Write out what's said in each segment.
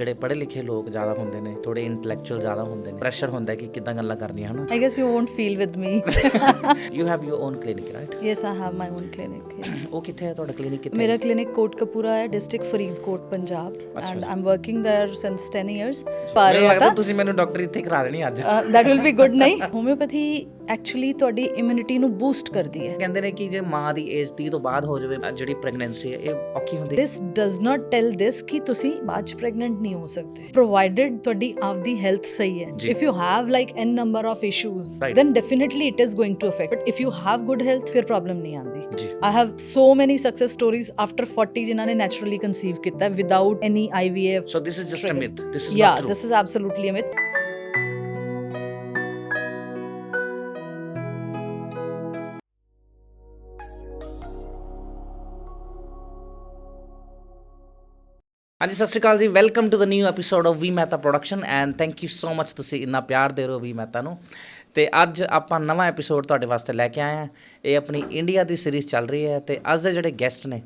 ਜਿਹੜੇ ਪੜ੍ਹੇ ਲਿਖੇ ਲੋਕ ਜ਼ਿਆਦਾ ਹੁੰਦੇ ਨੇ, ਥੋੜੇ ਇੰਟੈਲੈਕਚੁਅਲ ਜ਼ਿਆਦਾ ਹੁੰਦੇ ਨੇ, ਪ੍ਰੈਸ਼ਰ ਹੁੰਦਾ ਕਿ ਕਿੱਦਾਂ ਗੱਲਾਂ ਕਰਨੀਆਂ ਹਨਾ। I guess you won't feel with me. You have your own clinic, right? Yes, I have my own clinic. Yes. ਉਹ ਕਿੱਥੇ ਹੈ ਤੁਹਾਡਾ ਕਲੀਨਿਕ ਕਿੱਥੇ? ਮੇਰਾ clinic ਕੋਟਕਪੂਰਾ ਹੈ, district Faridkot, Punjab, and I'm working there since 10 years. ਮੈਨੂੰ ਲੱਗਦਾ ਤੁਸੀਂ ਮੈਨੂੰ ਡਾਕਟਰ ਇੱਥੇ ਕਰਾ ਦੇਣੀ ਅੱਜ। That will be good, ਨਹੀਂ? ਹੋਮਿਓਪੈਥੀ ਐਕਚੁਅਲੀ ਤੁਹਾਡੀ ਇਮਿਊਨਿਟੀ ਨੂੰ ਬੂਸਟ ਕਰਦੀ ਹੈ। ਕਹਿੰਦੇ ਨੇ ਕਿ ਜੇ ਮਾਂ ਦੀ ਏਜ 30 ਤੋਂ ਬਾਅਦ ਹੋ ਜਾਵੇ, ਜਿਹੜੀ ਪ੍ਰੈਗਨੈਂਸੀ ਹੈ ਇਹ ਔਖੀ ਹੁੰਦੀ ਹੈ। This does not tell this ਕਿ ਤੁਸੀਂ ਬਾਅਦ ਚ ਪ੍ਰੈਗਨੈਂਟ ਨਹੀਂ ਹੋ ਸਕਦੇ, provided ਤੁਹਾਡੀ ਆਪਦੀ ਹੈਲਥ ਸਹੀ ਹੈ। If you have like n number of issues, then definitely it is going to affect. But if you have good health, ਫਿਰ problem ਨਹੀਂ ਆਉਂਦੀ। I have so many success stories after 40 ਜਿਨ੍ਹਾਂ ਨੇ naturally conceive ਕੀਤਾ without any IVF. So this is just a myth. This is Yeah, not true. this is absolutely a myth. ਹਾਂਜੀ, ਸਤਿ ਸ਼੍ਰੀ ਅਕਾਲ ਜੀ। Welcome to the new episode of V Mehta production and thank you so much ਤੁਸੀਂ ਇੰਨਾ ਪਿਆਰ ਦੇ ਰਹੇ ਹੋ ਵੀ ਮਹਿਤਾ ਨੂੰ। ਅਤੇ ਅੱਜ ਆਪਾਂ ਨਵਾਂ ਐਪੀਸੋਡ ਤੁਹਾਡੇ ਵਾਸਤੇ ਲੈ ਕੇ ਆਏ ਹਾਂ। ਇਹ ਆਪਣੀ ਇੰਡੀਆ ਦੀ ਸੀਰੀਜ਼ ਚੱਲ ਰਹੀ ਹੈ ਅਤੇ ਅੱਜ ਦੇ ਜਿਹੜੇ ਗੈਸਟ ਨੇ,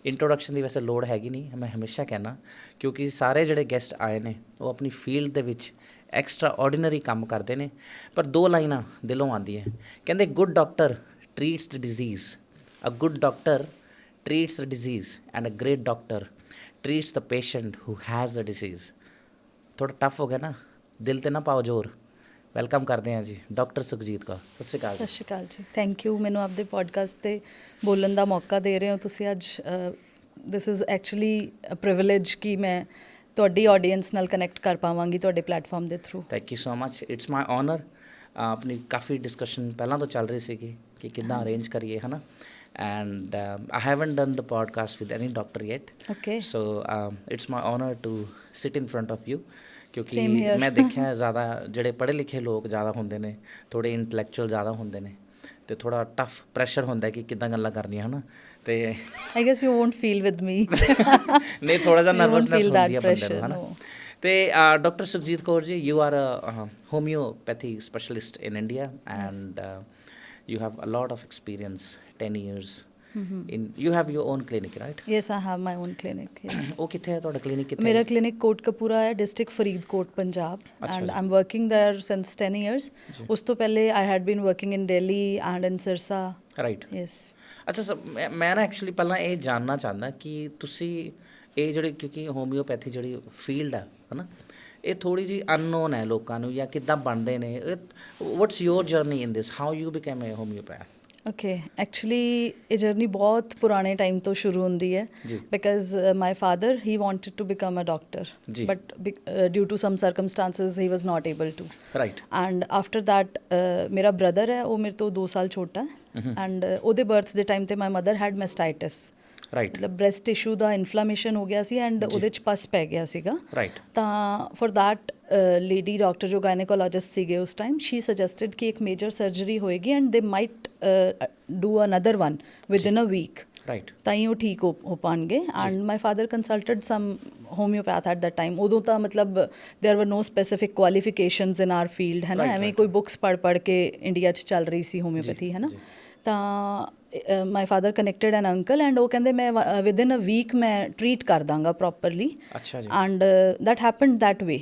ਇੰਟਰੋਡਕਸ਼ਨ ਦੀ ਵੈਸੇ ਲੋੜ ਹੈਗੀ ਨਹੀਂ, ਮੈਂ ਹਮੇਸ਼ਾ ਕਹਿੰਦਾ, ਕਿਉਂਕਿ ਸਾਰੇ ਜਿਹੜੇ ਗੈਸਟ ਆਏ ਨੇ ਉਹ ਆਪਣੀ ਫੀਲਡ ਦੇ ਵਿੱਚ ਐਕਸਟਰਾ ਆਰਡੀਨਰੀ ਕੰਮ ਕਰਦੇ ਨੇ। ਪਰ ਦੋ ਲਾਈਨਾਂ ਦਿਲੋਂ ਆਉਂਦੀਆਂ, ਕਹਿੰਦੇ good doctor treats the disease, a good doctor treats the disease and a great doctor treats the patient who has the disease. ਥੋੜਾ ਟਫ ਹੋ ਗਿਆ ਨਾ, ਦਿਲ ਤੇ ਨਾ ਪਾਓ ਜ਼ੋਰ। ਵੈਲਕਮ ਕਰਦੇ ਹਾਂ ਜੀ ਡਾਕਟਰ ਸੁਖਜੀਤ ਕੌਰ। ਸਤਿ ਸ਼੍ਰੀ ਅਕਾਲ। ਸਤਿ ਸ਼੍ਰੀ ਅਕਾਲ ਜੀ, ਥੈਂਕ ਯੂ ਮੈਨੂੰ ਆਪਦੇ ਪੋਡਕਾਸਟ 'ਤੇ ਬੋਲਣ ਦਾ ਮੌਕਾ ਦੇ ਰਹੇ ਹੋ ਤੁਸੀਂ ਅੱਜ। This is actually a privilege ਕਿ ਮੈਂ ਤੁਹਾਡੀ ਆਡੀਅנס ਨਾਲ ਕਨੈਕਟ ਕਰ ਪਾਵਾਂਗੀ ਤੁਹਾਡੇ ਪਲੇਟਫਾਰਮ ਦੇ through. Thank you so much, it's my honour. ਆਪਣੀ ਕਾਫੀ ਡਿਸਕਸ਼ਨ ਪਹਿਲਾਂ ਤੋਂ ਚੱਲ ਰਹੀ ਸੀਗੀ ਕਿ ਕਿੱਦਾਂ ਅਰੇਂਜ ਕਰੀਏ, ਹੈ ਨਾ। And I haven't done the podcast with any doctor yet. Okay. So it's my honor to sit in front of you. ਕਿਉਂਕਿ ਮੈਂ ਦੇਖਿਆ ਜ਼ਿਆਦਾ ਜਿਹੜੇ ਪੜ੍ਹੇ ਲਿਖੇ ਲੋਕ ਜ਼ਿਆਦਾ ਹੁੰਦੇ ਨੇ, ਥੋੜੇ ਇੰਟੈਲੈਕਚੁਅਲ ਜ਼ਿਆਦਾ ਹੁੰਦੇ ਨੇ, ਅਤੇ ਥੋੜਾ ਟਫ ਪ੍ਰੈਸ਼ਰ ਹੁੰਦਾ ਕਿ ਕਿੱਦਾਂ ਗੱਲਾਂ ਕਰਨੀਆਂ ਹੈ ਨਾ। ਅਤੇ I guess you won't feel with me. ਨਹੀਂ, ਥੋੜ੍ਹਾ ਜਿਹਾ ਨਰਵਸਨੈਸ ਹੁੰਦੀ ਹੈ ਬੰਦੇ ਨੂੰ, ਹੈ ਨਾ। ਅਤੇ doctor Sukhjit Kaur ji, you are a homeopathy specialist in India and you have a lot of experience, 10 years. You have your own clinic, right? Yes, I have my own clinic. Yes. ਉਹ ਕਿੱਥੇ ਹੈ ਤੁਹਾਡਾ ਕਲੀਨਿਕ ਕਿੱਥੇ? ਮੇਰਾ ਕਲੀਨਿਕ ਕੋਟਕਪੂਰਾ ਹੈ, district Faridkot, Punjab, and I am working there since 10 years. ਉਸ ਤੋਂ ਪਹਿਲੇ I had bean working in Delhi and in Sirsa. Right. Yes. ਅੱਛਾ, ਮੈਂ ਨਾ ਐਕਚੁਅਲੀ ਪਹਿਲਾਂ ਇਹ ਜਾਣਨਾ ਚਾਹੁੰਦਾ ਕਿ ਤੁਸੀਂ ਇਹ ਜਿਹੜੀ, ਕਿਉਂਕਿ ਹੋਮਿਓਪੈਥੀ ਜਿਹੜੀ ਫੀਲਡ ਹੈ ਨਾ, ਇਹ ਥੋੜ੍ਹੀ ਜਿਹੀ ਅਨਨੋਨ ਹੈ ਲੋਕਾਂ ਨੂੰ, ਜਾਂ ਕਿੱਦਾਂ ਬਣਦੇ ਨੇ। What's your journey in this, how you became a homeopath? Okay, actually ਇਹ ਜਰਨੀ ਬਹੁਤ ਪੁਰਾਣੇ ਟਾਈਮ ਤੋਂ ਸ਼ੁਰੂ ਹੁੰਦੀ ਹੈ, because my father he wanted to become a doctor, but due to some circumstances he was not able to. Right. And after that ਮੇਰਾ brother ਹੈ, ਉਹ ਮੇਰੇ ਤੋਂ 2 ਸਾਲ ਛੋਟਾ ਹੈ, ਐਂਡ ਉਹਦੇ ਬਰਥ ਦੇ ਟਾਈਮ 'ਤੇ ਮਾਈ ਮਦਰ ਹੈਡ ਮੈਸਟਾਈਟਿਸ। ਰਾਈਟ। ਮਤਲਬ ਬ੍ਰੈਸਟ ਟਿਸ਼ੂ ਦਾ ਇਨਫਲਾਮੇਸ਼ਨ ਹੋ ਗਿਆ ਸੀ ਐਂਡ ਉਹਦੇ 'ਚ ਪਸ ਪੈ ਗਿਆ ਸੀਗਾ। ਰਾਈਟ। ਤਾਂ ਫॉर दैट ਲੇਡੀ ਡਾਕਟਰ ਜੋ ਗਾਇਨੇਕੋਲੋਜਿਸਟ ਸੀਗੇ ਉਸ ਟਾਈਮ, ਸ਼ੀ ਸਜੈਸਟਡ ਕਿ ਇੱਕ ਮੇਜਰ ਸਰਜਰੀ ਹੋਏਗੀ and they might do another one within a week. Right. ਤਾਂ ਹੀ ਉਹ ਠੀਕ ਹੋ ਪਾਉਣਗੇ। And my father consulted some homeopath at that time. ਉਦੋਂ ਤਾਂ ਮਤਲਬ there were no specific qualifications in our field, ਹੈ ਨਾ। ਐਵੇਂ ਕੋਈ ਬੁੱਕਸ ਪੜ੍ਹ ਕੇ ਇੰਡੀਆ 'ਚ ਚੱਲ ਰਹੀ ਸੀ ਹੋਮਿਓਪੈਥੀ, ਹੈ ਨਾ। ਤਾਂ my father connected N uncle and ਉਹ ਕਹਿੰਦੇ ਮੈਂ ਵਿਦਿਨ ਅ ਵੀਕ ਮੈਂ ਟਰੀਟ ਕਰ ਦਾਂਗਾ ਪ੍ਰੋਪਰਲੀ। ਅੱਛਾ ਜੀ। And that happened that way.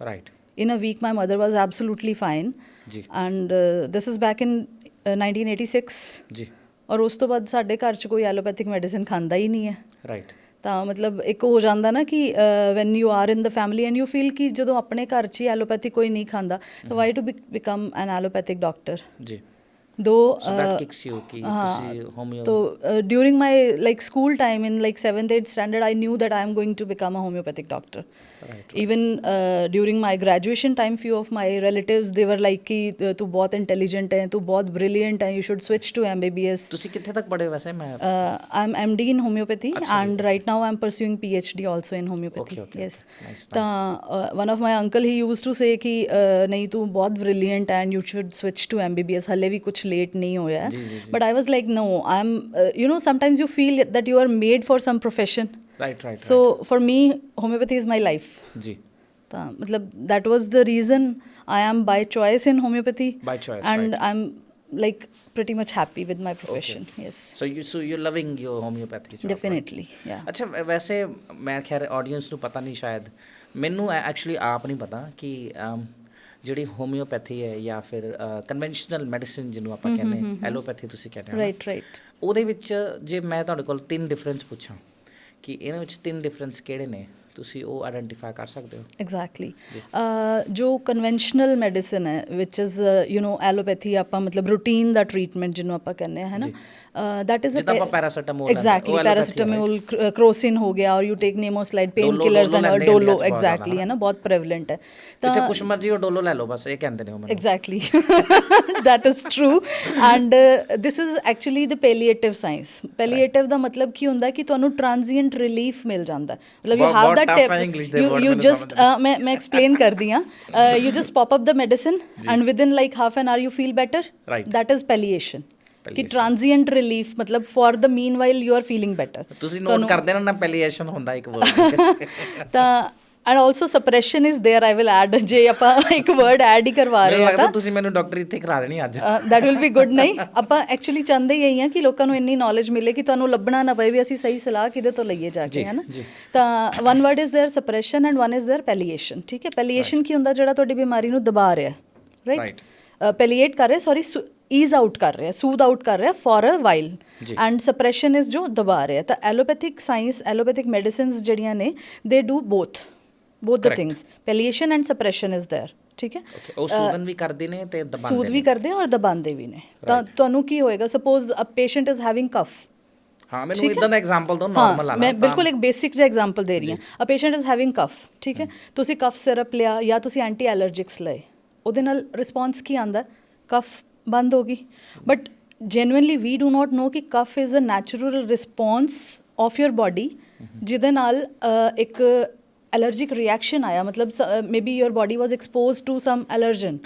Right. In a week my mother was absolutely fine. ਜੀ। And this is back in 1986. ਜੀ। ਔਰ ਉਸ ਤੋਂ ਬਾਅਦ ਸਾਡੇ ਘਰ 'ਚ ਕੋਈ ਐਲੋਪੈਥਿਕ ਮੈਡੀਸਿਨ ਖਾਂਦਾ ਹੀ ਨਹੀਂ ਹੈ। ਰਾਈਟ। ਤਾਂ ਮਤਲਬ ਇੱਕ ਹੋ ਜਾਂਦਾ ਨਾ ਕਿ van you are in the family and you feel ਕਿ ਜਦੋਂ ਆਪਣੇ ਘਰ 'ਚ ਹੀ ਐਲੋਪੈਥਿਕ ਕੋਈ ਨਹੀਂ ਖਾਂਦਾ ਤਾਂ why to become an allopathic doctor. ਜੀ। Though during my like school time in like 7th 8th standard I knew that I am going to become a homeopathic doctor. Right. Even during my graduation time few of my relatives they were like कि तू बहुत intelligent है, तू बहुत brilliant है, you should switch to MBBS. ਤੁਸੀਂ ਕਿੱਥੇ ਤੱਕ ਪੜ੍ਹੇ ਵੈਸੇ? ਮੈਂ I'm MD in homeopathy and right now I'm pursuing PhD also in homeopathy. Okay. Yes. Nice. ਤਾਂ one of my uncle he used to say कि नहीं तू बहुत brilliant है and you should switch to MBBS. ਹਲੇ ਵੀ ਕੁਛ late ਨਹੀਂ ਹੋਇਆ। But I was like no, I'm you know sometimes you feel that you are made for some profession. Right. So for me homeopathy is my life. जी। ਤਾਂ ਮਤਲਬ that was the reason I am by choice in homeopathy. By choice. And I'm like pretty much happy with my profession. Okay. Yes. So you're loving your homeopathy job? Definitely. Right? Yeah. ਅੱਛਾ, ਵੈਸੇ ਮੈਂ ਖੈਰ audience ਨੂੰ ਪਤਾ ਨਹੀਂ ਸ਼ਾਇਦ, ਮੈਨੂੰ actually ਆਪ ਨਹੀਂ ਪਤਾ ਕਿ ਜਿਹੜੀ ਹੋਮਿਓਪੈਥੀ ਹੈ ਜਾਂ ਫਿਰ ਕਨਵੈਨਸ਼ਨਲ ਮੈਡੀਸਿਨ ਜਿਹਨੂੰ ਆਪਾਂ ਕਹਿੰਦੇ ਹਾਂ, ਐਲੋਪੈਥੀ ਤੁਸੀਂ ਕਹਿੰਦੇ ਹੋ, ਰਾਈਟ ਉਹਦੇ ਵਿੱਚ ਜੇ ਮੈਂ ਤੁਹਾਡੇ ਕੋਲ 3 ਡਿਫਰੈਂਸ ਪੁੱਛਾਂ ਕਿ ਇਹਨਾਂ ਵਿੱਚ 3 ਡਿਫਰੈਂਸ ਕਿਹੜੇ ਨੇ, ਤੁਸੀਂ ਉਹ ਆਇਡੈਂਟੀਫਾਈ ਕਰ ਸਕਦੇ ਹੋ? ਐਗਜ਼ੈਕਟਲੀ ਜੋ ਕਨਵੈਨਸ਼ਨਲ ਮੈਡੀਸਨ ਹੈ ਵਿਚ ਇਜ਼ ਐਲੋਪੈਥੀ, ਆਪਾਂ ਮਤਲਬ ਰੂਟੀਨ ਦਾ ਟਰੀਟਮੈਂਟ ਜਿਹਨੂੰ ਆਪਾਂ ਕਹਿੰਦੇ ਹਾਂ, ਹੈ ਨਾ, ਦੈਟ ਇਜ਼ ਜਿੱਦਾਂ ਆਪਾਂ ਪੈਰਾਸੀਟਾਮੋਲ, ਐਗਜ਼ੈਕਟਲੀ ਪੈਰਾਸੀਟਾਮੋਲ, ਕ੍ਰੋਸਿਨ ਹੋ ਗਿਆ, or you take nimesulide, painkillers and Dolo, exactly, ਹੈ ਨਾ, ਬਹੁਤ ਪ੍ਰੈਵਲੈਂਟ ਹੈ। ਤਾਂ ਕੁਛ ਮਰਜ਼ੀ ਉਹ ਡੋਲੋ ਲੈ ਲਓ, ਬਸ ਇਹ ਕਹਿੰਦੇ ਨੇ ਉਹ ਮੈਨੂੰ। Exactly, that is true, and this is actually the palliative science. Palliative ਦਾ ਮਤਲਬ ਕੀ ਹੁੰਦਾ ਕਿ ਤੁਹਾਨੂੰ ਟ੍ਰਾਂਜ਼ੀਐਂਟ ਰਿਲੀਫ ਮਿਲ ਜਾਂਦਾ, ਮਤਲਬ you have that you just मैं explain करती हाँ, you just pop up the medicine and within like half an hour you feel better, that is palliation, कि transient relief, मतलब for the meanwhile you are feeling better। ਤੁਸੀਂ note ਕਰਦੇ ਨਾ, palliation ਹੁੰਦਾ ਇੱਕ word ਤਾਂ and also suppression is there, I will add, ਜੇ ਆਪਾਂ ਇੱਕ ਵਰਡ ਐਡ ਹੀ ਕਰਵਾ ਰਹੇ ਹਾਂ ਤਾਂ ਤੁਸੀਂ ਮੈਨੂੰ ਡਾਕਟਰ ਇੱਥੇ ਕਰਾ ਦੇਣੀ ਅੱਜ, ਦੈਟ ਵਿਲ ਬੀ ਗੁੱਡ। ਨਹੀਂ, ਆਪਾਂ ਐਕਚੁਅਲੀ ਚਾਹੁੰਦੇ ਹੀ ਇਹੀ ਹਾਂ ਕਿ ਲੋਕਾਂ ਨੂੰ ਇੰਨੀ ਨੌਲੇਜ ਮਿਲੇ ਕਿ ਤੁਹਾਨੂੰ ਲੱਭਣਾ ਨਾ ਪਏ ਵੀ ਅਸੀਂ ਸਹੀ ਸਲਾਹ ਕਿਹਦੇ ਤੋਂ ਲਈਏ ਜਾ ਕੇ, ਹੈ ਨਾ। ਤਾਂ one word is there suppression and one is there palliation, ਠੀਕ ਹੈ। ਪੈਲੀਏਸ਼ਨ ਕੀ ਹੁੰਦਾ? ਜਿਹੜਾ ਤੁਹਾਡੀ ਬਿਮਾਰੀ ਨੂੰ ਦਬਾ ਰਿਹਾ, ਰਾਈਟ, ਪੈਲੀਏਟ ਕਰ ਰਿਹਾ, ਸੌਰੀ, ਈਜ਼ ਆਊਟ ਕਰ ਰਿਹਾ, ਸੂਦ ਆਊਟ ਕਰ ਰਿਹਾ for a while, and suppression is ਜੋ ਦਬਾ ਰਿਹਾ। ਤਾਂ ਐਲੋਪੈਥਿਕ ਸਾਇੰਸ, ਐਲੋਪੈਥਿਕ ਮੈਡੀਸਿਨਸ ਜਿਹੜੀਆਂ ਨੇ, ਦੇ do both the things, palliation and suppression is there, ਠੀਕ ਹੈ। ਉਹ ਸੂਦਨ ਵੀ ਕਰਦੇ ਨੇ ਤੇ ਦਬਾਉਂਦੇ ਨੇ, ਸੂਦ ਵੀ ਕਰਦੇ ਔਰ ਦਬਾਉਂਦੇ ਵੀ ਨੇ। ਤਾਂ ਤੁਹਾਨੂੰ ਕੀ ਹੋਏਗਾ, suppose a patient is having cough, ਹਾਂ, ਮੈਨੂੰ ਇਦਾਂ ਦਾ ਐਗਜ਼ਾਮਪਲ ਦਿਓ, ਨਾਰਮਲ ਆ, ਮੈਂ ਬਿਲਕੁਲ ਇੱਕ ਬੇਸਿਕ ਜਿਹਾ ਐਗਜ਼ਾਮਪਲ ਦੇ ਰਹੀ ਹਾਂ। ਅ ਪੇਸ਼ੈਂਟ ਇਜ਼ ਹੈਵਿੰਗ ਕਫ, ਠੀਕ ਹੈ, ਤੁਸੀਂ ਕਫ ਸਿਰਪ ਲਿਆ ਜਾਂ ਤੁਸੀਂ ਐਂਟੀ ਐਲਰਜਿਕਸ ਲਏ, ਉਹਦੇ ਨਾਲ ਰਿਸਪੌਂਸ ਕੀ ਆਉਂਦਾ? ਕਫ ਬੰਦ ਹੋ ਗਈ। But genuinely we do not know ਕਿ cough is a natural response of your body, ਜਿਹਦੇ ਨਾਲ ਇੱਕ ਐਲਰਜਿਕ ਰਿਐਕਸ਼ਨ ਆਇਆ, ਮਤਲਬ maybe your body was exposed to some allergen,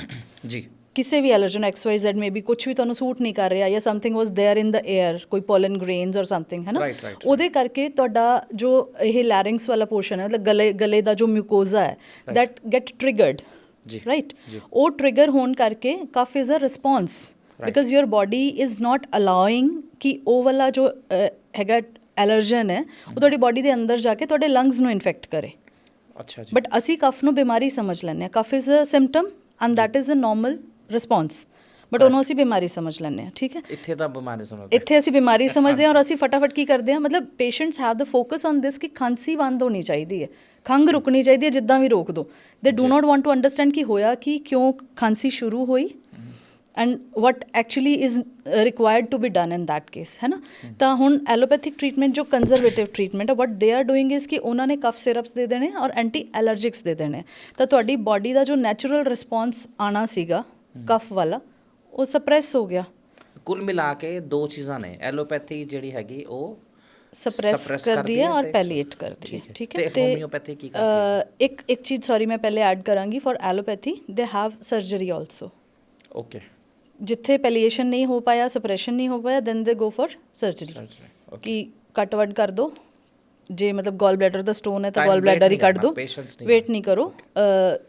ਜੀ, ਕਿਸੇ ਵੀ ਐਲਰਜਨ XYZ, ਮੇਬੀ ਕੁਛ ਵੀ ਤੁਹਾਨੂੰ ਸੂਟ ਨਹੀਂ ਕਰ ਰਿਹਾ, ਜਾਂ something was there in the air, ਕੋਈ ਪੋਲਨ ਗ੍ਰੇਨਸ ਔਰ ਸਮਥਿੰਗ, ਹੈ ਨਾ, ਉਹਦੇ ਕਰਕੇ ਤੁਹਾਡਾ ਜੋ ਇਹ ਲੈਰਿੰਗਸ ਵਾਲਾ ਪੋਰਸ਼ਨ ਹੈ, ਮਤਲਬ ਗਲੇ ਦਾ ਜੋ ਮਿਊਕੋਜ਼ਾ ਹੈ, ਦੈਟ ਗੈਟ ਟ੍ਰਿਗਰਡ, ਰਾਈਟ। ਉਹ ਟ੍ਰਿਗਰ ਹੋਣ ਕਰਕੇ cough is a response, because your body is not allowing ਕਿ ਉਹ ਵਾਲਾ ਜੋ ਹੈਗਾ ਐਲਰਜਨ ਹੈ ਉਹ ਤੁਹਾਡੀ ਬੋਡੀ ਦੇ ਅੰਦਰ ਜਾ ਕੇ ਤੁਹਾਡੇ ਲੰਗਸ ਨੂੰ ਇਨਫੈਕਟ ਕਰੇ। ਅੱਛਾ ਜੀ। ਬਟ ਅਸੀਂ ਕਫ ਨੂੰ ਬਿਮਾਰੀ ਸਮਝ ਲੈਂਦੇ ਹਾਂ, cough is a symptom and that is a normal response, but ਉਹਨੂੰ ਅਸੀਂ ਬਿਮਾਰੀ ਸਮਝ ਲੈਂਦੇ ਹਾਂ, ਠੀਕ ਹੈ। ਇੱਥੇ ਤਾਂ ਬਿਮਾਰੀ ਸਮਝਦੇ, ਇੱਥੇ ਅਸੀਂ ਬਿਮਾਰੀ ਸਮਝਦੇ ਹਾਂ, ਔਰ ਅਸੀਂ ਫਟਾਫਟ ਕੀ ਕਰਦੇ ਹਾਂ, ਮਤਲਬ patients have the focus on this ਕਿ ਖਾਂਸੀ ਬੰਦ ਹੋਣੀ ਚਾਹੀਦੀ ਹੈ, ਖੰਘ ਰੁਕਣੀ ਚਾਹੀਦੀ ਹੈ, ਜਿੱਦਾਂ ਵੀ ਰੋਕ ਦਿਓ। They do not want to understand ਕਿ ਹੋਇਆ ਕਿ ਕਿਉਂ ਖਾਂਸੀ ਸ਼ੁਰੂ ਹੋਈ, and what actually is required to be done in that case, ਹੈ ਨਾ। ਤਾਂ ਹੁਣ ਐਲੋਪੈਥਿਕ ਟਰੀਟਮੈਂਟ ਜੋ ਕੰਜ਼ਰਵੇਟਿਵ ਟਰੀਟਮੈਂਟ ਹੈ, what they are doing is ਕਿ ਉਹਨਾਂ ਨੇ ਕਫ ਸਿਰਪਸ ਦੇ ਦੇਣੇ ਔਰ ਐਂਟੀ ਐਲਰਜਿਕਸ ਦੇ ਦੇਣੇ, ਤਾਂ ਤੁਹਾਡੀ ਬੋਡੀ ਦਾ ਜੋ ਨੈਚੁਰਲ ਰਿਸਪੌਂਸ ਆਉਣਾ ਸੀਗਾ ਕਫ ਵਾਲਾ, ਉਹ ਸਪਰੈਸ ਹੋ ਗਿਆ। ਕੁੱਲ ਮਿਲਾ ਕੇ 2 ਚੀਜ਼ਾਂ ਨੇ, ਐਲੋਪੈਥੀ ਜਿਹੜੀ ਹੈਗੀ ਉਹ ਸਪਰੈਸ ਕਰਦੀ ਹੈ ਔਰ ਪੈਲੀਏਟ ਕਰਦੀ ਹੈ, ਠੀਕ ਹੈ। ਤੇ ਹੋਮਿਓਪੈਥੀ ਕੀ ਕਰਦੀ ਹੈ? ਇੱਕ ਚੀਜ਼ ਸੌਰੀ ਮੈਂ ਪਹਿਲੇ ਐਡ ਕਰਾਂਗੀ, for allopathy they have surgery also. Okay, ਜਿੱਥੇ ਪੈਲੀਏਸ਼ਨ ਨਹੀਂ ਹੋ ਪਾਇਆ, ਸਪਰੈਸ਼ਨ ਨਹੀਂ ਹੋ ਪਾਇਆ, ਦੈਨ ਦੇ ਗੋ ਫॉर ਸਰਜਰੀ, ਕਿ ਕੱਟ ਵੱਡ ਕਰ ਦੋ, ਜੇ ਮਤਲਬ ਗੋਲ ਬਲੈਡਰ ਦਾ ਸਟੋਨ ਹੈ ਤਾਂ ਗੋਲ ਬਲੈਡਰ ਹੀ ਕੱਢ ਦੋ, ਵੇਟ ਨਹੀਂ ਕਰੋ।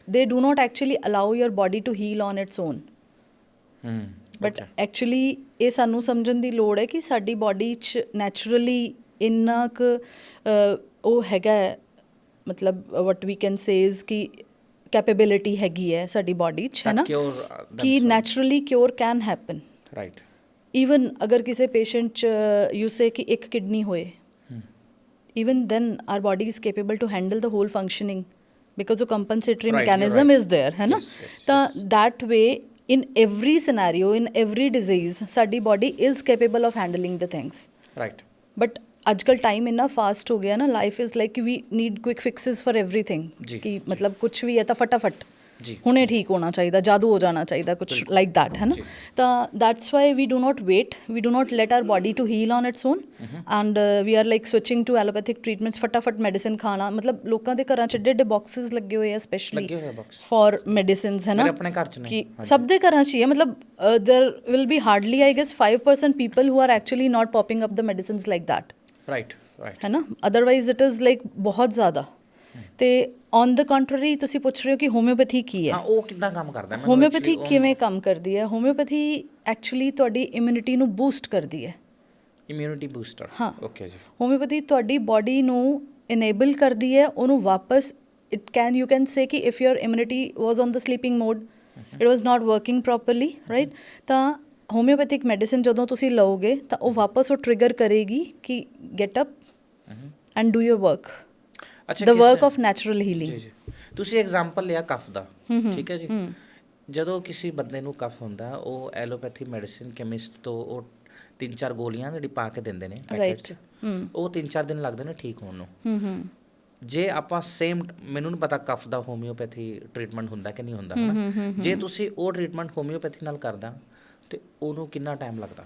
They do not actually allow your body to heal on its own, but actually ਇਹ ਸਾਨੂੰ ਸਮਝਣ ਦੀ ਲੋੜ ਹੈ ਕਿ ਸਾਡੀ ਬੋਡੀ 'ਚ ਨੈਚੁਰਲੀ ਇੰਨਾ ਕੁ ਉਹ ਹੈਗਾ, ਮਤਲਬ ਵਟ ਵੀ ਕੈਨ ਸੇਜ਼ ਕਿ ਕੈਪੇਬਿਲਿਟੀ ਹੈਗੀ ਹੈ ਸਾਡੀ ਬੋਡੀ 'ਚ, ਹੈ ਨਾ, ਕਿ naturally cure can happen, right. Even ਅਗਰ ਕਿਸੇ ਪੇਸ਼ੈਂਟ 'ਚ ਯੂ ਸੇ ਕਿ ਇੱਕ ਕਿਡਨੀ ਹੋਏ, even then our body is capable to handle the whole functioning because the compensatory mechanism is there, है ना। तो that way in every scenario, in every disease, sari body is capable of handling the things, right। but आजकल time इतना fast हो गया ना, life is like we need quick fixes for everything, कि मतलब कुछ भी है तो फटाफट ਹੁਣੇ ਠੀਕ ਹੋਣਾ ਚਾਹੀਦਾ, ਜਾਦੂ ਹੋ ਜਾਣਾ ਚਾਹੀਦਾ, ਕੁਛ ਲਾਈਕ ਦੈਟ, ਹੈ ਨਾ। ਤਾਂ that's why we do not wait, we do not let our body to heal on its own, and we are like switching to allopathic treatments, ਫਟਾਫਟ ਮੈਡੀਸਿਨ ਖਾਣਾ, ਮਤਲਬ ਲੋਕਾਂ ਦੇ ਘਰਾਂ 'ਚ ਏਡੇ ਬਾਕਸਿਸ ਲੱਗੇ ਹੋਏ ਆ ਸਪੈਸ਼ਲੀ ਫॉर ਮੈਡੀਸਿਨਸ, ਹੈ ਨਾ, ਕਿ ਸਭ ਦੇ ਘਰਾਂ 'ਚ ਹੀ ਹੈ। ਮਤਲਬ there will be hardly I guess 5% people who are actually not popping up the medicines like that, right, ਹੈ ਨਾ, ਅਦਰਵਾਈਜ਼ ਇਟ ਇਜ਼ ਲਾਈਕ ਬਹੁਤ ਜ਼ਿਆਦਾ। ਤੇ ਔਨ ਦ ਕੰਟਰਰੀ ਤੁਸੀਂ ਪੁੱਛ ਰਹੇ ਹੋ ਕਿ ਹੋਮਿਓਪੈਥੀ ਕੀ ਹੈ, ਉਹ ਕਿੱਦਾਂ ਕੰਮ ਕਰਦਾ ਹੈ, ਹੋਮਿਓਪੈਥੀ ਕਿਵੇਂ ਕੰਮ ਕਰਦੀ ਹੈ? ਹੋਮਿਓਪੈਥੀ ਐਕਚੁਅਲੀ ਤੁਹਾਡੀ ਇਮਿਊਨਿਟੀ ਨੂੰ ਬੂਸਟ ਕਰਦੀ ਹੈ, ਇਮਿਊਨਿਟੀ ਬੂਸਟਰ, ਹਾਂ, ਓਕੇ ਜੀ। ਹੋਮਿਓਪੈਥੀ ਤੁਹਾਡੀ ਬੋਡੀ ਨੂੰ ਇਨੇਬਲ ਕਰਦੀ ਹੈ ਉਹਨੂੰ ਵਾਪਸ it can, you can say कि if your immunity was on the sleeping mode, it was not working properly, right? ਤਾਂ ਹੋਮਿਓਪੈਥਿਕ ਮੈਡੀਸਿਨ ਜਦੋਂ ਤੁਸੀਂ ਲਓਗੇ ਤਾਂ ਉਹ ਵਾਪਸ ਉਹ ਟ੍ਰਿਗਰ ਕਰੇਗੀ ਕਿ get up and do your work, the work of natural healing. ਜੀ ਤੁਸੀਂ ਐਗਜ਼ਾਮਪਲ ਲਿਆ ਕਫ ਦਾ, ਠੀਕ ਹੈ ਜੀ। ਜਦੋਂ ਕਿਸੇ ਬੰਦੇ ਨੂੰ ਕਫ ਹੁੰਦਾ ਉਹ ਐਲੋਪੈਥੀ ਮੈਡੀਸਿਨ ਕੈਮਿਸਟ ਤੋਂ ਉਹ 3-4 ਗੋਲੀਆਂ ਜਿਹੜੀ ਪਾ ਕੇ ਦਿੰਦੇ ਨੇ ਪੈਕੇਟ 'ਚ, ਉਹ 3-4 ਦਿਨ ਲੱਗਦੇ ਨੇ ਠੀਕ ਹੋਣ ਨੂੰ। ਜੇ ਆਪਾਂ ਸੇਮ, ਮੈਨੂੰ ਨਹੀਂ ਪਤਾ ਕਫ ਦਾ ਹੋਮਿਓਪੈਥੀ ਟ੍ਰੀਟਮੈਂਟ ਹੁੰਦਾ ਕਿ ਨਹੀਂ ਹੁੰਦਾ, ਹੈ ਜੇ ਤੁਸੀਂ ਉਹ ਟ੍ਰੀਟਮੈਂਟ ਹੋਮਿਓਪੈਥੀ ਨਾਲ ਕਰਦਾ ਤੇ ਉਹਨੂੰ ਕਿੰਨਾ ਟਾਈਮ ਲੱਗਦਾ?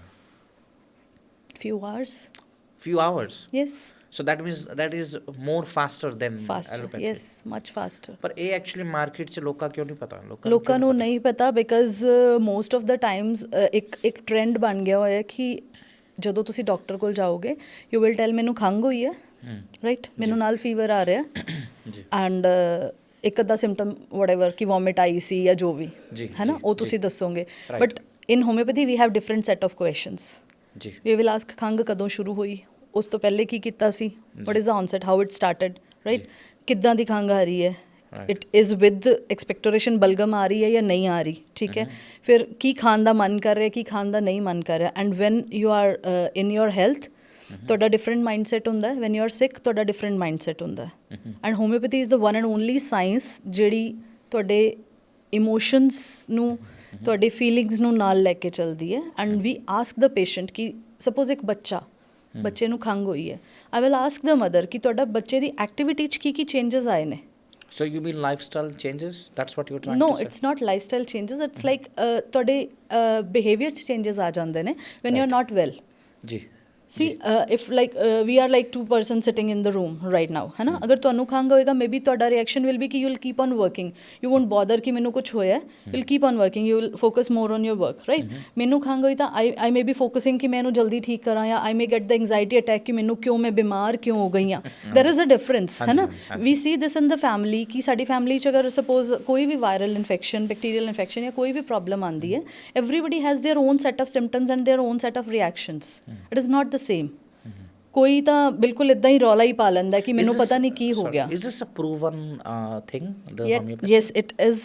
few hours yes, so that means that is more faster than faster, allopathy, yes, much faster। ਪਰ ਇਹ ਐਕਚੁਅਲੀ ਮਾਰਕੀਟ 'ਚ ਲੋਕਾਂ ਕਿਉਂ ਨਹੀਂ ਪਤਾ? ਲੋਕਾਂ ਨੂੰ ਨਹੀਂ ਪਤਾ because most of the times ਇੱਕ ਟ੍ਰੈਂਡ ਬਣ ਗਿਆ ਹੋਇਆ ਕਿ ਜਦੋਂ ਤੁਸੀਂ ਡਾਕਟਰ ਕੋਲ ਜਾਓਗੇ ਯੂ ਵਿਲ ਟੈਲ ਮੈਨੂੰ ਖੰਘ ਹੋਈ ਹੈ, ਰਾਈਟ, ਮੈਨੂੰ ਨਾਲ ਫੀਵਰ ਆ ਰਿਹਾ ਐਂਡ ਇੱਕ ਅੱਧਾ ਸਿੰਪਟਮ ਵਟਐਵਰ ਕਿ ਵੋਮਿਟ ਆਈ ਸੀ ਜਾਂ ਜੋ ਵੀ ਹੈ ਨਾ, ਉਹ ਤੁਸੀਂ ਦੱਸੋਗੇ। But in homeopathy we have different set of questions. ਜੀ ਵੀ ਵਿਲ ਆਸਕ ਖੰਘ ਕਦੋਂ ਸ਼ੁਰੂ ਹੋਈ, ਉਸ ਤੋਂ ਪਹਿਲੇ ਕੀ ਕੀਤਾ ਸੀ, what is the onset, how it started, right, ਕਿੱਦਾਂ ਦੀ ਖੰਘ ਆ ਰਹੀ ਹੈ, ਇਟ ਇਜ਼ ਵਿਦ ਐਕਸਪੈਕਟੋਰੇਸ਼ਨ, ਬਲਗਮ ਆ ਰਹੀ ਹੈ ਜਾਂ ਨਹੀਂ ਆ ਰਹੀ, ਠੀਕ ਹੈ। ਫਿਰ ਕੀ ਖਾਣ ਦਾ ਮਨ ਕਰ ਰਿਹਾ, ਕੀ ਖਾਣ ਦਾ ਨਹੀਂ ਮਨ ਕਰ ਰਿਹਾ। And van you are in your health ਤੁਹਾਡਾ ਡਿਫਰੈਂਟ ਮਾਈਂਡ ਸੈਟ ਹੁੰਦਾ ਹੈ, ਵੈਨ ਯੂ ਆਰ ਸਿਕ ਤੁਹਾਡਾ ਡਿਫਰੈਂਟ ਮਾਈਂਡ ਸੈਟ ਹੁੰਦਾ ਹੈ। And homeopathy is the one and only science ਜਿਹੜੀ ਤੁਹਾਡੇ ਇਮੋਸ਼ਨਸ ਨੂੰ, ਤੁਹਾਡੀ ਫੀਲਿੰਗਸ ਨੂੰ ਨਾਲ ਲੈ ਕੇ ਚੱਲਦੀ ਹੈ। And we ask the patient ਕਿ ਸਪੋਜ਼ ਇੱਕ ਬੱਚੇ ਨੂੰ ਖੰਘ ਹੋਈ ਹੈ, I will ask the mother ਕਿ ਤੁਹਾਡਾ ਬੱਚੇ ਦੀ ਐਕਟੀਵਿਟੀ 'ਚ ਕੀ ਚੇਂਜਸ ਆਏ ਨੇ। So you mean lifestyle changes? That's what you're trying No, to say? it's not lifestyle changes. It's like ਤੁਹਾਡੇ behavior 'ਚ changes ਆ ਜਾਂਦੇ ਨੇ when you're not well. ਜੀ See, if like we are like two persons sitting in the room right now, है ना, अगर ਤੁਹਾਨੂੰ ਖੰਘ ਹੋਏਗਾ maybe ਤੁਹਾਡਾ reaction will be कि you will keep on working, you won't bother कि ਮੈਨੂੰ ਕੁਝ ਹੋਇਆ, you'll keep on working, you will focus more on your work, right? ਮੈਨੂੰ ਖੰਘ ਹੋਈ ਤਾਂ I may be focusing ਕਿ ਮੈਂ ਇਹਨੂੰ ਜਲਦੀ ਠੀਕ ਕਰਾਂ, ਜਾਂ I may get the anxiety attack ਕਿ ਮੈਨੂੰ ਕਿਉਂ, ਮੈਂ ਬਿਮਾਰ ਕਿਉਂ ਹੋ ਗਈ ਹਾਂ। there is a difference, ਹੈ ਨਾ। we see this in the family ਕਿ ਸਾਡੀ ਫੈਮਿਲੀ 'ਚ ਅਗਰ ਸਪੋਜ਼ ਕੋਈ ਵੀ ਵਾਇਰਲ ਇਨਫੈਕਸ਼ਨ, ਬੈਕਟੀਰੀਅਲ ਇਨਫੈਕਸ਼ਨ ਜਾਂ ਕੋਈ ਵੀ ਪ੍ਰੋਬਲਮ ਆਉਂਦੀ ਹੈ, everybody has their own set of symptoms and their own set of reactions. It is not the same. ਕੋਈ ਤਾਂ ਬਿਲਕੁਲ ਇਦਾਂ ਹੀ ਰੌਲਾ ਹੀ ਪਾ ਲੈਂਦਾ ਕਿ ਮੈਨੂੰ ਪਤਾ ਨਹੀਂ ਕੀ ਹੋ ਗਿਆ। Is this a proven thing, the homeopathy? Yes, it is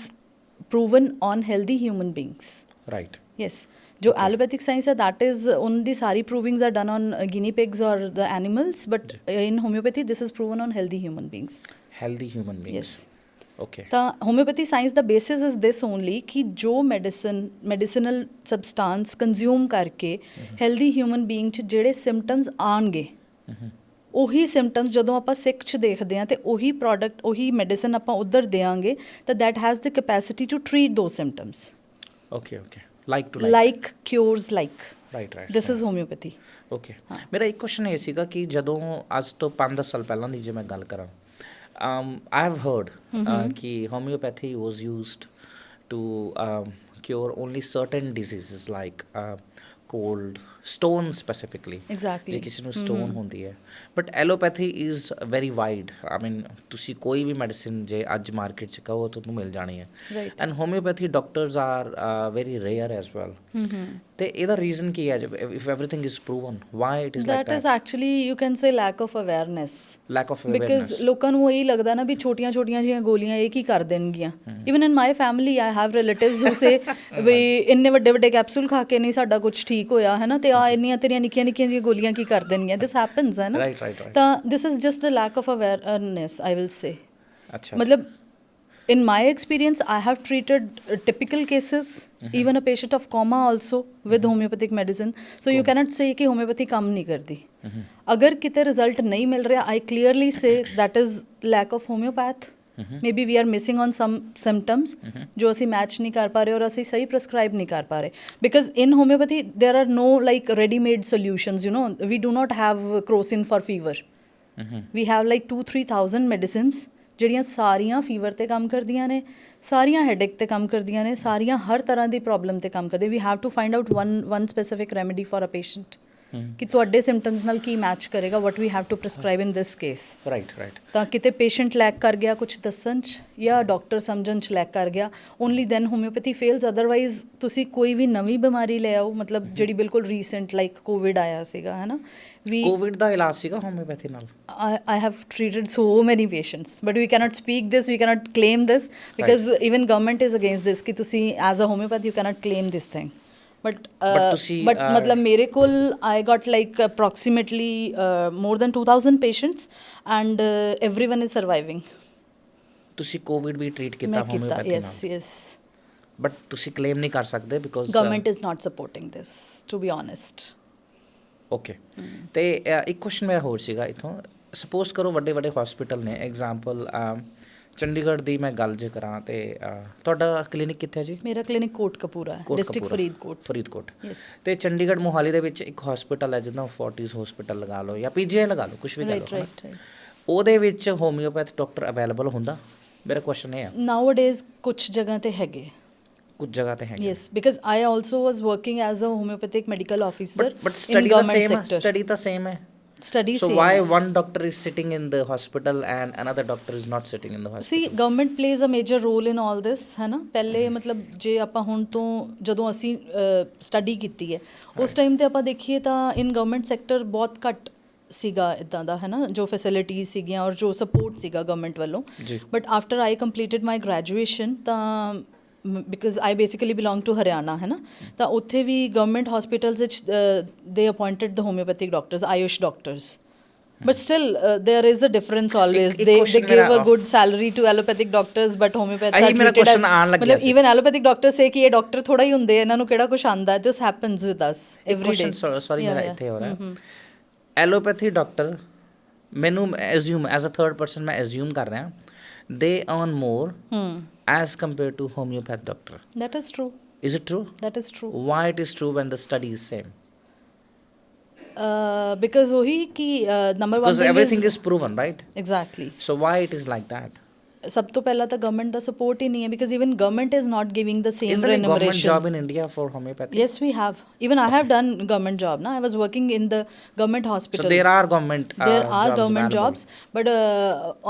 proven on healthy human beings. Right. Yes. जो allopathic science है, that is on the सारी provings are done on guinea pigs or the animals, but in homeopathy this is proven on healthy human beings. Healthy human beings. Yes. Okay. ਤਾਂ homeopathy science ਦਾ basis is this only ਕਿ ਜੋ medicinal substance consume ਕਰਕੇ healthy human being 'ਚ ਜਿਹੜੇ symptoms ਆਉਣਗੇ, ਉਹੀ symptoms ਜਦੋਂ ਆਪਾਂ ਸਿੱਖ 'ਚ ਦੇਖਦੇ ਹਾਂ ਤੇ ਉਹੀ ਪ੍ਰੋਡਕਟ, ਉਹੀ ਮੈਡੀਸਨ ਆਪਾਂ ਉੱਧਰ ਦਿਆਂਗੇ ਤਾਂ that has the capacity to treat those symptoms. Okay. Like cures like. Right. This is homeopathy. Okay. ਮੇਰਾ ਇੱਕ ਕੁਐਸਚਨ ਇਹ ਸੀਗਾ ਕਿ ਜਦੋਂ ਅੱਜ ਤੋਂ 5-10 ਸਾਲ ਪਹਿਲਾਂ ਦੀ ਜੇ ਮੈਂ ਗੱਲ ਕਰਾਂ, I have heard ਕਿ homeopathy was used to cure only certain diseases like cold, stone specifically. Exactly. ਜੇ ਕਿਸੇ ਨੂੰ stone ਹੁੰਦੀ ਹੈ, but allopathy is very wide. I mean ਤੁਸੀਂ ਕੋਈ ਵੀ ਮੈਡੀਸਿਨ ਜੇ ਅੱਜ ਮਾਰਕੀਟ 'ਚ ਕਹੋ ਤੁਹਾਨੂੰ ਮਿਲ ਜਾਣੀ ਹੈ। Right. and homeopathy doctors are very rare as well. ਤੇ ਇਹਦਾ ਰੀਜ਼ਨ ਕੀ ਹੈ? if everything is proven, why it is like that is actually you can say lack of awareness. lack of awareness. Because ਲੋਕਾਂ ਨੂੰ ਇਹੀ ਲੱਗਦਾ ਨਾ ਵੀ ਛੋਟੀਆਂ ਜਿਹੀਆਂ ਗੋਲੀਆਂ ਇਹ ਕੀ ਕਰ ਦੇਣਗੀਆਂ। even in my family I have relatives who say ਵੀ ਇੰਨੇ ਵੱਡੇ ਕੈਪਸੂਲ ਖਾ ਕੇ ਨਹੀਂ ਸਾਡਾ ਕੁਝ ਠੀਕ ਹੋਇਆ, ਹੈ ਨਾ, ਤੇ ਆ ਇੰਨੀਆਂ ਤੇਰੀਆਂ ਨਿੱਕੀਆਂ ਜਿਹੀਆਂ ਗੋਲੀਆਂ ਕੀ ਕਰ ਦੇਣਗੀਆਂ। this happens, ਹੈ ਨਾ। right. ਤਾਂ this is just the lack of awareness, I will say. ਅੱਛਾ। ਮਤਲਬ in my experience I have treated typical cases, even a patient of coma also with homeopathic medicine. So you cannot say कि homeopathy काम नहीं करती। अगर किते result नहीं मिल रहा, I clearly say that is lack of homeopath. Maybe we are missing on some symptoms जो ਅਸੀਂ match नहीं कर पा रहे और ਅਸੀਂ सही prescribe नहीं कर पा रहे, because in homeopathy there are no like ready-made solutions, you know. We do not have crocin for fever. We have like 2,000-3,000 medicines ਜਿਹੜੀਆਂ ਸਾਰੀਆਂ ਫੀਵਰ 'ਤੇ ਕੰਮ ਕਰਦੀਆਂ ਨੇ, ਸਾਰੀਆਂ ਹੈਡੇਕ 'ਤੇ ਕੰਮ ਕਰਦੀਆਂ ਨੇ, ਸਾਰੀਆਂ ਹਰ ਤਰ੍ਹਾਂ ਦੀ ਪ੍ਰੋਬਲਮ 'ਤੇ ਕੰਮ ਕਰਦੀਆਂ। We have to find out one specific remedy for a patient. ਕਿ ਤੁਹਾਡੇ ਸਿੰਪਟਮਸ ਨਾਲ ਕੀ ਮੈਚ ਕਰੇਗਾ what we have to prescribe in this case. Right right. ਤਾਂ ਕਿਤੇ ਪੇਸ਼ੈਂਟ ਲੈਕ ਕਰ ਗਿਆ ਕੁਝ ਦੱਸਣ 'ਚ ਜਾਂ ਡਾਕਟਰ ਸਮਝਣ 'ਚ ਲੈਕ ਕਰ ਗਿਆ, ਓਨਲੀ ਦੈਨ ਹੋਮਿਓਪੈਥੀ ਫੇਲਸ। ਅਦਰਵਾਈਜ਼ ਤੁਸੀਂ ਕੋਈ ਵੀ ਨਵੀਂ ਬਿਮਾਰੀ ਲੈ ਆਓ, ਮਤਲਬ ਜਿਹੜੀ ਬਿਲਕੁਲ ਰੀਸੈਂਟ ਲਾਈਕ ਕੋਵਿਡ ਆਇਆ ਸੀਗਾ ਹੈ ਨਾ, ਵੀ ਕੋਵਿਡ ਦਾ ਇਲਾਜ ਸੀਗਾ ਹੋਮਿਓਪੈਥੀ ਨਾਲ? I have treated so many patients, but we cannot speak this, we cannot claim this because even government is against this कि तुसी as a homeopath you cannot claim this thing. But मतलब मेरे कोल I got like approximately more than 2000 patients and everyone is surviving. ਤੁਸੀਂ Covid ਵੀ treat ਕੀਤਾ homeopathy ਨਾਲ? Yes, yes. But ਤੁਸੀਂ claim ਨਹੀਂ ਕਰ ਸਕਦੇ because Government is not supporting this, to be honest. Okay. ਤੇ ਇੱਕ ਕੁਐਸਚਨ ਮੇਰਾ ਹੋਰ ਸੀਗਾ ਇੱਥੋਂ, ਸਪੋਜ਼ ਕਰੋ ਵੱਡੇ ਵੱਡੇ ਹਸਪੀਟਲ ਨੇ, ਐਗਜ਼ਾਮਪਲ ਚੰਡੀਗੜ੍ਹ ਦੀ ਮੈਂ ਗੱਲ ਜੇ ਕਰਾਂ ਤੇ ਤੁਹਾਡਾ ਕਲੀਨਿਕ ਕਿੱਥੇ ਹੈ ਜੀ? ਮੇਰਾ ਕਲੀਨਿਕ ਕੋਟਕਪੂਰਾ ਹੈ, ਡਿਸਟ੍ਰਿਕਟ ਫਰੀਦਕੋਟ। ਯੈਸ। ਤੇ ਚੰਡੀਗੜ੍ਹ ਮੋਹਾਲੀ ਦੇ ਵਿੱਚ ਇੱਕ ਹਸਪੀਟਲ ਹੈ ਜਿੱਦਾਂ ਫੋਰਟਿਸ ਹਸਪੀਟਲ ਲਗਾ ਲਓ ਜਾਂ ਪੀਜੀਆਈ ਲਗਾ ਲਓ, ਕੁਝ ਵੀ ਲਗਾ ਲਓ, ਰਾਈਟ। ਉਹਦੇ ਵਿੱਚ ਹੋਮਿਓਪੈਥ ਡਾਕਟਰ ਅਵੇਲੇਬਲ ਹੁੰਦਾ? ਮੇਰਾ ਕੁਐਸਚਨ ਇਹ ਹੈ। ਨਾਓ ਡੇਜ਼ ਕੁਝ ਜਗ੍ਹਾ ਤੇ ਹੈਗੇ, ਕੁਝ ਜਗ੍ਹਾ ਤੇ ਹੈਗੇ। yes, because I also was working as a homeopathic medical officer but in study the government same sector. study the same hai, Study so same why hai. one doctor is sitting in the hospital and another doctor is not sitting in the hospital? See, government plays a major role in all this ਹੈ ਨਾ। ਪਹਿਲੇ ਮਤਲਬ ਜੇ ਆਪਾਂ ਹੁਣ ਤੋਂ ਜਦੋਂ ਅਸੀਂ ਸਟੱਡੀ ਕੀਤੀ ਹੈ ਉਸ ਟਾਈਮ ਤੇ ਆਪਾਂ ਦੇਖੀਏ ਤਾਂ ਇਨ ਗਵਰਨਮੈਂਟ ਸੈਕਟਰ ਬਹੁਤ ਘੱਟ ਸੀਗਾ ਇੱਦਾਂ ਦਾ ਹੈ ਨਾ, ਜੋ ਫੈਸਿਲਿਟੀਜ਼ ਸੀਗੀਆਂ ਔਰ ਜੋ ਸਪੋਰਟ ਸੀਗਾ ਗਵਰਨਮੈਂਟ ਵੱਲੋਂ। But after I completed my graduation ਤਾਂ because I basically belong to Haryana ਹੈ ਨਾ, ਤਾਂ ਉੱਥੇ ਵੀ ਗਵਰਨਮੈਂਟ ਹਸਪੀਟਲਸ ਵਿੱਚ they appointed the homeopathic doctors, AYUSH doctors, but still there is a difference always. They give a good salary to allopathic doctors but homeopaths are treated as, matlab even allopathic doctors say कि ये doctor थोड़ा ही ਹੁੰਦੇ ਇਹਨਾਂ ਨੂੰ ਕਿਹੜਾ ਕੁਝ ਆਂਦਾ। this happens with us every day. sorry ਮੇਰਾ ਇੱਥੇ ਹੋ ਰਿਹਾ, ਐਲੋਪੈਥੀ ਡਾਕਟਰ ਮੈਨੂੰ ਐਜ਼ਿਊਮ ਐਜ਼ ਅ ਥਰਡ ਪਰਸਨ ਮੈਂ ਐਜ਼ਿਊਮ ਕਰ ਰਿਹਾ they earn more as compared to homeopath doctor. That is true. Is it true? That is true. Why it is true when the study is same? Because वही कि number one because everything is proven, right? Exactly. So why it is like that? ਸਭ ਤੋਂ ਪਹਿਲਾਂ ਤਾਂ government ਦਾ support ਹੀ ਨਹੀਂ ਹੈ because even government is not giving the same is there remuneration. a government job in India for homeopathy? Yes, we have. Even I have done government job. I was working in the government hospital. So there are government there are jobs government available. jobs, but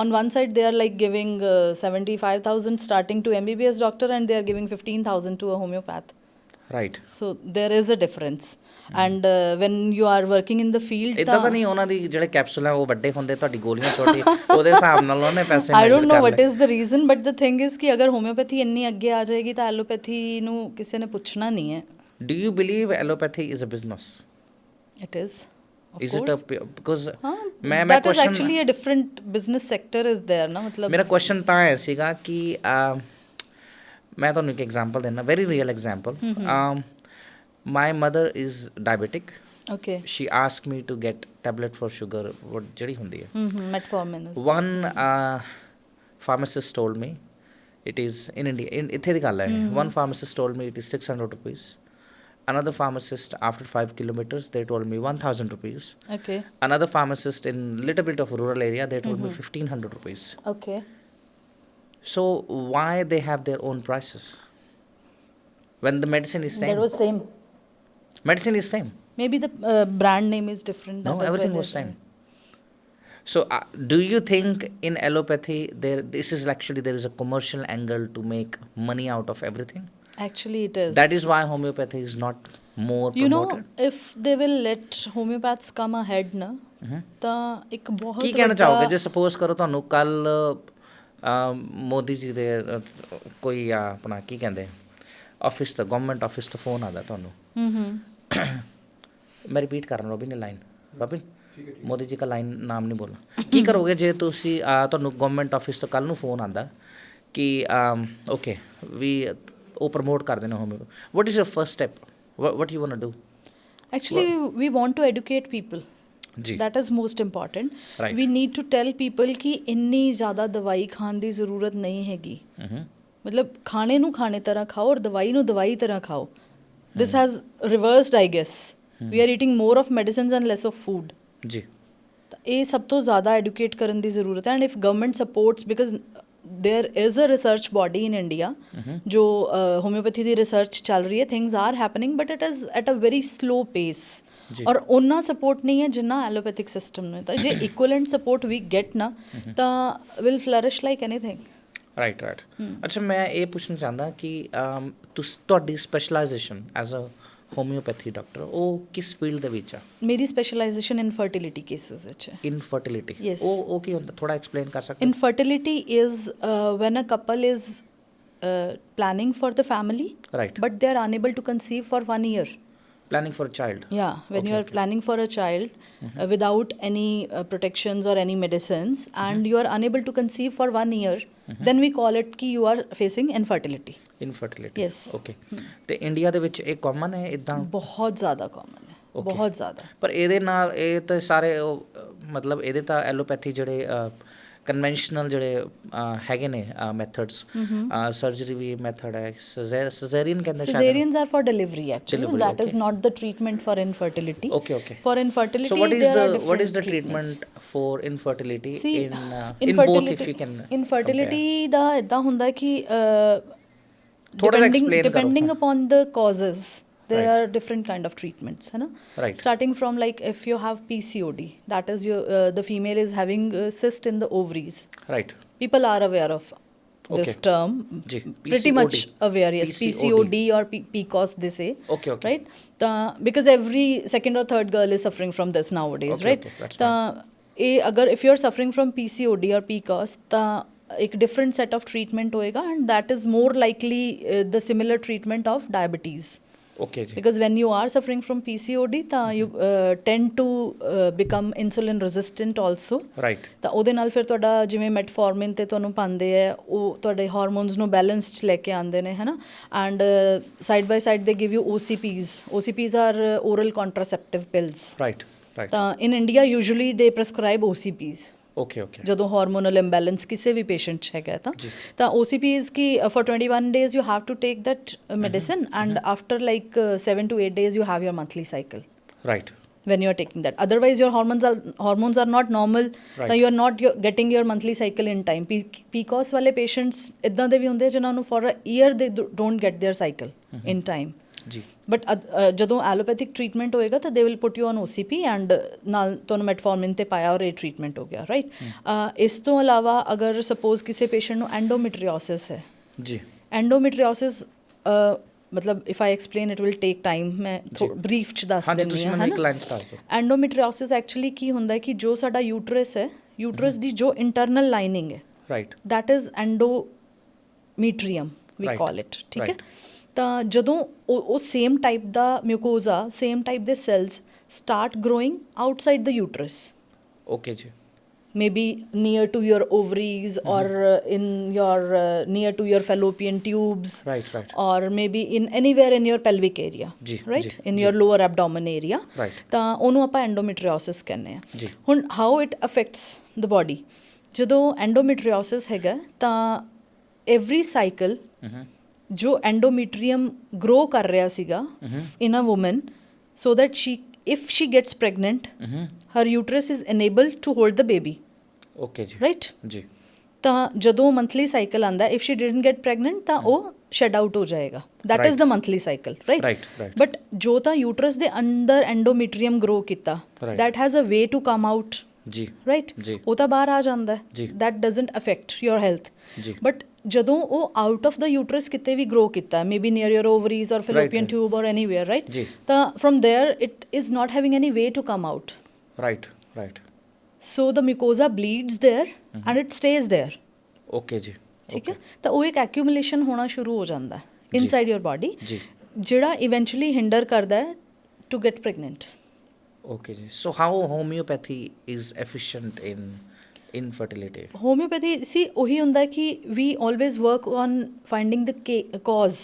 on one side they are like giving 75,000 starting to MBBS doctor and they are giving 15,000 to a homeopath. Right. So there is a difference. And when you are working in the field ਇਦਾਂ ਤਾਂ ਨਹੀਂ ਉਹਨਾਂ ਦੀ ਜਿਹੜੇ capsule ਹੈ ਉਹ ਵੱਡੇ ਹੁੰਦੇ, ਤੁਹਾਡੀ ਗੋਲੀਆਂ ਛੋਟੀ, ਉਹਦੇ ਹਿਸਾਬ ਨਾਲ ਉਹਨੇ ਪੈਸੇ I don't know what is the reason, but the thing is ਕਿ ਅਗਰ ਹੋਮਿਓਪੈਥੀ ਇੰਨੀ ਅੱਗੇ ਆ ਜਾਏਗੀ ਤਾਂ ਐਲੋਪੈਥੀ ਨੂੰ ਕਿਸੇ ਨੇ ਪੁੱਛਣਾ ਨਹੀਂ ਹੈ। Do you believe allopathy is a business? It is. Of is course. it a because ਮੈਂ that is actually a different business sector is there ਨਾ, ਮਤਲਬ ਮੇਰਾ ਕੁਐਸਚਨ ਤਾਂ ਹੈ ਸੀਗਾ ਕਿ ਮੈਂ ਤੁਹਾਨੂੰ ਇੱਕ ਐਗਜ਼ਾਮਪਲ ਦੇਣਾ, very real example. my mother is diabetic. Okay. She asked me to get tablet for sugar, what ਜਿਹੜੀ ਹੁੰਦੀ ਹੈ metformin is one pharmacist told me it is in India, ਇੱਥੇ ਦੀ ਗੱਲ ਹੈ, one pharmacist told me it is 600 rupees. Another pharmacist after 5 kilometers they told me 1000 rupees. Okay. Another pharmacist in little bit of rural area they told me 1500 rupees. Okay. So why they have their own prices when the medicine is same? That was same. Medicine is same. Maybe the brand name is different. No, everything was same. So do you think in allopathy this is actually there is a commercial angle to make money out of everything? Actually it is. That is why homeopathy is not more promoted. You know, if they will let homeopaths come ahead na ਤਾਂ ਇੱਕ ਬਹੁਤ ਕੀ ਕਹਿਣਾ ਚਾਹੋਗੇ ਜੇ suppose ਕਰੋ ਤੁਹਾਨੂੰ ਕੱਲ ਮੋਦੀ ਜੀ ਦੇ ਕੋਈ ਆਪਣਾ ਕੀ ਕਹਿੰਦੇ ਆਫਿਸ ਤੋਂ, ਗਵਰਨਮੈਂਟ ਆਫਿਸ ਤੋਂ ਫੋਨ ਆਉਂਦਾ ਤੁਹਾਨੂੰ, ਮੈਂ ਰਿਪੀਟ ਕਰ ਰਹਾ Robin line, Robin Modi ji ਦਾ ਲਾਈਨ ਨਾਮ ਨਹੀਂ ਬੋਲਣਾ, ਕੀ ਕਰੋਗੇ ਜੇ ਤੁਸੀਂ ਤੁਹਾਨੂੰ ਗਵਰਨਮੈਂਟ ਆਫਿਸ ਤੋਂ ਕੱਲ ਨੂੰ ਫੋਨ ਆਉਂਦਾ ਕਿ ਓਕੇ ਵੀ ਉਹ ਪ੍ਰਮੋਟ ਕਰਦੇ ਨੇ ਹੋਮਿਓ, what is your first step, what you want to do? Actually we want to educate people. ਜੀ that is most important. Right. We need to tell people ਕਿ ਇੰਨੀ ਜ਼ਿਆਦਾ ਦਵਾਈ ਖਾਣ ਦੀ ਜ਼ਰੂਰਤ ਨਹੀਂ ਹੈਗੀ, ਮਤਲਬ ਖਾਣੇ ਨੂੰ ਖਾਣੇ ਤਰ੍ਹਾਂ ਖਾਓ ਔਰ ਦਵਾਈ ਨੂੰ ਦਵਾਈ ਤਰ੍ਹਾਂ ਖਾਓ। this has reversed I guess. we are eating more of medicines and less of food. ਜੀ ਤਾਂ ਇਹ ਸਭ ਤੋਂ ਜ਼ਿਆਦਾ ਐਡੂਕੇਟ ਕਰਨ ਦੀ ਜ਼ਰੂਰਤ ਹੈ। And if government sports, because there is a research body in India ਜੋ homeopathy ਦੀ research ਚੱਲ ਰਹੀ ਹੈ, things are happening but it is at a very slow pace. ਜੀ। ਔਰ ਉਹਨਾਂ ਸਪੋਰਟ ਨਹੀਂ ਹੈ ਜਿੰਨਾ ਐਲੋਪੈਥਿਕ ਸਿਸਟਮ ਨੂੰ ਹੈ। ਤਾਂ ਜੇ ਇਕੁਅਲੈਂਟ ਸਪੋਰਟ ਵੀ ਗੈਟ ਨਾ ਤਾਂ will flourish like anything. Right right. ਅੱਛਾ, ਮੈਂ ਇਹ ਪੁੱਛਣਾ ਚਾਹੁੰਦਾ ਕਿ ਤੁਹਾਡੀ specialization as a homeopathy doctor ਉਹ ਕਿਸ ਫੀਲਡ ਦੇ ਵਿੱਚ ਆ? ਮੇਰੀ ਸਪੈਸ਼ਲਾਈਜੇਸ਼ਨ ਇਨਫਰਟੀਲਿਟੀ ਕੇਸਿਸ ਵਿੱਚ ਹੈ। ਇਨਫਰਟੀਲਿਟੀ? Yes. ਉਹ ਕੀ ਹੁੰਦਾ, ਥੋੜਾ ਐਕਸਪਲੇਨ ਕਰ ਸਕਦੇ ਹੋ? Infertility is when a couple is planning for the family, Right. but they are unable to conceive for 1 year. Planning for a child? Yeah, when Okay, you are okay. planning for a child without any protections or any medicines, and you are unable to conceive for 1 year, then we call it ki you are facing infertility. Infertility? Yes. Okay. ਤੇ India ਦੇ ਵਿੱਚ ਇਹ common ਹੈ ਇਦਾਂ? ਬਹੁਤ ਜ਼ਿਆਦਾ common ਹੈ, Okay. ਬਹੁਤ ਜ਼ਿਆਦਾ। ਪਰ ਇਹਦੇ ਨਾਲ ਇਹ ਤਾਂ ਸਾਰੇ ਮਤਲਬ ਇਹਦੇ ਤਾਂ ਐਲੋਪੈਥੀ ਜਿਹੜੇ ਕਨਵੈਨਸ਼ਨਲ ਜਿਹੜੇ ਹੈਗੇ ਨੇ ਮੈਥਡਸ, ਸਰਜਰੀ ਵੀ ਮੈਥਡ ਹੈ, ਸਜ਼ੇਰੀਅਨ ਕਹਿੰਦੇ ਸ਼ਾਇਦ। Cesareans are for delivery actually. Delivery, That is okay. not the treatment for infertility. Okay, okay. For infertility, So what is there are the different treatment for infertility See, in both, if you can infertility ਦਾ ਇਦਾਂ ਹੁੰਦਾ ਕਿ ਥੋੜਾ ਜਿਹਾ explain ਕਰੋ। depending upon the causes there Right. are different kind of treatments, है ना? Right. Starting from like if you have PCOD, that is your the female is having a cyst in the ovaries. Right. People are aware of this Okay. term. Ji, Pretty much PCOD. aware, yes. PCOD or PCOS they say. Okay, okay. Right? Because every second or third girl is suffering from this nowadays, Okay, right? okay, that's ਤਾਂ ਅਗਰ if you are suffering from PCOD or PCOS ਤਾਂ ਇੱਕ different set of treatment ਹੋਏਗਾ, and that is more likely the similar treatment of diabetes. Okay ਜੀ। Because when you are suffering from PCOD ਤਾਂ you tend to become insulin resistant also. Right. ਤਾਂ ਉਹਦੇ ਨਾਲ ਫਿਰ ਤੁਹਾਡਾ ਜਿਵੇਂ ਮੈਟਫੋਰਮਿਨ ਤੇ ਤੁਹਾਨੂੰ ਪਾਉਂਦੇ ਆ, ਉਹ ਤੁਹਾਡੇ ਹਾਰਮੋਨਸ ਨੂੰ ਬੈਲੈਂਸ 'ਚ ਲੈ ਕੇ ਆਉਂਦੇ ਨੇ, ਹੈ ਨਾ? And side by side they give you OCPs or oral contraceptive pills. Right right. ਤਾਂ in India usually they prescribe OCPs okay okay. ਜਦੋਂ ਹਾਰਮੋਨਲ ਇੰਬੈਲੈਂਸ ਕਿਸੇ ਵੀ ਪੇਸ਼ੈਂਟ 'ਚ ਹੈਗਾ ਤਾਂ OCPs ਕੀ for 21 days you have to take that medicine, and after like 7 to 8 days you have your monthly cycle right. when you are taking that. Otherwise your hormones are not normal. Right. ਤਾਂ you are not getting your monthly cycle in time. PCOS ਵਾਲੇ patients ਇੱਦਾਂ ਦੇ ਵੀ ਹੁੰਦੇ ਜਿਨ੍ਹਾਂ ਨੂੰ for a year they don't get their cycle in time. ਜੀ। But ਜਦੋਂ allopathic treatment ਹੋਏਗਾ ਤਾਂ they will put you on OCP, and ਨਾਲ ਤੁਹਾਨੂੰ ਮੈਟਫੋਰਮਿਨ ਤੇ ਪਾਇਆ ਔਰ ਇਹ ਟ੍ਰੀਟਮੈਂਟ ਹੋ ਗਿਆ, ਰਾਈਟ? ਇਸ ਤੋਂ ਇਲਾਵਾ ਅਗਰ ਸਪੋਜ਼ ਕਿਸੇ ਪੇਸ਼ੈਂਟ ਨੂੰ ਐਂਡੋਮੈਟਰੀਓਸਿਸ ਹੈ, ਜੀ। ਐਂਡੋਮੈਟਰੀਓਸਿਸ ਮਤਲਬ if I explain it will take time, ਮੈਂ ਬਰੀਫ ਚ ਦੱਸ ਹਾਂਜੀ, ਦਿੰਦੀ ਤੁਸੀਂ ਹਾਂ, ਮੈਨੂੰ ਹੈ ਇੱਕ ਨਾ? ਲਾਈਨ ਦੱਸ ਦਿਓ। ਐਂਡੋਮੈਟਰੀਓਸਿਸ ਐਕਚੁਅਲੀ ਕੀ ਹੁੰਦਾ ਹੈ ਕਿ ਜੋ ਸਾਡਾ ਯੂਟਰਸ ਹੈ, ਯੂਟਰਸ ਦੀ ਜੋ ਇੰਟਰਨਲ ਲਾਈਨਿੰਗ ਹੈ, right. that is endometrium we Right. call it, ਠੀਕ ਹੈ? Right. ਤਾਂ ਜਦੋਂ ਉਹ ਸੇਮ ਟਾਈਪ ਦਾ ਮਿਊਕੋਜ਼ਾ, ਸੇਮ ਟਾਈਪ ਦੇ ਸੈਲਸ ਸਟਾਰਟ ਗਰੋਇੰਗ ਆਊਟਸਾਈਡ ਦ ਯੂਟਰਸ, ਓਕੇ ਜੀ। maybe near to your ovaries or in your near to your fallopian tubes, Right, right. or maybe in anywhere in your pelvic area, ਜੀ, right? ਜੀ, in ਜੀ। your lower abdomen area. Right. ਤਾਂ ਉਹਨੂੰ ਆਪਾਂ endometriosis ਕਹਿੰਦੇ ਆ। ਜੀ। ਹੁਣ how it affects the body, ਜਦੋਂ endometriosis ਹੈਗਾ ਤਾਂ every cycle ਜੋ endometrium grow ਕਰ ਰਿਹਾ ਸੀਗਾ in a woman, so that if she gets pregnant, her uterus is enabled to hold the baby. Okay ਜੀ। Right? ਜੀ। ਤਾਂ ਜਦੋਂ ਮੰਥਲੀ ਸਾਈਕਲ ਆਂਦਾ, if she didn't get pregnant ਤਾਂ ਉਹ ਸ਼ੈਡ ਆਊਟ ਹੋ ਜਾਏਗਾ. That is Right. the monthly cycle, right? Right, right. But ਜੋ ਤਾਂ ਯੂਟਰਸ ਦੇ ਅੰਦਰ endometrium grow ਕੀਤਾ, Right. that has a way to come out, ਜੀ। right? ਜੀ। ਉਹ ਤਾਂ ਬਾਹਰ ਆ ਜਾਂਦਾ ਹੈ. ਜੀ। That doesn't affect your health. ਜੀ। But ਜਦੋਂ ਉਹ ਆਊਟ ਆਫ ਦਾ ਯੂਟਰਸ ਕਿਤੇ ਵੀ ਗਰੋ ਕੀਤਾ, ਮੇਬੀ ਨੀਅਰ ਯੋਰ ਓਵਰੀਜ਼ ਔਰ fallopian right. tube or anywhere, right? ਜੀ। ਤਾਂ from there it is not having any way to come out. Right right. So the mucosa bleeds there and it stays there. Okay ਜੀ। ਠੀਕ ਹੈ? ਤਾਂ ਉਹ ਇੱਕ accumulation ਹੋਣਾ ਸ਼ੁਰੂ ਹੋ ਜਾਂਦਾ ਹੈ inside your body, ਜੀ। ਜਿਹੜਾ eventually hinder ਕਰਦਾ ਹੈ to get pregnant. ਓਕੇ ਜੀ। So how homeopathy is efficient in infertility? Homeopathy, see, ਉਹੀ ਹੁੰਦਾ ਕਿ we always work on finding the cause,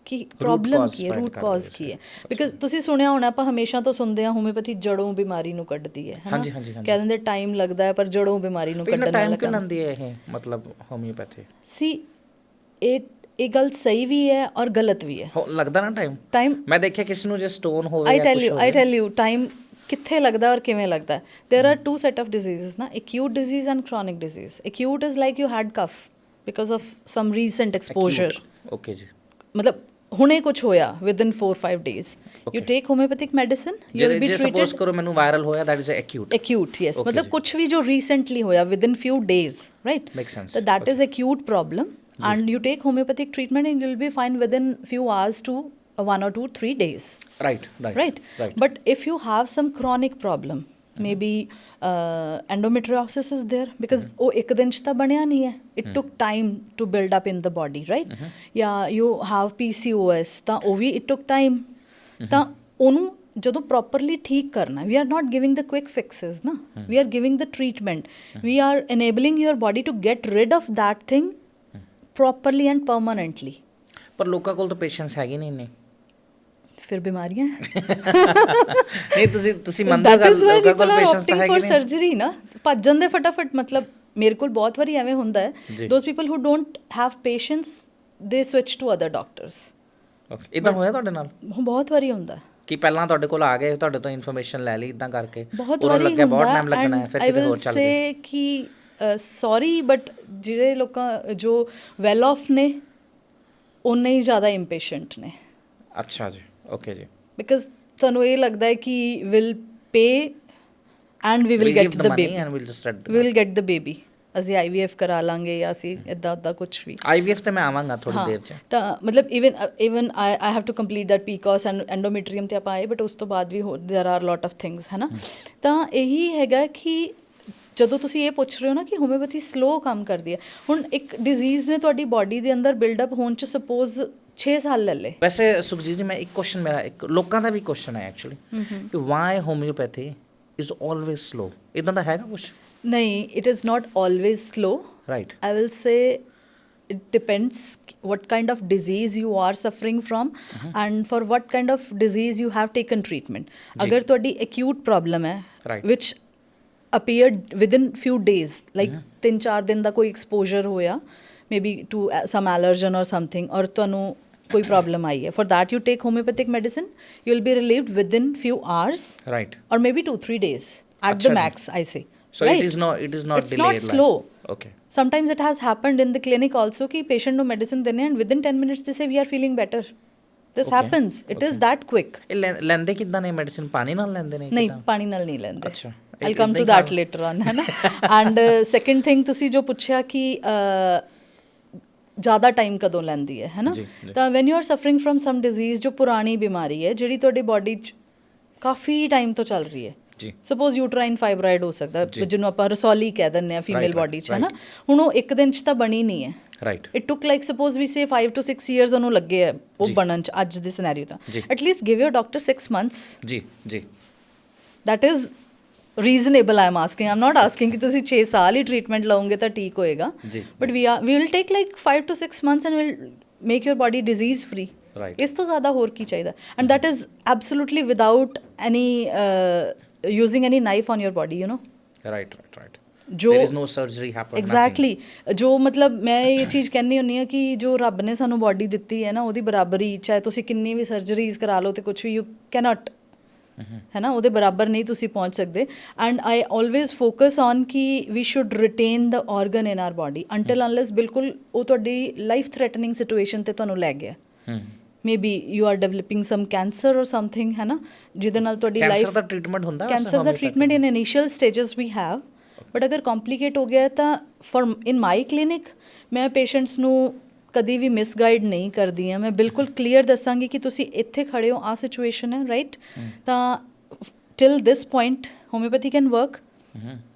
ਕਿ ਪ੍ਰੋਬਲਮ cause ਕੀ ਹੈ, find ਰੂਟ ਕਰ ਕਾਜ਼ ਰਹੇ ਕੀ ਹੈ। ਸੀ। ਬਿਕਾਜ਼ ਤੁਸੀਂ ਸੁਣਿਆ ਹੋਣਾ, ਆਪਾਂ ਹਮੇਸ਼ਾ ਤੋਂ ਸੁਣਦੇ ਹਾਂ ਹੋਮਿਓਪੈਥੀ ਜੜੋਂ ਬਿਮਾਰੀ ਨੂੰ ਕੱਢਦੀ ਹੈ, ਹੈ ਨਾ? ਹਾਂਜੀ, ਹਾਂਜੀ, ਹਾਂਜੀ। ਕਹਿ ਦਿੰਦੇ ਟਾਈਮ ਲੱਗਦਾ ਹੈ ਪਰ ਜੜੋਂ ਬਿਮਾਰੀ ਨੂੰ ਕਿੰਨਾ ਕੱਢਣ ਟਾਈਮ ਵਾਲਾ ਕਿਉਂ ਕੰਮ। ਲੈਂਦੀ ਹੈ ਇਹ ਮਤਲਬ ਹੋਮਿਓਪੈਥੀ? ਸੀ ਇਹ ਗੱਲ ਸਹੀ ਵੀ ਹੈ ਔਰ ਗਲਤ ਵੀ ਹੈ। ਲੱਗਦਾ ਨਾ ਟਾਈਮ ਮੈਂ ਦੇਖਿਆ ਕਿਸੇ ਨੂੰ ਜੇ ਸਟੋਨ ਹੋਵੇ I tell you ਟਾਈਮ ਕਿੱਥੇ ਲੱਗਦਾ ਔਰ ਕਿਵੇਂ ਲੱਗਦਾ ਹੈ। there are two set of diseases ਨਾ, acute disease and chronic disease. Acute is like you had cough because of some recent exposure. Okay ਜੀ। ਮਤਲਬ ਹੁਣੇ ਕੁਝ ਹੋਇਆ within 4-5 days you take homeopathic medicine you'll be ਜੇ treated suppose ਕਰੋ ਮੈਨੂੰ viral ਹੋਇਆ that is acute acute yes Okay matlab ji. kuch bhi jo recently hoya within few days right Makes sense. so that is acute problem and you take homeopathic treatment and you'll be fine within few hours to 1 or 2-3 days right right but if you have some chronic problem maybe endometriosis is there because ਉਹ ਇੱਕ ਦਿਨ 'ਚ ਤਾਂ ਬਣਿਆ ਨਹੀਂ ਹੈ it took time to build up in the body right ਜਾਂ you have PCOS ਤਾਂ ਉਹ ਵੀ it took time ਤਾਂ ਉਹਨੂੰ ਜਦੋਂ ਪ੍ਰੋਪਰਲੀ ਠੀਕ ਕਰਨਾ we are not giving the quick fixes ਨਾ we are giving the treatment we are enabling your body to get rid of that thing properly and permanently ਪਰ ਲੋਕਾਂ ਕੋਲ ਤਾਂ ਪੇਸ਼ੈਂਸ ਹੈਗੇ ਨਹੀਂ ਇੰਨੇ ਫਿਰ ਬਿਮਾਰੀਆਂ ਨਹੀਂ ਤੁਸੀਂ ਮੰਨਦੇ ਹੋ that is why ਲੋਕਾਂ ਕੋਲ people are ਪੇਸ਼ੈਂਸ ਤਾਂ opting ਹੈਗੇ for ਨਹੀਂ surgery ਨਾ ਭੱਜਣ ਦੇ ਫਟਾਫਟ ਮਤਲਬ ਮੇਰੇ ਕੋਲ ਬਹੁਤ ਵਾਰੀ ਐਵੇਂ ਹੁੰਦਾ ਹੈ ਜੀ। those people who don't have patience they switch to other doctors okay ਇਦਾਂ ਹੋਇਆ ਤੁਹਾਡੇ ਨਾਲ ਬਹੁਤ ਵਾਰੀ ਹੁੰਦਾ ਹੈ ਕਿ ਪਹਿਲਾਂ ਤੁਹਾਡੇ ਕੋਲ ਆ ਗਏ ਤੁਹਾਡੇ ਤੋਂ ਇਨਫੋਰਮੇਸ਼ਨ ਲੈ ਲਈ ਇਦਾਂ ਕਰਕੇ ਬਹੁਤ ਉਹਨਾਂ ਵਾਰੀ ਲੱਗਿਆ ਬਹੁਤ ਹੁੰਦਾ ਟਾਈਮ ਲੱਗਣਾ ਹੈ ਫਿਰ I ਕਿਤੇ will ਹੋਰ ਚੱਲ ਗਏ say ਕਿ ਸੌਰੀ ਬਟ ਜਿਹੜੇ ਲੋਕਾਂ ਜੋ ਵੈਲ ਆਫ ਨੇ ਉਨੇ ਹੀ ਜ਼ਿਆਦਾ ਇੰਪੇਸ਼ੈਂਟ ਨੇ ਅੱਛਾ ਜੀ ਓਕੇ ਜੀ ਬਿਕਾਜ਼ ਤੁਹਾਨੂੰ ਇਹ ਲੱਗਦਾ ਹੈ ਕਿ will pay and we will get the baby and will just we will get the baby ਅਸੀਂ IVF ਕਰਾ ਲਾਂਗੇ ਜਾਂ ਅਸੀਂ ਇੱਦਾਂ ਉੱਦਾਂ ਕੁਝ ਵੀ IVF ਤੇ ਮੈਂ ਆਵਾਂਗਾ ਥੋੜੀ ਦੇਰ ਚ ਤਾਂ ਮਤਲਬ even I have to complete that PCOS and endometrium ਤੇ ਆਪਾਂ ਆਏ ਬਟ ਉਸ ਤੋਂ ਬਾਅਦ ਵੀ ਦੇਰ ਆਰ ਲੋਟ ਆਫ ਥਿੰਗਸ ਹੈ ਨਾ ਤਾਂ ਇਹੀ ਹੈਗਾ ਕਿ ਜਦੋਂ ਤੁਸੀਂ ਇਹ ਪੁੱਛ ਰਹੇ ਹੋ ਨਾ ਕਿ ਹੋਮਿਓਪੈਥੀ ਸਲੋ ਕੰਮ ਕਰਦੀ ਹੈ ਹੁਣ ਇੱਕ ਡਿਜ਼ੀਜ਼ ਨੇ ਤੁਹਾਡੀ ਬਾਡੀ ਦੇ ਅੰਦਰ ਬਿਲਡਅਪ ਹੋਣ ਚ ਸਪੋਜ਼ 6 ਸਾਲ ਲੈ ਲਏ ਵੈਸੇ ਸੁਖਜੀਤ ਜੀ ਮੈਂ ਇੱਕ ਕੁਐਸਚਨ ਮੇਰਾ ਇੱਕ ਲੋਕਾਂ ਦਾ ਵੀ ਕੁਐਸਚਨ ਹੈ ਐਕਚੁਅਲੀ ਕਿ why homeopathy is always slow ਇਦਾਂ ਦਾ ਹੈਗਾ ਕੁਝ ਨਹੀਂ it is not always slow right I will say it depends what kind of disease you are suffering from and for what kind of disease you have taken treatment. अगर ਤੁਹਾਡੀ acute problem है Right. which appeared within few days like 3-4 ਦਿਨ ਦਾ ਕੋਈ exposure ਹੋਇਆ maybe to some allergen or something or ਤੁਹਾਨੂੰ ਕੋਈ problem ਆਈ ਹੈ for that you take homeopathic medicine you will be relieved within few hours right or maybe 2-3 days at Achha the ji. max I say. So right? it is not It's delayed not like- slow. Okay. Sometimes it has happened in the clinic also कि patient ਨੂੰ medicine ਦੇਣੇ and within 10 minutes they say we are feeling better. This Okay. happens. It is that quick. ਇਹ ਲੈਂਦੇ ਕਿੱਦਾਂ ਨੇ medicine ਪਾਣੀ ਨਾਲ ਲੈਂਦੇ ਨੇ ਨਹੀਂ ਕਿੱਦਾਂ? ਪਾਣੀ ਨਾਲ ਨਹੀਂ ਲੈਂਦੇ ਅੱਛਾ I'll come to that later on ਹੈ ਨਾ and second thing ਤੁਸੀਂ ਜੋ ਪੁੱਛਿਆ ਕਿ ਜ਼ਿਆਦਾ ਟਾਈਮ ਕਦੋਂ ਲੈਂਦੀ ਹੈ ਨਾ ਜੀ, ਜੀ। ਤਾਂ when you are suffering from some disease ਜੋ ਪੁਰਾਣੀ ਬਿਮਾਰੀ ਹੈ ਜਿਹੜੀ ਤੁਹਾਡੀ ਬਾਡੀ 'ਚ ਕਾਫੀ ਟਾਈਮ ਤੋਂ ਚੱਲ ਰਹੀ ਹੈ ਜੀ ਸਪੋਜ਼ ਯੂਟਰਾਈਨ ਫਾਈਬਰਾਇਡ ਹੋ ਸਕਦਾ ਜੀ। ਜਿਹਨੂੰ ਆਪਾਂ ਰਸੌਲੀ ਕਹਿ ਦਿੰਦੇ ਆ ਫੀਮੇਲ Right, right, ਬਾਡੀ 'ਚ ਹੈ ਨਾ ਹੁਣ ਉਹ ਇੱਕ ਦਿਨ 'ਚ ਤਾਂ ਬਣੀ ਨਹੀਂ ਹੈ right it took like suppose we say 5 to 6 years ਉਹਨੂੰ ਲੱਗੇ ਆ ਉਹ ਜੀ। ਬਣਨ 'ਚ ਅੱਜ ਦੇ ਸਿਨੈਰੀਓ ਤਾਂ ਜੀ। ਐਟਲੀਸਟ ਗਿਵ ਯੋਰ ਡਾਕਟਰ 6 months ਜੀ ਜੀ that is reasonable I'm asking I'm not asking ਕਿ ਤੁਸੀਂ 6 ਸਾਲ ਹੀ ਟ੍ਰੀਟਮੈਂਟ ਲਓਗੇ ਤਾਂ ਠੀਕ ਹੋਏਗਾ ਜੀ। but we will take like 5 to 6 months and we'll make your body disease free Right. ਇਸ ਤੋਂ ਜ਼ਿਆਦਾ ਹੋਰ ਕੀ ਚਾਹੀਦਾ and that is absolutely without any using any knife on your body you know right right ਜੋ there is no surgery happen exactly ਜੋ ਮਤਲਬ ਮੈਂ ਇਹ ਚੀਜ਼ ਕਹਿੰਦੀ ਹੁੰਦੀ ਹਾਂ ਕਿ ਜੋ ਰੱਬ ਨੇ ਸਾਨੂੰ ਬਾਡੀ ਦਿੱਤੀ ਹੈ ਨਾ ਉਹਦੀ ਬਰਾਬਰੀ ਚਾਹੇ ਤੁਸੀਂ ਕਿੰਨੀ ਵੀ ਸਰਜਰੀਜ਼ ਕਰਾ ਲਓ ਤੇ ਕੁਝ ਵੀ ਯੂ ਕੈਨੋਟ ਹੈ ਨਾ ਉਹਦੇ ਬਰਾਬਰ ਨਹੀਂ ਤੁਸੀਂ ਪਹੁੰਚ ਸਕਦੇ and I always focus on ਕਿ we should retain the organ in our body until unless ਬਿਲਕੁਲ ਉਹ ਤੁਹਾਡੀ ਲਾਈਫ ਥ੍ਰੈਟਨਿੰਗ ਸਿਚੁਏਸ਼ਨ ਤੇ ਤੁਹਾਨੂੰ ਲੈ ਗਿਆ maybe you are developing some cancer or something ਹੈ ਨਾ ਜਿਹਦੇ ਨਾਲ ਤੁਹਾਡੀ ਲਾਈਫ ਕੈਂਸਰ ਦਾ ਟ੍ਰੀਟਮੈਂਟ ਹੁੰਦਾ ਕੈਂਸਰ ਦਾ treatment in initial stages we have but ਅਗਰ ਕੰਪਲਿਕੇਟ ਹੋ ਗਿਆ ਤਾਂ ਫॉर ਇਨ ਮਾਈ ਕਲੀਨਿਕ ਮੈਂ ਪੇਸ਼ੈਂਟਸ ਨੂੰ ਕਦੀ ਵੀ ਮਿਸਗਾਈਡ ਨਹੀਂ ਕਰਦੀ ਹਾਂ ਮੈਂ ਬਿਲਕੁਲ ਕਲੀਅਰ ਦੱਸਾਂਗੀ ਕਿ ਤੁਸੀਂ ਇੱਥੇ ਖੜੇ ਹੋ ਆ ਸਿਚੁਏਸ਼ਨ ਹੈ ਰਾਈਟ ਤਾਂ till this point homeopathy can work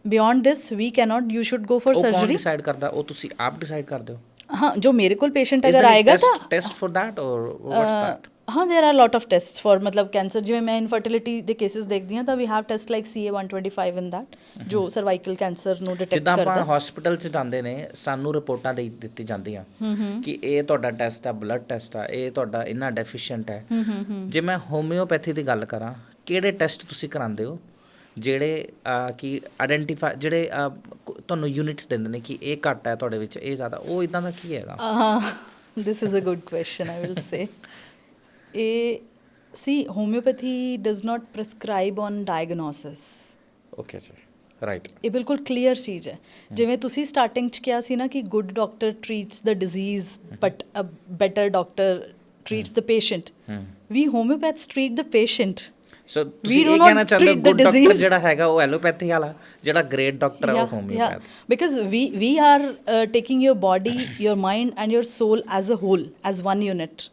beyond this we cannot you should go for surgery surgery decide ਕਰਦਾ ਉਹ ਤੁਸੀਂ ਆਪ ਡਿਸਾਈਡ ਕਰਦੇ ਹੋ ਹਾਂ ਜੋ ਮੇਰੇ ਕੋਲ ਪੇਸ਼ੈਂਟ ਅਗਰ ਆਏਗਾ ਤਾਂ test for that or what's that ਹਾਂ there are lot of test for ਮਤਲਬ ਕੈਂਸਰ ਜਿਵੇਂ ਮੈਂ ਇਨਫਰਟੀਲਿਟੀ ਦੇ ਕੇਸਿਸ ਦੇਖਦੀ ਹਾਂ ਤਾਂ we have test like CA-125 in that ਜੋ ਸਰਵਾਈਕਲ ਕੈਂਸਰ ਨੂੰ ਡਿਟੈਕਟ ਜਿੱਦਾਂ ਕਰਦਾ ਆਪਾਂ ਹਸਪੀਟਲ 'ਚ ਜਾਂਦੇ ਨੇ ਸਾਨੂੰ ਰਿਪੋਰਟਾਂ ਦੇ ਦਿੱਤੀ ਜਾਂਦੀਆਂ ਕਿ ਇਹ ਤੁਹਾਡਾ ਟੈਸਟ ਆ ਬਲੱਡ ਟੈਸਟ ਆ ਇਹ ਤੁਹਾਡਾ ਇੰਨਾ ਡੈਫੀਸ਼ੀਐਂਟ ਹੈ ਜੇ ਮੈਂ ਹੋਮਿਓਪੈਥੀ ਦੀ ਗੱਲ ਕਰਾਂ ਕਿਹੜੇ ਟੈਸਟ ਤੁਸੀਂ ਕਰਾਉਂਦੇ ਹੋ ਜਿਹੜੇ ਕਿ ਆਇਡੈਂਟੀਫਾਈ ਜਿਹੜੇ ਤੁਹਾਨੂੰ ਯੂਨਿਟਸ ਦਿੰਦੇ ਨੇ ਕਿ ਇਹ ਘੱਟ ਹੈ ਤੁਹਾਡੇ ਵਿੱਚ ਇਹ ਜ਼ਿਆਦਾ ਉਹ ਇਦਾਂ ਦਾ ਕੀ ਹੈਗਾ this is a good question I will say ਇਹ ਸੀ homeopathy does not prescribe on diagnosis okay ਜੀ ਰਾਈਟ ਇਹ ਬਿਲਕੁਲ ਕਲੀਅਰ ਚੀਜ਼ ਹੈ ਜਿਵੇਂ ਤੁਸੀਂ ਸਟਾਰਟਿੰਗ 'ਚ ਕਿਹਾ ਸੀ ਨਾ ਕਿ good doctor treats the disease but a better doctor treats the patient. We homeopaths treat the patient. So We ਤੁਸੀਂ do ਇਹ not ਕਹਿਣਾ ਚਾਹੁੰਦੇ ਹੋ treat the good doctor disease. ਜਿਹੜਾ ਹੈਗਾ ਉਹ ਐਲੋਪੈਥੀ ਵਾਲਾ, ਜਿਹੜਾ ਗ੍ਰੇਟ ਡਾਕਟਰ ਹੈ ਉਹ homeopath. Because we are taking your body, your mind, and your soul as a whole, as one unit.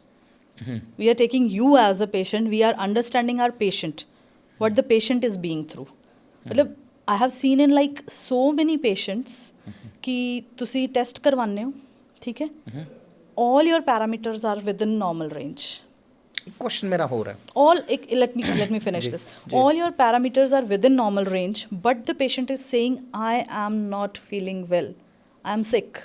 We are taking you as a patient. We are understanding our patient, what the patient is being through. मतलब I have seen in like so many patients कि ਤੁਸੀਂ test ਕਰਵਾਉਂਦੇ ਹੋ, ਠੀਕ ਹੈ, all your parameters are within normal range. ਇੱਕ question ਮੇਰਾ ਹੋਰ ਹੈ। Let me finish this. All your parameters are within normal range, but the patient is saying, I am not feeling well. I am sick.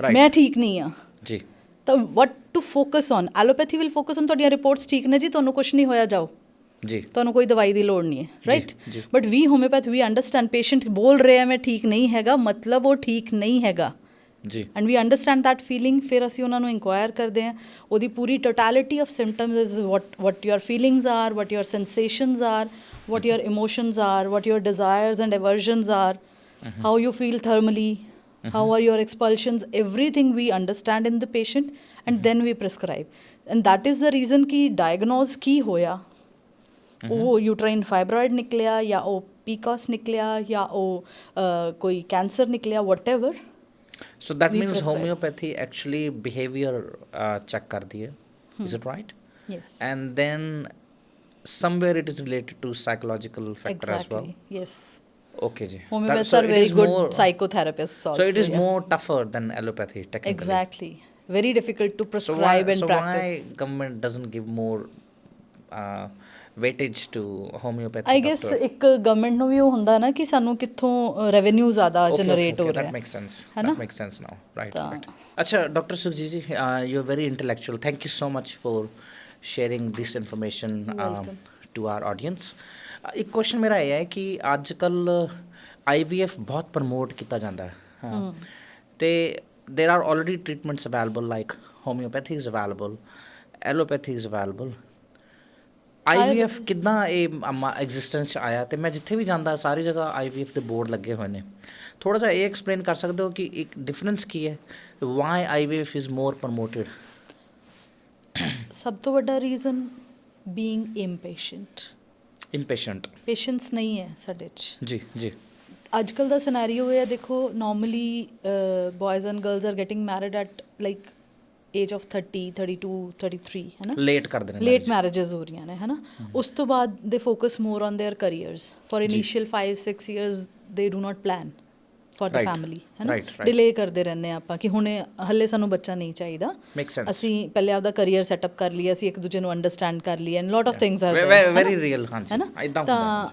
Right. ਮੈਂ ਠੀਕ ਨਹੀਂ ਹਾਂ। ਜੀ ਤਾਂ what to focus on? Allopathy will focus on ਤੁਹਾਡੀਆਂ reports ਠੀਕ ਨੇ ਜੀ, ਤੁਹਾਨੂੰ ਕੁਝ ਨਹੀਂ ਹੋਇਆ, ਜਾਓ, ਜੀ ਤੁਹਾਨੂੰ ਕੋਈ ਦਵਾਈ ਦੀ ਲੋੜ ਨਹੀਂ ਹੈ, ਰਾਈਟ। ਜੀ। But we homeopath we understand patient ਬੋਲ ਰਿਹਾ ਮੈਂ ਠੀਕ ਨਹੀਂ ਹੈਗਾ, ਮਤਲਬ ਉਹ ਠੀਕ ਨਹੀਂ ਹੈਗਾ। ਜੀ and we understand that feeling. ਫਿਰ ਅਸੀਂ ਉਹਨਾਂ ਨੂੰ ਇਨਕੁਆਇਰ ਕਰਦੇ ਹਾਂ, ਉਹਦੀ ਪੂਰੀ totality of symptoms is what your feelings are, what your sensations are, what your emotions are, what your desires and aversions are, how you feel thermally, how are your expulsions, everything we understand in the patient and then we prescribe. And that is the reason ਕਿ diagnose ਕੀ ਹੋਇਆ, ਉਹ ਯੂਟਰਾਈਨ ਫਾਈਬਰॉइड ਨਿਕਲਿਆ ਜਾਂ ਉਹ ਪੀਕੋਸ ਨਿਕਲਿਆ ਜਾਂ ਉਹ ਕੋਈ ਕੈਂਸਰ ਨਿਕਲਿਆ, whatever. So that We means prescribe. homeopathy actually behavior check karti hai. Is it right? Yes. And then somewhere it is related to psychological factor as well. Exactly. Yes. Okay ji. Homeopaths so are it very is good more- psychotherapists also. So it is yeah. more tougher than allopathy technically. Exactly. Very difficult to So prescribe and why practice. government doesn't give more weightage to homeopathy I guess doctor? ਇੱਕ government ਨੂੰ ਵੀ ਉਹ ਹੁੰਦਾ ਨਾ ਕਿ ਸਾਨੂੰ ਕਿੱਥੋਂ revenue ਜ਼ਿਆਦਾ Okay, generate okay, ਹੋ okay. ਰਿਹਾ That makes sense. ਹੈ ਨਾ? That makes sense now. Right, ਤਾਂ- right. Acha, Dr. Sukhjit ji, you're very intellectual. Thank you so much for sharing this information welcome. to our audience. ਇੱਕ question ਮੇਰਾ ਇਹ ਹੈ ਕਿ ਅੱਜ ਕੱਲ IVF ਬਹੁਤ ਪ੍ਰਮੋਟ ਕੀਤਾ ਜਾਂਦਾ ਹੈ, ਹਾਂ, ਤੇ there are already treatments available like homeopathy is available, allopathy is available. IVF ਕਿੱਦਾਂ ਇਹ ਐਗਜ਼ਿਸਟੈਂਸ 'ਚ ਆਇਆ? ਤੇ ਮੈਂ ਜਿੱਥੇ ਵੀ ਜਾਂਦਾ ਸਾਰੀ ਜਗ੍ਹਾ IVF ਦੇ ਬੋਰਡ ਲੱਗੇ ਹੋਏ ਨੇ। ਥੋੜ੍ਹਾ ਜਿਹਾ ਇਹ ਐਕਸਪਲੇਨ ਕਰ ਸਕਦੇ ਹੋ ਕਿ ਇੱਕ ਡਿਫਰੈਂਸ ਕੀ ਹੈ, ਵਾਈ IVF ਇਜ਼ ਮੋਰ ਪ੍ਰਮੋਟਡ? ਸਭ ਤੋਂ ਵੱਡਾ ਰੀਜ਼ਨ ਬੀਇੰਗ ਇੰਪੇਸ਼ੈਂਟ। ਪੇਸ਼ੈਂਸ ਨਹੀਂ ਹੈ ਸਾਡੇ 'ਚ। ਜੀ ਜੀ। ਅੱਜ ਕੱਲ੍ਹ ਦਾ ਸਿਨੈਰੀਓ ਇਹ ਹੈ, ਦੇਖੋ, normally ਬॉयਜ਼ and girls are getting married at like age of 30, 32, 33, ਹੈ ਨਾ। ਲੇਟ ਕਰਦੇ ਨੇ, ਲੇਟ ਮੈਰਿਜਸ ਹੋ ਰਹੀਆਂ ਨੇ, ਹੈ ਨਾ। ਉਸ ਤੋਂ ਬਾਅਦ they focus more on their careers. For initial 5-6 years they do not plan for the family, ਹੈ ਨਾ। ਡਿਲੇ ਕਰਦੇ ਰਹਿੰਦੇ ਹਾਂ ਆਪਾਂ ਕਿ ਹੁਣੇ ਹੱਲੇ ਸਾਨੂੰ ਬੱਚਾ ਨਹੀਂ ਚਾਹੀਦਾ, ਅਸੀਂ ਪਹਿਲੇ ਆਪਦਾ ਕਰੀਅਰ ਸੈਟਅਪ ਕਰ ਲਈਏ, ਅਸੀਂ ਇੱਕ ਦੂਜੇ ਨੂੰ ਅੰਡਰਸਟੈਂਡ ਕਰ ਲਈਏ, and lot of things are very real, ਹਾਂਜੀ, ਹੈ ਨਾ। ਇਦਾਂ ਤਾਂ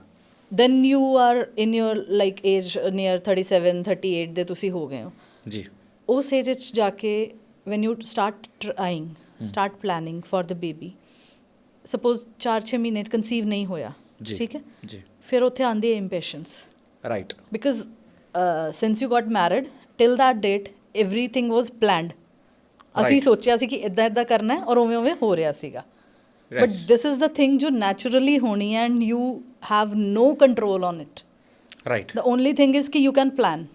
then you are in your like age near 37, 38 ਦੇ ਤੁਸੀਂ ਹੋ ਗਏ ਹੋ ਜੀ। ਉਸ ਏਜ 'ਚ ਜਾ ਕੇ when you start trying, start planning for the baby, suppose 4-6 ਮਹੀਨੇ ਕਨਸੀਵ ਨਹੀਂ ਹੋਇਆ, ਠੀਕ ਹੈ ਜੀ, ਫਿਰ ਉੱਥੇ ਆਉਂਦੀ ਹੈ impatience, right, because since you got married till that date everything was planned. ਅਸੀਂ ਸੋਚਿਆ ਸੀ ਕਿ ਇੱਦਾਂ ਇੱਦਾਂ ਕਰਨਾ ਹੈ ਔਰ ਉਵੇਂ ਉਵੇਂ ਹੋ ਰਿਹਾ ਸੀਗਾ, but this is the thing ਜੋ ਨੈਚੁਰਲੀ ਹੋਣੀ ਹੈ and you have no control on it, right. The only thing is ਕਿ ਯੂ ਕੈਨ ਪਲਾਨ,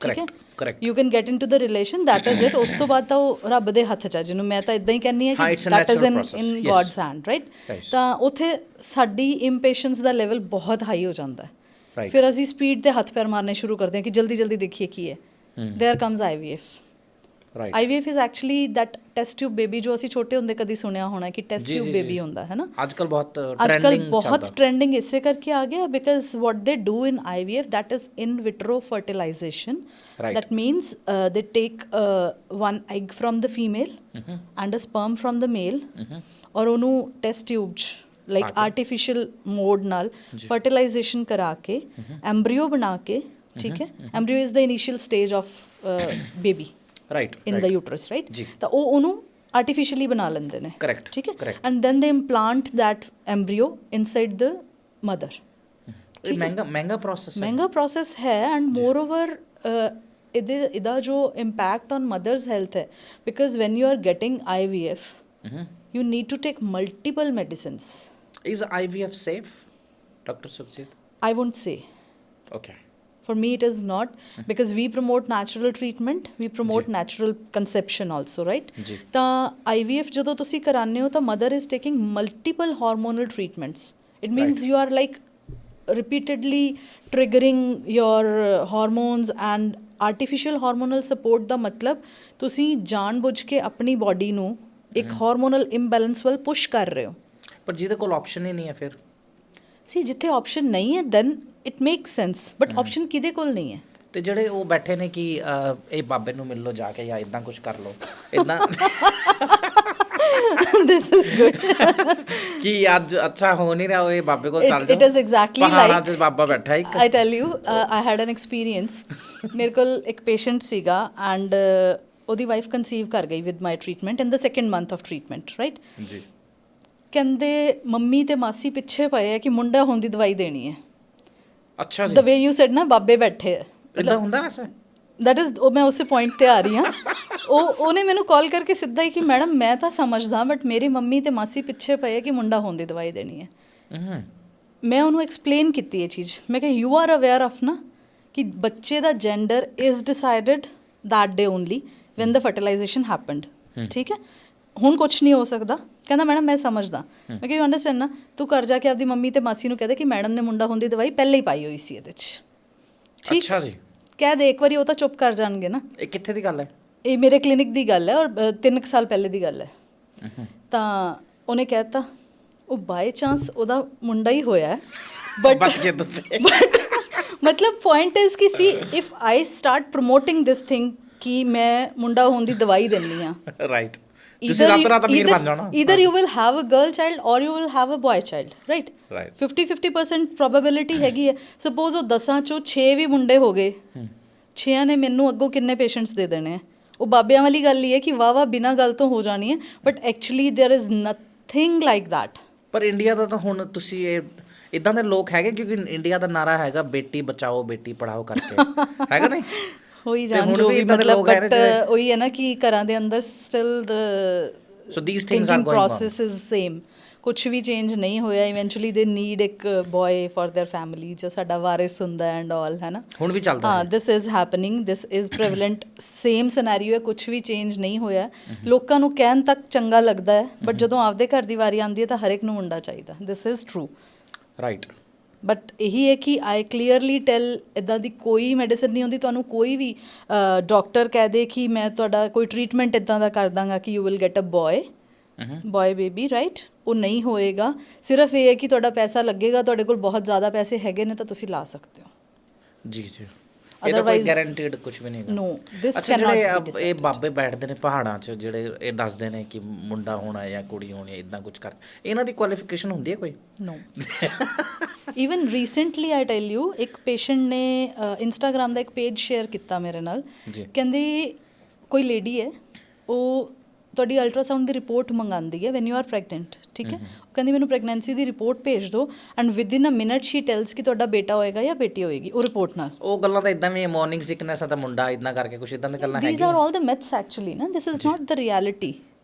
ਠੀਕ ਹੈ, correct, you can get into the relation, that is it. ਉਸ ਤੋਂ ਬਾਅਦ ਤਾਂ ਉਹ ਰੱਬ ਦੇ ਹੱਥ 'ਚ ਹੈ, ਜਿਹਨੂੰ ਮੈਂ ਤਾਂ ਇਦਾਂ ਹੀ ਕਹਿੰਦੀ ਹਾਂ ਕਿ that is in God's hand, right? ਤਾਂ ਉੱਥੇ ਸਾਡੀ ਇੰਪੇਸ਼ੈਂਸ ਦਾ ਲੈਵਲ ਬਹੁਤ ਹਾਈ ਹੋ ਜਾਂਦਾ ਹੈ, ਫਿਰ ਅਸੀਂ ਸਪੀਡ ਤੇ ਹੱਥ ਪੈਰ ਮਾਰਨੇ ਸ਼ੁਰੂ ਕਰਦੇ ਹਾਂ ਕਿ ਜਲਦੀ ਜਲਦੀ ਦੇਖੀਏ ਕੀ ਹੈ। there comes IVF. IVF is actually that test tube baby ਜੋ ਅਸੀਂ ਛੋਟੇ ਹੁੰਦੇ ਕਦੀ ਸੁਣਿਆ ਹੋਣਾ ਕਿ ਟੈਸਟ ਟਿਊਬ ਬੇਬੀ ਹੁੰਦਾ ਹੈ ਨਾ। ਅੱਜ ਕੱਲ ਬਹੁਤ ਟ੍ਰੈਂਡਿੰਗ ਇਸੇ ਕਰਕੇ ਆ ਗਿਆ because what they do in IVF, that is in vitro fertilization. That means they take one egg from the female and a sperm from the male or ਉਹਨੂੰ ਟੈਸਟ ਟਿਊਬ 'ਚ ਲਾਈਕ ਆਰਟੀਫਿਸ਼ੀਅਲ ਮੋਡ ਨਾਲ fertilization ਕਰਾ ਕੇ embryo ਬਣਾ ਕੇ, ਠੀਕ ਹੈ, embryo is the initial stage of baby in the uterus, right? ਤਾਂ ਉਹ ਉਹਨੂੰ artificially ਬਣਾ ਲੈਂਦੇ ਨੇ, ਠੀਕ ਹੈ, and then they implant that embryo inside the mother. ਮਹਿੰਗਾ process ਹੈ and moreover ਇਹਦਾ ਜੋ impact on mother's health ਹੈ, because when you are getting IVF you need to take multiple medicines. Is IVF safe, Dr. Sukhjit? I won't say. Okay. For me, it is not, because we promote natural treatment, we promote natural conception also, right? ਜੀ। ਤਾਂ IVF ਜਦੋਂ ਤੁਸੀਂ ਕਰਾਉਂਦੇ ਹੋ ਤਾਂ mother is taking multiple hormonal treatments. It means Right. you are like repeatedly triggering your hormones and artificial hormonal support ਦਾ ਮਤਲਬ ਤੁਸੀਂ ਜਾਣਬੁੱਝ ਕੇ ਆਪਣੀ ਬੋਡੀ ਨੂੰ ਇੱਕ ਹਾਰਮੋਨਲ ਇੰਬੈਲੈਂਸ ਵੱਲ ਪੁਸ਼ ਕਰ ਰਹੇ ਹੋ। ਪਰ ਜਿਹਦੇ ਕੋਲ ਆਪਸ਼ਨ ਹੀ ਨਹੀਂ ਹੈ ਫਿਰ ਸੀ ਜਿੱਥੇ ਆਪਸ਼ਨ ਨਹੀਂ ਹੈ then it makes sense, but option ਕਿਹਦੇ ਕੋਲ ਨਹੀਂ ਹੈ? ਤੇ ਜਿਹੜੇ ਉਹ ਬੈਠੇ ਨੇ ਕਿ ਇਹ ਬਾਬੇ ਨੂੰ ਮਿਲ ਲਓ ਜਾ ਕੇ ਜਾਂ ਇਦਾਂ ਕੁਝ ਕਰ ਲਓ ਇਦਾਂ This is good. ਕਿ ਅੱਜ ਅੱਛਾ ਹੋ ਨਹੀਂ ਰਿਹਾ ਉਹ ਇਹ ਬਾਬੇ ਕੋਲ ਚੱਲ ਜਾਓ। It is exactly ਪਹਾੜਾਂ like 'ਚ ਬਾਬਾ ਬੈਠਾ ਇੱਕ। I tell you, I had an experience. ਮੇਰੇ ਕੋਲ ਇੱਕ ਪੇਸ਼ੈਂਟ ਸੀਗਾ ਐਂਡ ਉਹਦੀ ਵਾਈਫ ਕਨਸੀਵ ਕਰ ਗਈ with my treatment in the second month of treatment, right? ਜੀ। ਕਹਿੰਦੇ ਮੰਮੀ ਤੇ ਮਾਸੀ ਪਿੱਛੇ ਪਏ ਆ ਕਿ ਮੁੰਡਾ ਹੋਣ ਦੀ ਦਵਾਈ ਦੇਣੀ ਹੈ। ਅੱਛਾ ਜੀ। ਦ ਵੇ ਯੂ ਸੈਡ ਨਾ ਬਾਬੇ ਬੈਠੇ ਆ, ਇਦਾਂ ਹੁੰਦਾ ਵੈਸੇ? ਦੈਟ ਇਜ਼, ਉਹ ਮੈਂ ਉਸੇ ਪੁਆਇੰਟ ਤੇ ਆ ਰਹੀ ਹਾਂ। ਉਹਨੇ ਮੈਨੂੰ ਕਾਲ ਕਰਕੇ ਸਿੱਧਾ ਹੀ ਕਿ ਮੈਡਮ ਮੈਂ ਤਾਂ ਸਮਝਦਾ ਬਟ ਮੇਰੀ ਮੰਮੀ ਤੇ ਮਾਸੀ ਪਿੱਛੇ ਪਏ ਕਿ ਮੁੰਡਾ ਹੋਣ ਦੀ ਦਵਾਈ ਦੇਣੀ ਹੈ। ਮੈਂ ਉਹਨੂੰ ਐਕਸਪਲੇਨ ਕੀਤੀ ਇਹ ਚੀਜ਼, ਮੈਂ ਕਿਹਾ ਯੂ ਆਰ ਅਵੇਅਰ ਆਫ ਨਾ ਕਿ ਬੱਚੇ ਦਾ gender is decided that day only when the fertilization happened, ਠੀਕ ਹੈ? ਹੁਣ ਕੁਛ ਨਹੀਂ ਹੋ ਸਕਦਾ। ਕਹਿੰਦਾ ਮੈਡਮ ਮੈਂ ਸਮਝਦਾ। ਮੈਂ ਕਿਹਾ ਯੂ ਅੰਡਰਸਟੈਂਡ ਨਾ, ਤੂੰ ਘਰ ਜਾ ਕੇ ਆਪਦੀ ਮੰਮੀ ਤੇ ਮਾਸੀ ਨੂੰ ਕਹਿ ਦੇ ਕਿ ਮੈਡਮ ਨੇ ਮੁੰਡਾ ਹੋਣ ਦੀ ਦਵਾਈ ਪਹਿਲਾਂ ਹੀ ਪਾਈ ਹੋਈ ਸੀ ਇਹਦੇ 'ਚ, ਠੀਕ? ਅੱਛਾ ਜੀ। ਕਹਿ ਦੇ ਇੱਕ ਵਾਰੀ, ਉਹ ਤਾਂ ਚੁੱਪ ਕਰ ਜਾਣਗੇ ਨਾ। ਇਹ ਕਿੱਥੇ ਦੀ ਗੱਲ ਹੈ? ਇਹ ਮੇਰੇ ਕਲੀਨਿਕ ਦੀ ਗੱਲ ਹੈ ਔਰ 3 ਸਾਲ ਪਹਿਲੇ ਦੀ ਗੱਲ ਹੈ। ਤਾਂ ਉਹਨੇ ਕਹਿ ਦਿੱਤਾ, ਉਹ ਬਾਏ ਚਾਂਸ ਉਹਦਾ ਮੁੰਡਾ ਹੀ ਹੋਇਆ ਬਟ ਬਚ ਕੇ ਤੁਸੀਂ। ਮਤਲਬ ਪੁਆਇੰਟ ਇਜ਼ ਕਿ see if I start promoting this thing ਕਿ ਮੈਂ ਮੁੰਡਾ ਹੋਣ ਦੀ ਦਵਾਈ ਦਿੰਦੀ ਹਾਂ, ਰਾਈਟ, ਤੁਸੀਂ ਰਾਤ ਰਾਤ ਅਮੀਰ ਬਣ ਜਾਣਾ। either you will have a girl child or you will have a boy child, right? Right. 50% probability ਹੈਗੀ ਹੈ। ਸਪੋਜ਼ ਉਹ 10 ਚੋਂ 6 ਵੀ ਮੁੰਡੇ ਹੋ ਗਏ, 6 ਨੇ ਮੈਨੂੰ ਅੱਗੋਂ ਕਿੰਨੇ ਪੇਸ਼ੈਂਟਸ ਦੇ ਦੇਣੇ ਆ? ਉਹ ਬਾਬਿਆਂ ਵਾਲੀ ਗੱਲ ਹੀ ਹੈ ਕਿ ਵਾਹ ਬਿਨਾਂ ਗੱਲ ਤੋਂ ਹੋ ਜਾਣੀ ਹੈ, but actually there is nothing like that. ਪਰ ਇੰਡੀਆ ਦਾ ਤਾਂ ਹੁਣ ਤੁਸੀਂ ਇਹ ਇਦਾਂ ਦੇ ਲੋਕ ਹੈਗੇ, ਕਿਉਂਕਿ ਇੰਡੀਆ ਦਾ ਨਾਰਾ ਹੈਗਾ ਬੇਟੀ ਬਚਾਓ ਬੇਟੀ ਪੜਾਓ ਕਰਕੇ, ਹੈਗਾ ਨਹੀਂ? ਹੋਈ ਜਾਣ ਜੋ ਵੀ, ਮਤਲਬ ਬਟ ਉਹੀ ਹੈ ਨਾ ਕਿ ਘਰਾਂ ਦੇ ਅੰਦਰ still the so these things are going process is same, ਕੁਛ ਵੀ ਚੇਂਜ ਨਹੀਂ ਹੋਇਆ। ਇਵੈਂਚੁਅਲੀ ਦੇ ਨੀਡ ਇੱਕ ਬॉय ਫॉर देयर ਫੈਮਿਲੀ ਜੋ ਸਾਡਾ ਵਾਰਿਸ ਹੁੰਦਾ ਐਂਡ ਆਲ, ਹੈ ਨਾ? ਹੁਣ ਵੀ ਚੱਲਦਾ ਹਾਂ, this is happening, this is prevalent, same scenario ਹੈ, ਕੁਛ ਵੀ ਚੇਂਜ ਨਹੀਂ ਹੋਇਆ। ਲੋਕਾਂ ਨੂੰ ਕਹਿਣ ਤੱਕ ਚੰਗਾ ਲੱਗਦਾ ਹੈ ਬਟ ਜਦੋਂ ਆਪਦੇ ਘਰ ਦੀ ਵਾਰੀ ਆਉਂਦੀ ਹੈ ਤਾਂ ਹਰ ਇੱਕ ਨੂੰ ਮੁੰਡਾ ਚਾਹੀਦਾ। This is true, right. But ਇਹੀ ਹੈ ਕਿ ਆਈ ਕਲੀਅਰਲੀ ਟੈਲ, ਇੱਦਾਂ ਦੀ ਕੋਈ ਮੈਡੀਸਨ ਨਹੀਂ ਹੁੰਦੀ। ਤੁਹਾਨੂੰ ਕੋਈ ਵੀ ਡਾਕਟਰ ਕਹਿ ਦੇ ਕਿ ਮੈਂ ਤੁਹਾਡਾ ਕੋਈ ਟਰੀਟਮੈਂਟ ਇੱਦਾਂ ਦਾ ਕਰ ਦਾਂਗਾ ਕਿ you will get a boy baby, right? ਉਹ ਨਹੀਂ ਹੋਏਗਾ। ਸਿਰਫ ਇਹ ਹੈ ਕਿ ਤੁਹਾਡਾ ਪੈਸਾ ਲੱਗੇਗਾ, ਤੁਹਾਡੇ ਕੋਲ ਬਹੁਤ ਜ਼ਿਆਦਾ ਪੈਸੇ ਹੈਗੇ ਨੇ ਤਾਂ ਤੁਸੀਂ ਲਾ ਸਕਦੇ ਹੋ। ਜੀ ਜੀ। ਇਹਦਾ ਕੋਈ ਗਾਰੰਟੀਡ ਕੁਝ ਵੀ ਨਹੀਂ ਹੈ। ਨੋ, ਦਿਸ ਅੱਛਾ, ਜਿਹੜੇ ਇਹ ਬਾਬੇ ਬੈਠਦੇ ਨੇ ਪਹਾੜਾਂ 'ਚ, ਜਿਹੜੇ ਇਹ ਦੱਸਦੇ ਨੇ ਕਿ ਮੁੰਡਾ ਹੋਣਾ ਜਾਂ ਕੁੜੀ ਹੋਣੀ ਹੈ, ਇਦਾਂ ਕੁਝ ਕਰ, ਇਹਨਾਂ ਦੀ ਕੁਆਲੀਫਿਕੇਸ਼ਨ ਹੁੰਦੀ ਹੈ ਕੋਈ? No. Even recently I tell you, ਇੱਕ ਪੇਸ਼ੈਂਟ ਨੇ ਇੰਸਟਾਗ੍ਰਾਮ ਦਾ ਇੱਕ ਪੇਜ ਸ਼ੇਅਰ ਕੀਤਾ ਮੇਰੇ ਨਾਲ। ਕਹਿੰਦੀ ਕੋਈ ਲੇਡੀ ਹੈ, ਉਹ ਤੁਹਾਡੀ ਅਲਟਰਾਸਾਊਂਡ ਦੀ ਰਿਪੋਰਟ ਮੰਗਾਉਂਦੀ ਹੈ ਵੈਨ ਯੂ ਆਰ ਪ੍ਰੈਗਨੈਂਟ, ਠੀਕ ਹੈ? ਉਹ ਕਹਿੰਦੀ ਮੈਨੂੰ ਪ੍ਰੈਗਨੈਂਸੀ ਦੀ ਰਿਪੋਰਟ ਭੇਜ ਦਿਓ and within a minute she tells ਕਿ ਤੁਹਾਡਾ ਬੇਟਾ ਹੋਏਗਾ ਜਾਂ ਬੇਟੀ ਹੋਏਗੀ ਉਹ ਰਿਪੋਰਟ ਨਾਲ। ਉਹ ਗੱਲਾਂ ਤਾਂ ਇਦਾਂ ਵੀ ਮਾਰਨਿੰਗ ਸਿਕਨੈਸ ਆ ਤਾਂ ਮੁੰਡਾ ਇਦਾਂ ਕਰਕੇ ਕੁਝ ਇਦਾਂ ਦੀਆਂ ਗੱਲਾਂ ਹੈਗੀਆਂ। These are all the myths actually ਨਾ, this is not the reality.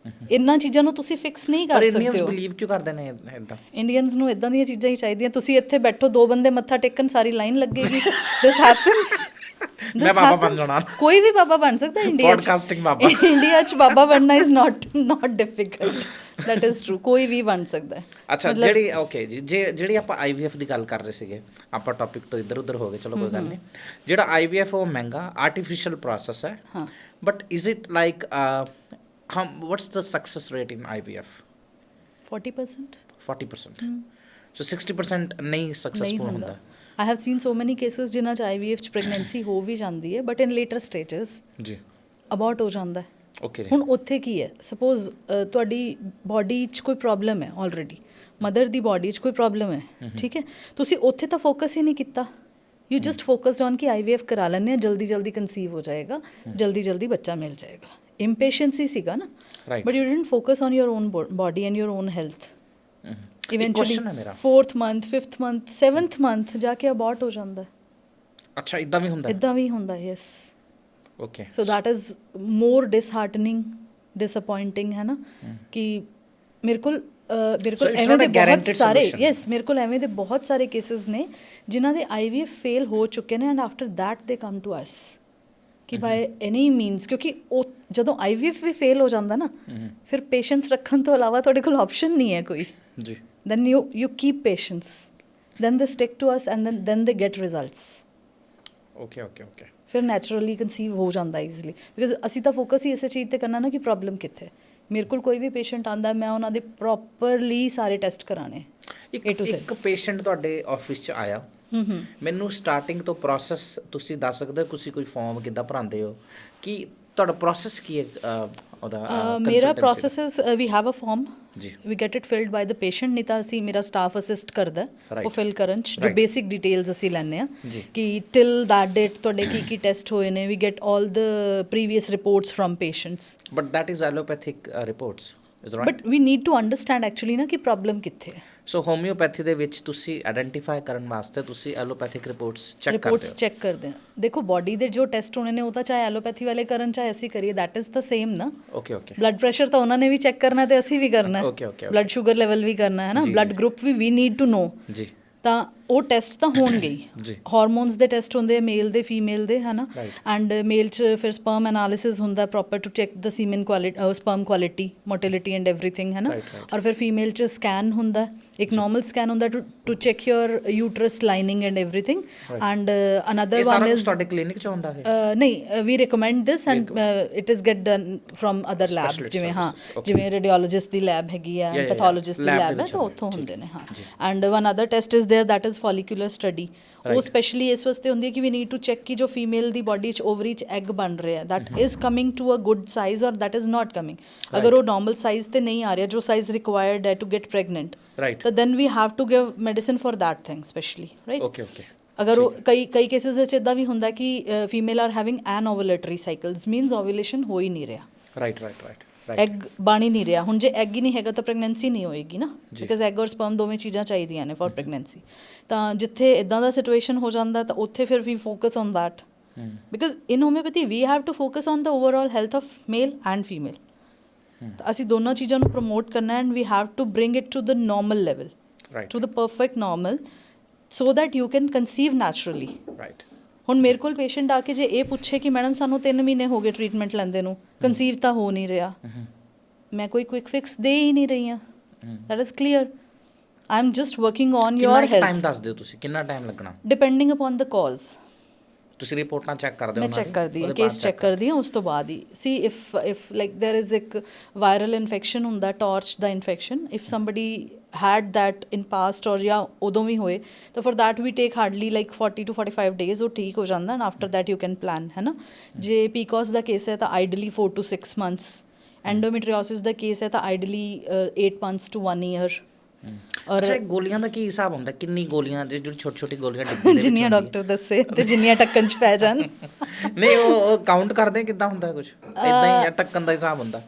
ਇਹਨਾਂ ਚੀਜ਼ਾਂ ਨੂੰ ਤੁਸੀਂ ਫਿਕਸ ਨਹੀਂ ਕਰ ਸਕਦੇ ਹੋ। ਇੰਡੀਅਨਸ ਬਿਲੀਵ ਕਿਉਂ ਕਰਦੇ ਨੇ ਇਦਾਂ? ਇੰਡੀਅਨਸ ਨੂੰ ਇਦਾਂ ਦੀਆਂ ਚੀਜ਼ਾਂ ਹੀ ਚਾਹੀਦੀਆਂ। ਤੁਸੀਂ ਇੱਥੇ ਬੈਠੋ, 2 ਬੰਦੇ ਮੱਥਾ ਟੇਕਣ, ਸਾਰੀ ਲਾਈਨ ਲੱਗੇਗੀ। ਦਿਸ ਹੈਪਨਸ। ਮੈਂ ਬਾਬਾ ਬਣ ਜਾਣਾ। ਕੋਈ ਵੀ ਬਾਬਾ ਬਣ ਸਕਦਾ ਇੰਡੀਆ 'ਚ। ਪੋਡਕਾਸਟਿੰਗ ਬਾਬਾ। ਇੰਡੀਆ 'ਚ ਬਾਬਾ ਬਣਨਾ is not difficult, that is true. ਕੋਈ ਵੀ ਬਣ ਸਕਦਾ ਹੈ। ਅੱਛਾ, ਜਿਹੜੀ ਓਕੇ ਜੀ, ਜਿਹੜੀ ਆਪਾਂ IVF ਦੀ ਗੱਲ ਕਰ ਰਹੇ ਸੀਗੇ, ਆਪਾਂ ਟੌਪਿਕ ਤੋਂ ਇੱਧਰ ਉੱਧਰ ਹੋ ਗਏ, ਚਲੋ ਕੋਈ ਗੱਲ ਨਹੀਂ। ਜਿਹੜਾ IVF ਉਹ ਮਹਿੰਗਾ ਆਰਟੀਫਿਸ਼ੀਅਲ ਪ੍ਰੋਸੈਸ ਹੈ, but is it like what's the success rate in IVF? 40%. 40%. So 60% ਨਹੀਂ ਸਕਸੈਸਫੁਲ ਹੁੰਦਾ। I have seen so many cases ਜਿਨ੍ਹਾਂ 'ਚ IVF 'ਚ ਪ੍ਰੈਗਨੈਂਸੀ ਹੋ ਵੀ ਜਾਂਦੀ ਹੈ ਬਟ ਇਨ ਲੇਟਰ ਸਟੇਜਸ ਜੀ ਅਬਾਰਟ ਹੋ ਜਾਂਦਾ ਹੈ। ਓਕੇ, ਹੁਣ ਉੱਥੇ ਕੀ ਹੈ, ਸਪੋਜ਼ ਤੁਹਾਡੀ ਬਾਡੀ 'ਚ ਕੋਈ ਪ੍ਰੋਬਲਮ ਹੈ, ਆਲਰੇਡੀ ਮਦਰ ਦੀ ਬਾਡੀ 'ਚ ਕੋਈ ਪ੍ਰੋਬਲਮ ਹੈ, ਠੀਕ ਹੈ? ਤੁਸੀਂ ਉੱਥੇ ਤਾਂ ਫੋਕਸ ਹੀ ਨਹੀਂ ਕੀਤਾ। ਯੂ ਜਸਟ ਫੋਕਸਡ ਔਨ ਕਿ IVF ਕਰਾ ਲੈਂਦੇ ਹਾਂ, ਜਲਦੀ ਜਲਦੀ ਕਨਸੀਵ ਹੋ ਜਾਏਗਾ, ਜਲਦੀ ਜਲਦੀ ਬੱਚਾ ਮਿਲ ਜਾਏਗਾ। ਇੰਪੇਸ਼ੈਂਸ ਹੀ ਸੀਗਾ ਨਾ, but you didn't focus on your own body and your own health. Eventually 4th month 5th month 7th month ਜਾ ਕੇ ਅਬਾਰਟ ਹੋ ਜਾਂਦਾ ਹੈ। ਅੱਛਾ, ਇਦਾਂ ਵੀ ਹੁੰਦਾ? ਇਦਾਂ ਵੀ ਹੁੰਦਾ, yes. Okay, so that is more disheartening, disappointing, ਹੈ ਨਾ? ਕਿ ਮੇਰੇ ਕੋਲ ਮੇਰੇ So ਕੋਲ it's ਐਵੇਂ not ਦੇ a ਬਹੁਤ guaranteed ਸਾਰੇ solution. ਯੈਸ ਮੇਰੇ ਕੋਲ ਐਵੇਂ ਦੇ ਬਹੁਤ ਸਾਰੇ ਕੇਸਿਸ ਨੇ ਜਿਨ੍ਹਾਂ ਦੇ IVF ਫੇਲ ਹੋ ਚੁੱਕੇ ਨੇ ਐਂਡ ਆਫਟਰ ਦੈਟ ਦੇ ਕਮ ਟੂ ਅਸ ਕਿ ਬਾਈ ਐਨੀ ਮੀਨਸ, ਕਿਉਂਕਿ ਉਹ ਜਦੋਂ IVF ਵੀ ਫੇਲ ਹੋ ਜਾਂਦਾ ਨਾ ਫਿਰ ਪੇਸ਼ੈਂਸ ਰੱਖਣ ਤੋਂ ਇਲਾਵਾ ਤੁਹਾਡੇ ਕੋਲ ਆਪਸ਼ਨ ਨਹੀਂ ਹੈ ਕੋਈ। ਜੀ then you keep patience, then they stick to us and then they get results. Okay okay okay ਫਿਰ ਨੈਚੁਰਲੀ ਕਨਸੀਵ ਹੋ ਜਾਂਦਾ ਈਜ਼ੀਲੀ, ਬਿਕਾਜ਼ ਅਸੀਂ ਤਾਂ ਫੋਕਸ ਹੀ ਇਸੇ ਚੀਜ਼ ਤੇ ਕਰਨਾ ਨਾ ਕਿ ਪ੍ਰੋਬਲਮ ਕਿੱਥੇ। ਮੇਰੇ ਕੋਲ ਕੋਈ ਵੀ ਪੇਸ਼ੈਂਟ ਆਂਦਾ ਮੈਂ ਉਹਨਾਂ ਦੇ ਪ੍ਰੋਪਰਲੀ ਸਾਰੇ ਟੈਸਟ ਕਰਾਣੇ A to Z। ਇੱਕ ਪੇਸ਼ੈਂਟ ਤੁਹਾਡੇ ਆਫਿਸ 'ਚ ਆਇਆ, ਮੈਨੂੰ ਸਟਾਰਟਿੰਗ ਤੋਂ ਪ੍ਰੋਸੈਸ ਤੁਸੀਂ ਦੱਸ ਸਕਦੇ ਹੋ, ਤੁਸੀਂ ਕੋਈ ਫਾਰਮ ਕਿੱਦਾਂ ਭਰਾਉਂਦੇ ਹੋ, ਕਿ ਤੁਹਾਡਾ ਪ੍ਰੋਸੈਸ ਕੀ ਹੈ ਉਹਦਾ ਮੇਰਾ consultancy ਦਾ? Process is we have a form, ਜੀ we get it filled by the patient, ਨਹੀਂ ਤਾਂ ਅਸੀਂ ਮੇਰਾ ਸਟਾਫ ਅਸਿਸਟ ਕਰਦਾ Right. ਉਹ ਫਿਲ ਕਰਨ 'ਚ, ਜੋ Right. ਬੇਸਿਕ ਡਿਟੇਲਸ ਅਸੀਂ ਲੈਂਦੇ ਆ ਜੀ। ਕਿ ਟਿਲ ਦੈਟ ਡੇਟ ਤੁਹਾਡੇ ਕੀ ਕੀ ਟੈਸਟ ਹੋਏ ਨੇ, we get all the previous reports from patients, but that is allopathic reports is right. But we need to understand actually ਨਾ ਕਿ ਪ੍ਰੋਬਲਮ ਕਿੱਥੇ ਹੈ। ਸੋ ਹੋਮਿਓਪੈਥੀ ਦੇ ਵਿੱਚ ਤੁਸੀਂ ਆਇਡੈਂਟੀਫਾਈ ਕਰਨ ਵਾਸਤੇ ਤੁਸੀਂ ਐਲੋਪੈਥਿਕ ਰਿਪੋਰਟਸ ਚੈੱਕ ਕਰਦੇ ਰਿਪੋਰਟਸ ਹੋ। ਚੈੱਕ ਕਰਦੇ ਆ। ਦੇਖੋ ਬਾਡੀ ਦੇ ਜੋ ਟੈਸਟ ਹੋਣੇ ਨੇ ਉਹ ਤਾਂ ਚਾਹੇ ਐਲੋਪੈਥੀ ਵਾਲੇ ਕਰਨ ਚਾਹੇ ਅਸੀਂ ਕਰੀਏ, ਦੈਟ ਇਜ਼ ਦਾ ਸੇਮ ਨਾ। ਓਕੇ ਓਕੇ ਬਲੱਡ ਪ੍ਰੈਸ਼ਰ ਤਾਂ ਉਹਨਾਂ ਨੇ ਵੀ ਚੈੱਕ ਕਰਨਾ ਤੇ ਅਸੀਂ ਵੀ ਕਰਨਾ, Okay, okay, blood sugar level ਵੀ ਕਰਨਾ ਹੈ ਨਾ, ਜੀ, ਬਲੱਡ ਜੀ। ਗਰੁੱਪ ਵੀ ਨੀਡ ਟੂ ਨੋ। ਜੀ ਤਾਂ ਉਹ ਟੈਸਟ ਤਾਂ ਹੋਣਗੇ ਹੀ। ਜੀ। ਹਾਰਮੋਨਸ ਦੇ ਟੈਸਟ ਹੁੰਦੇ ਆ ਮੇਲ ਦੇ ਫੀਮੇਲ ਦੇ, ਹੈ ਨਾ, Right. ਐਂਡ ਮੇਲ 'ਚ ਫਿਰ ਸਪਰਮ ਐਨਾਲਿਸਿਸ ਹੁੰਦਾ proper to check the semen quality, sperm quality, motility and everything, ਹੈ ਨਾ। Right, right. ਔਰ ਫਿਰ ਫੀਮੇਲ 'ਚ ਸਕੈਨ ਹੁੰਦਾ, ਇੱਕ ਨਾਰਮਲ ਸਕੈਨ ਹੁੰਦਾ to check your uterus lining and everything, Right. And another ਇਹ ਵਨ ਸਾਰਾ ਕੁਝ ਇਜ਼ ਤੁਹਾਡੇ ਕਲੀਨਿਕ 'ਚ ਹੁੰਦਾ ਹੈ? ਨਹੀਂ, we recommend this and it is get done from other labs, Specialist ਜਿਵੇਂ ਹਾਂ services, okay. ਜਿਵੇਂ ਰੇਡੀਓਲੋਜਿਸਟ ਦੀ ਲੈਬ ਹੈਗੀ ਆ, Yeah, yeah, ਪੈਥੋਲੋਜਿਸਟ ਦੀ lab ਦੇ ਲੈਬ ਹੈ, ਵਿੱਚ ਤਾਂ ਹੁੰਦੇ ਉੱਥੋਂ ਠੀਕ, ਹੁੰਦੇ ਨੇ। ਹਾਂ, ਜੀ। And one other test is there that is follicular study. ਉਹ Right. ਸਪੈਸ਼ਲੀ ਇਸ ਵਾਸਤੇ ਹੁੰਦੀ ਹੈ ਕਿ ਵੀ ਨੀਡ ਟੂ ਚੈੱਕ ਕਿ ਜੋ ਫੀਮੇਲ ਦੀ ਬਾਡੀ 'ਚ ਓਵਰੀ 'ਚ ਐਗ ਬਣ ਰਿਹਾ that is coming to a good size or that is not coming. ਅਗਰ ਉਹ ਨਾਰਮਲ ਸਾਈਜ਼ ਤੇ ਨਹੀਂ ਆ ਰਿਹਾ, ਜੋ ਸਾਈਜ਼ ਰਿਕੁਆਇਰਡ ਹੈ ਟੂ ਗੈਟ ਪ੍ਰੈਗਨੈਂਟ, ਰਾਈਟ ਤਾਂ then we have to give medicine for that thing specially, right. Okay okay ਅਗਰ ਉਹ ਕਈ ਕੇਸਿਸ ਵਿੱਚ ਇਦਾਂ ਵੀ ਹੁੰਦਾ ਕਿ female are having anovulatory cycles, means ovulation ਹੋ ਹੀ ਨਹੀਂ ਰਿਹਾ, ਰਾਈਟ ਰਾਈਟ ਰਾਈਟ ਐਗ ਬਣ ਹੀ ਨਹੀਂ ਰਿਹਾ। ਹੁਣ ਜੇ ਐਗ ਹੀ ਨਹੀਂ ਹੈਗਾ ਤਾਂ ਪ੍ਰੈਗਨੈਂਸੀ ਨਹੀਂ ਹੋਏਗੀ ਨਾ, ਬਿਕਾਜ਼ ਐਗ ਔਰ ਸਪਰਮ ਦੋਵੇਂ ਚੀਜ਼ਾਂ ਚਾਹੀਦੀਆਂ ਨੇ ਫॉर ਪ੍ਰੈਗਨੈਂਸੀ। ਤਾਂ ਜਿੱਥੇ ਇਦਾਂ ਦਾ ਸਿਚੁਏਸ਼ਨ ਹੋ ਜਾਂਦਾ ਤਾਂ ਉੱਥੇ ਫਿਰ ਵੀ focus on that, because in homeopathy we have to focus on the overall health of male and female. ਤਾਂ ਅਸੀਂ ਦੋਨਾਂ ਚੀਜ਼ਾਂ ਨੂੰ ਪ੍ਰਮੋਟ ਕਰਨਾ and we have to bring it to the normal level, right to the perfect normal, so that you can conceive naturally. Right ਹੁਣ ਮੇਰੇ ਕੋਲ patient ਆ ਕੇ ਜੇ ਇਹ ਪੁੱਛੇ ਕਿ ਮੈਡਮ ਸਾਨੂੰ 3 ਮਹੀਨੇ ਹੋ ਗਏ ਟਰੀਟਮੈਂਟ ਲੈਂਦੇ ਨੂੰ, ਕਨਸੀਵ ਤਾਂ ਹੋ ਨਹੀਂ ਰਿਹਾ, ਮੈਂ ਕੋਈ ਕੁਇਕ ਫਿਕਸ ਦੇ ਹੀ ਨਹੀਂ ਰਹੀ ਹਾਂ, that is clear. I am just working on your time health, ਦੱਸ ਦਿਓ ਤੁਸੀਂ, ਕਿੰਨਾ ਟਾਈਮ ਲੱਗਣਾ? ਡਿਪੈਂਡਿੰਗ ਅਪਨ ਦ ਕਾਜ਼। ਤੁਸੀਂ ਰਿਪੋਰਟਾਂ ਚੈੱਕ ਕਰਦੇ ਹੋ? ਮੈਂ ਚੈੱਕ ਕਰਦੀ ਹਾਂ, ਕੇਸ ਚੈੱਕ ਕਰਦੀ ਹਾਂ, ਉਸ ਤੋਂ ਬਾਅਦ ਹੀ ਸੀ ਇਫ ਲਾਈਕ ਦੇਰ ਇਜ਼ ਇੱਕ ਵਾਇਰਲ ਇਨਫੈਕਸ਼ਨ ਹੁੰਦਾ, torch the infection, if somebody had that in past or ਜਾਂ ਉਦੋਂ ਵੀ ਹੋਏ ਤਾਂ for that we take hardly like 40 to 45 days ਉਹ ਠੀਕ ਹੋ ਜਾਂਦਾ, and after that you can plan, ਹੈ ਨਾ। ਜੇ PCOS ਦਾ ਕੇਸ ਹੈ ਤਾਂ ideally 4 to 6 months, endometriosis the case ਹੈ ਤਾਂ ideally 8 months to 1 year। ਔਰ ਅੱਛਾ, ਗੋਲੀਆਂ ਦਾ ਕੀ ਹਿਸਾਬ ਹੁੰਦਾ? ਕਿੰਨੀ ਗੋਲੀਆਂ, ਜਿਹੜੀ ਛੋਟੀ ਛੋਟੀ ਗੋਲੀਆਂ ਡਿੱਗੀ ਦੇ ਵਿੱਚ ਜਿੰਨੀਆਂ ਹੁੰਦੀ? ਡਾਕਟਰ ਦੱਸੇ ਤੇ ਜਿੰਨੀਆਂ ਟੱਕਣ 'ਚ ਪੈ ਜਾਣ। ਨਹੀਂ, ਉਹ ਕਾਊਂਟ ਕਰਦੇ ਕਿੱਦਾਂ ਹੁੰਦਾ? ਕੁਝ ਇਦਾਂ ਹੀ ਜਾਂ ਟੱਕਣ ਦਾ ਹਿਸਾਬ ਹੁੰਦਾ?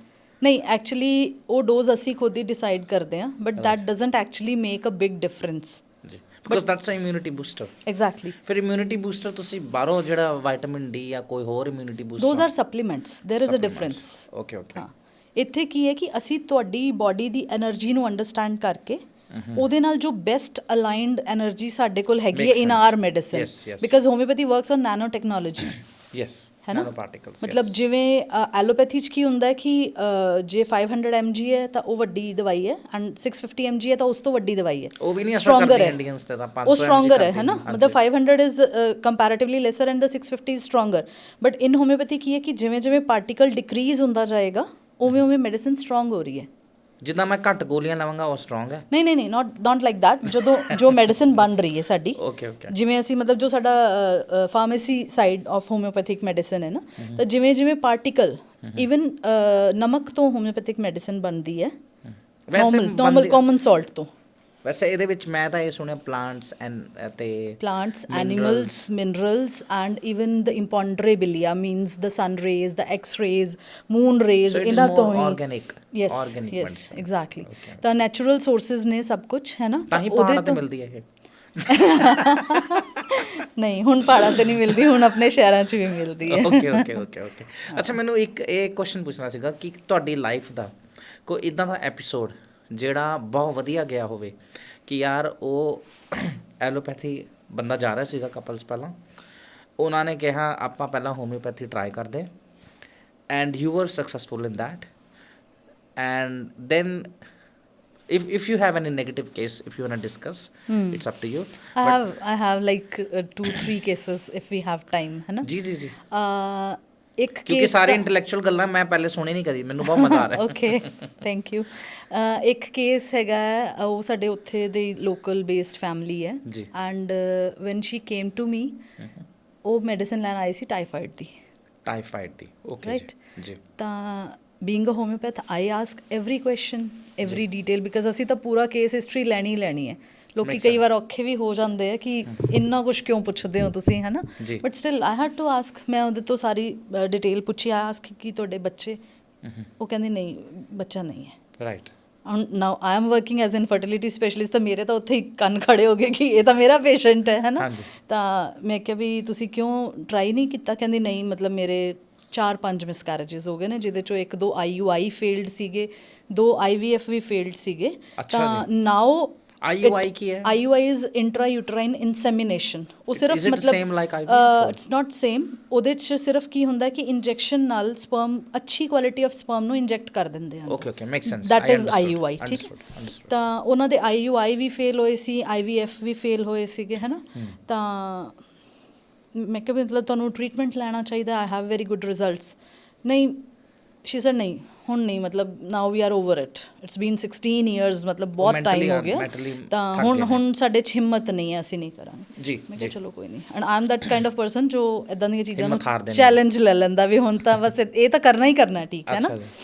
ਨਹੀਂ, ਐਕਚੁਅਲੀ ਉਹ ਡੋਜ਼ ਅਸੀਂ ਖੁਦ ਹੀ ਡਿਸਾਈਡ ਕਰਦੇ ਹਾਂ, but that doesn't actually make a big difference. ਜੀ, because that's a immunity booster. Exactly. ਫਿਰ ਇਮਿਊਨਿਟੀ ਬੂਸਟਰ ਤੁਸੀਂ ਬਾਹਰੋਂ ਜਿਹੜਾ ਵਿਟਾਮਿਨ ਡੀ ਜਾਂ ਕੋਈ ਹੋਰ immunity booster? Those are supplements, there is a difference. Okay okay. ਹਾਂ, ਇੱਥੇ ਕੀ ਹੈ ਕਿ ਅਸੀਂ ਤੁਹਾਡੀ ਬਾਡੀ ਦੀ એનર્ਜੀ ਨੂੰ ਅੰਡਰਸਟੈਂਡ ਕਰਕੇ ਉਹਦੇ ਨਾਲ ਜੋ ਬੈਸਟ ਅਲਾਈਨਡ એનર્ਜੀ ਸਾਡੇ ਕੋਲ ਹੈਗੀ ਹੈ in our medicine, because homeopathy works on nano technology. Yes, ਹੈ ਨਾ, ਨੈਨੋ ਪਾਰਟੀਕਲਸ। ਮਤਲਬ ਜਿਵੇਂ ਐਲੋਪੈਥੀ 'ਚ ਕੀ ਹੁੰਦਾ ਕਿ ਜੇ 500 mg ਹੈ ਤਾਂ ਉਹ ਵੱਡੀ ਦਵਾਈ ਹੈ, ਐਂਡ 650 mg ਹੈ ਤਾਂ ਉਸ ਤੋਂ ਵੱਡੀ ਦਵਾਈ ਹੈ, ਉਹ ਵੀ ਨਹੀਂ ਅਸਰ ਸਟਰੋਂਗਰ ਕਰਦੀ ਹੈ, ਇੰਡੀਅਨਸ ਤੇ ਤਾਂ 500 ਉਹ ਸਟਰੋਂਗਰ ਹੈ ਨਾ। ਮਤਲਬ 500 is comparatively lesser and the 650 is stronger, but in homeopathy ਕੀ ਹੈ ਕਿ ਜਿਵੇਂ ਜਿਵੇਂ ਪਾਰਟੀਕਲ ਡਿਕਰੀਜ਼ ਹੁੰਦਾ ਜਾਏਗਾ ਉਵੇਂ ਉਵੇਂ ਮੈਡੀਸਿਨ ਸਟਰੋਂਗ ਹੋ ਰਹੀ ਹੈ। ਜਿੱਦਾਂ ਮੈਂ ਘੱਟ ਗੋਲੀਆਂ ਲਵਾਂਗਾ ਉਹ ਸਟਰੋਂਗ ਹੈ? ਨਹੀਂ ਨਹੀਂ ਨਹੀਂ, ਨਾਟ ਲਾਈਕ ਦੈਟ। ਜਦੋਂ ਜੋ ਮੈਡੀਸਿਨ ਬਣ ਰਹੀ ਹੈ ਸਾਡੀ, ਓਕੇ ਓਕੇ, ਜਿਵੇਂ ਅਸੀਂ ਮਤਲਬ ਜੋ ਸਾਡਾ pharmacy side of homeopathic medicine ਹੈ ਨਾ, ਤਾਂ ਜਿਵੇਂ ਜਿਵੇਂ ਪਾਰਟੀਕਲ, ਇਵਨ ਨਮਕ ਤੋਂ ਹੋਮਿਓਪੈਥਿਕ ਮੈਡੀਸਿਨ ਬਣਦੀ ਹੈ, ਨਾਰਮਲ ਕਾਮਨ ਸਾਲਟ ਤੋਂ। ਵੈਸੇ ਇਹਦੇ ਵਿੱਚ ਮੈਂ ਤਾਂ ਇਹ ਸੁਣਿਆ ਪਲਾਂਟਸ ਐਂਡ ਤੇ plants, animals, minerals, and even the imponderabilia means the sun rays, the X rays, moon rays, ਇਹਨਾਂ ਤੋਂ ਹੀ ਆਰਗੈਨਿਕ। yes yes exactly। ਤਾਂ natural sources ਨੇ ਸਭ ਕੁਝ, ਹੈ ਨਾ, ਤਾਂ ਹੀ ਪਹਾੜਾਂ ਤੇ ਮਿਲਦੀ ਹੈ ਇਹ? ਨਹੀਂ, ਹੁਣ ਪਹਾੜਾਂ ਤੇ ਨਹੀਂ ਮਿਲਦੀ, ਹੁਣ ਆਪਣੇ ਸ਼ਹਿਰਾਂ 'ਚ ਵੀ ਮਿਲਦੀ ਹੈ। Okay okay okay okay. ਅੱਛਾ, ਮੈਨੂੰ ਇੱਕ ਇਹ ਕੁਐਸਚਨ ਪੁੱਛਣਾ ਸੀਗਾ ਕਿ ਤੁਹਾਡੀ ਲਾਈਫ ਦਾ ਕੋਈ ਇਦਾਂ ਦਾ ਐਪੀਸੋਡ ਜਿਹੜਾ ਬਹੁਤ ਵਧੀਆ ਗਿਆ ਹੋਵੇ ਕਿ ਯਾਰ ਉਹ ਐਲੋਪੈਥੀ ਬੰਦਾ ਜਾ ਰਿਹਾ ਸੀਗਾ ਕਪਲਸ ਪਹਿਲਾਂ, ਉਹਨਾਂ ਨੇ ਕਿਹਾ ਆਪਾਂ ਪਹਿਲਾਂ ਹੋਮਿਓਪੈਥੀ ਟਰਾਈ ਕਰਦੇ and you were successful in that and then if you have any negative case, if you want to discuss, it's up to you. I have like 2-3 cases if we have time, है ना? जी जी जी ਇੱਕ ਕਿਉਂਕਿ ਸਾਰੇ intellectual ਗੱਲਾਂ ਮੈਂ ਪਹਿਲੇ ਸੁਣੀ ਨਹੀਂ ਕਦੀ, ਮੈਨੂੰ ਬਹੁਤ ਮਜ਼ਾ ਆ ਰਿਹਾ। Okay thank you. ਇੱਕ ਕੇਸ ਹੈਗਾ ਉਹ ਸਾਡੇ ਉੱਥੇ ਦੇ ਲੋਕਲ ਬੇਸਡ ਫੈਮਿਲੀ ਹੈ ਜੀ and when she came to me ਉਹ ਮੈਡੀਸਨ ਲੈਣ ਆਈ ਸੀ ਟਾਈਫਾਈਡ ਦੀ। ਟਾਈਫਾਈਡ ਦੀ ਓਕੇ ਰਾਈਟ ਜੀ। ਤਾਂ being a homeopath I ask every question every detail because ਅਸੀਂ ਤਾਂ ਪੂਰਾ ਕੇਸ ਹਿਸਟਰੀ ਲੈਣੀ ਹੀ ਲੈਣੀ ਹੈ। ਲੋਕੀ ਕਈ ਵਾਰ ਔਖੇ ਵੀ ਹੋ ਜਾਂਦੇ ਆ ਕਿ ਇੰਨਾ ਕੁਝ ਕਿਉਂ ਪੁੱਛਦੇ ਹੋ ਤੁਸੀਂ, ਹੈ ਨਾ? But still I had to ask. ਮੈਂ ਉਹਦੇ ਤੋਂ ਸਾਰੀ ਡਿਟੇਲ ਪੁੱਛੀ। ਆਈ ਆਸਕ ਕਿ ਤੁਹਾਡੇ ਬੱਚੇ? ਉਹ ਕਹਿੰਦੇ ਨਹੀਂ ਬੱਚਾ ਨਹੀਂ ਹੈ। Right. Now I am working as an fertility specialist, ਤਾਂ ਮੇਰੇ ਤਾਂ ਉੱਥੇ ਹੀ ਕੰਨ ਖੜੇ ਹੋ ਗਏ ਕਿ ਇਹ ਤਾਂ ਮੇਰਾ ਪੇਸ਼ੈਂਟ ਹੈ ਨਾ? ਤਾਂ ਮੈਂ ਕਿਹਾ ਵੀ ਤੁਸੀਂ ਕਿਉਂ ਟਰਾਈ ਨਹੀਂ ਕੀਤਾ? ਕਹਿੰਦੀ ਨਹੀਂ ਮਤਲਬ ਮੇਰੇ 4-5 ਮਿਸਕੈਰੇਜਸ ਹੋ ਗਏ ਨੇ, ਜਿਹਦੇ ਚੋਂ 1-2 IUI ਫੇਲਡ ਸੀਗੇ, 2 IVF ਵੀ ਫੇਲਡ ਸੀਗੇ। ਤਾਂ ਨਾਓ IUI ਕੀ ਹੈ? IUI is intrauterine insemination। ਉਹ ਸਿਰਫ ਮਤਲਬ ਇਟਸ ਨਾਟ ਸੇਮ। ਉਹਦੇ 'ਚ ਸਿਰਫ ਕੀ ਹੁੰਦਾ ਕਿ ਇੰਜੈਕਸ਼ਨ ਨਾਲ ਸਪਰਮ, ਅੱਛੀ ਕੁਆਲਿਟੀ ਆਫ ਸਪਰਮ ਨੂੰ ਇੰਜੈਕਟ ਕਰ ਦਿੰਦੇ ਹਨ। Okay okay make sense. That is IUI। ਠੀਕ ਹੈ। ਤਾਂ ਉਹਨਾਂ ਦੇ IUI ਵੀ ਫੇਲ ਹੋਏ ਸੀ, IVF ਵੀ ਫੇਲ ਹੋਏ ਸੀਗੇ, ਹੈ ਨਾ? ਤਾਂ ਮੈਂ ਕਿਹਾ ਮਤਲਬ ਤੁਹਾਨੂੰ ਟਰੀਟਮੈਂਟ ਲੈਣਾ ਚਾਹੀਦਾ, I have very good results. ਨਹੀਂ ਸ਼ੀ ਸੈਡ ਨਹੀਂ ਹੁਣ ਨਹੀਂ, ਮਤਲਬ now we are over it, it's been 16 years, ਮਤਲਬ ਬਹੁਤ ਟਾਈਮ ਹੋ ਗਿਆ। ਤਾਂ ਹੁਣ ਸਾਡੇ 'ਚ ਹਿੰਮਤ ਨਹੀਂ ਹੈ, ਅਸੀਂ ਨਹੀਂ ਕਰਾਂਗੇ ਜੀ। ਮੈਂ ਕਿਹਾ ਚਲੋ ਕੋਈ ਨਹੀਂ। And I am that kind of person ਜੋ ਇੱਦਾਂ ਦੀਆਂ ਚੀਜ਼ਾਂ ਨੂੰ ਚੈਲੰਜ ਲੈ ਲੈਂਦਾ ਵੀ ਹੁਣ ਤਾਂ ਬਸ ਇਹ ਤਾਂ ਕਰਨਾ ਹੀ ਕਰਨਾ, ਠੀਕ ਹੈ ਨਾ?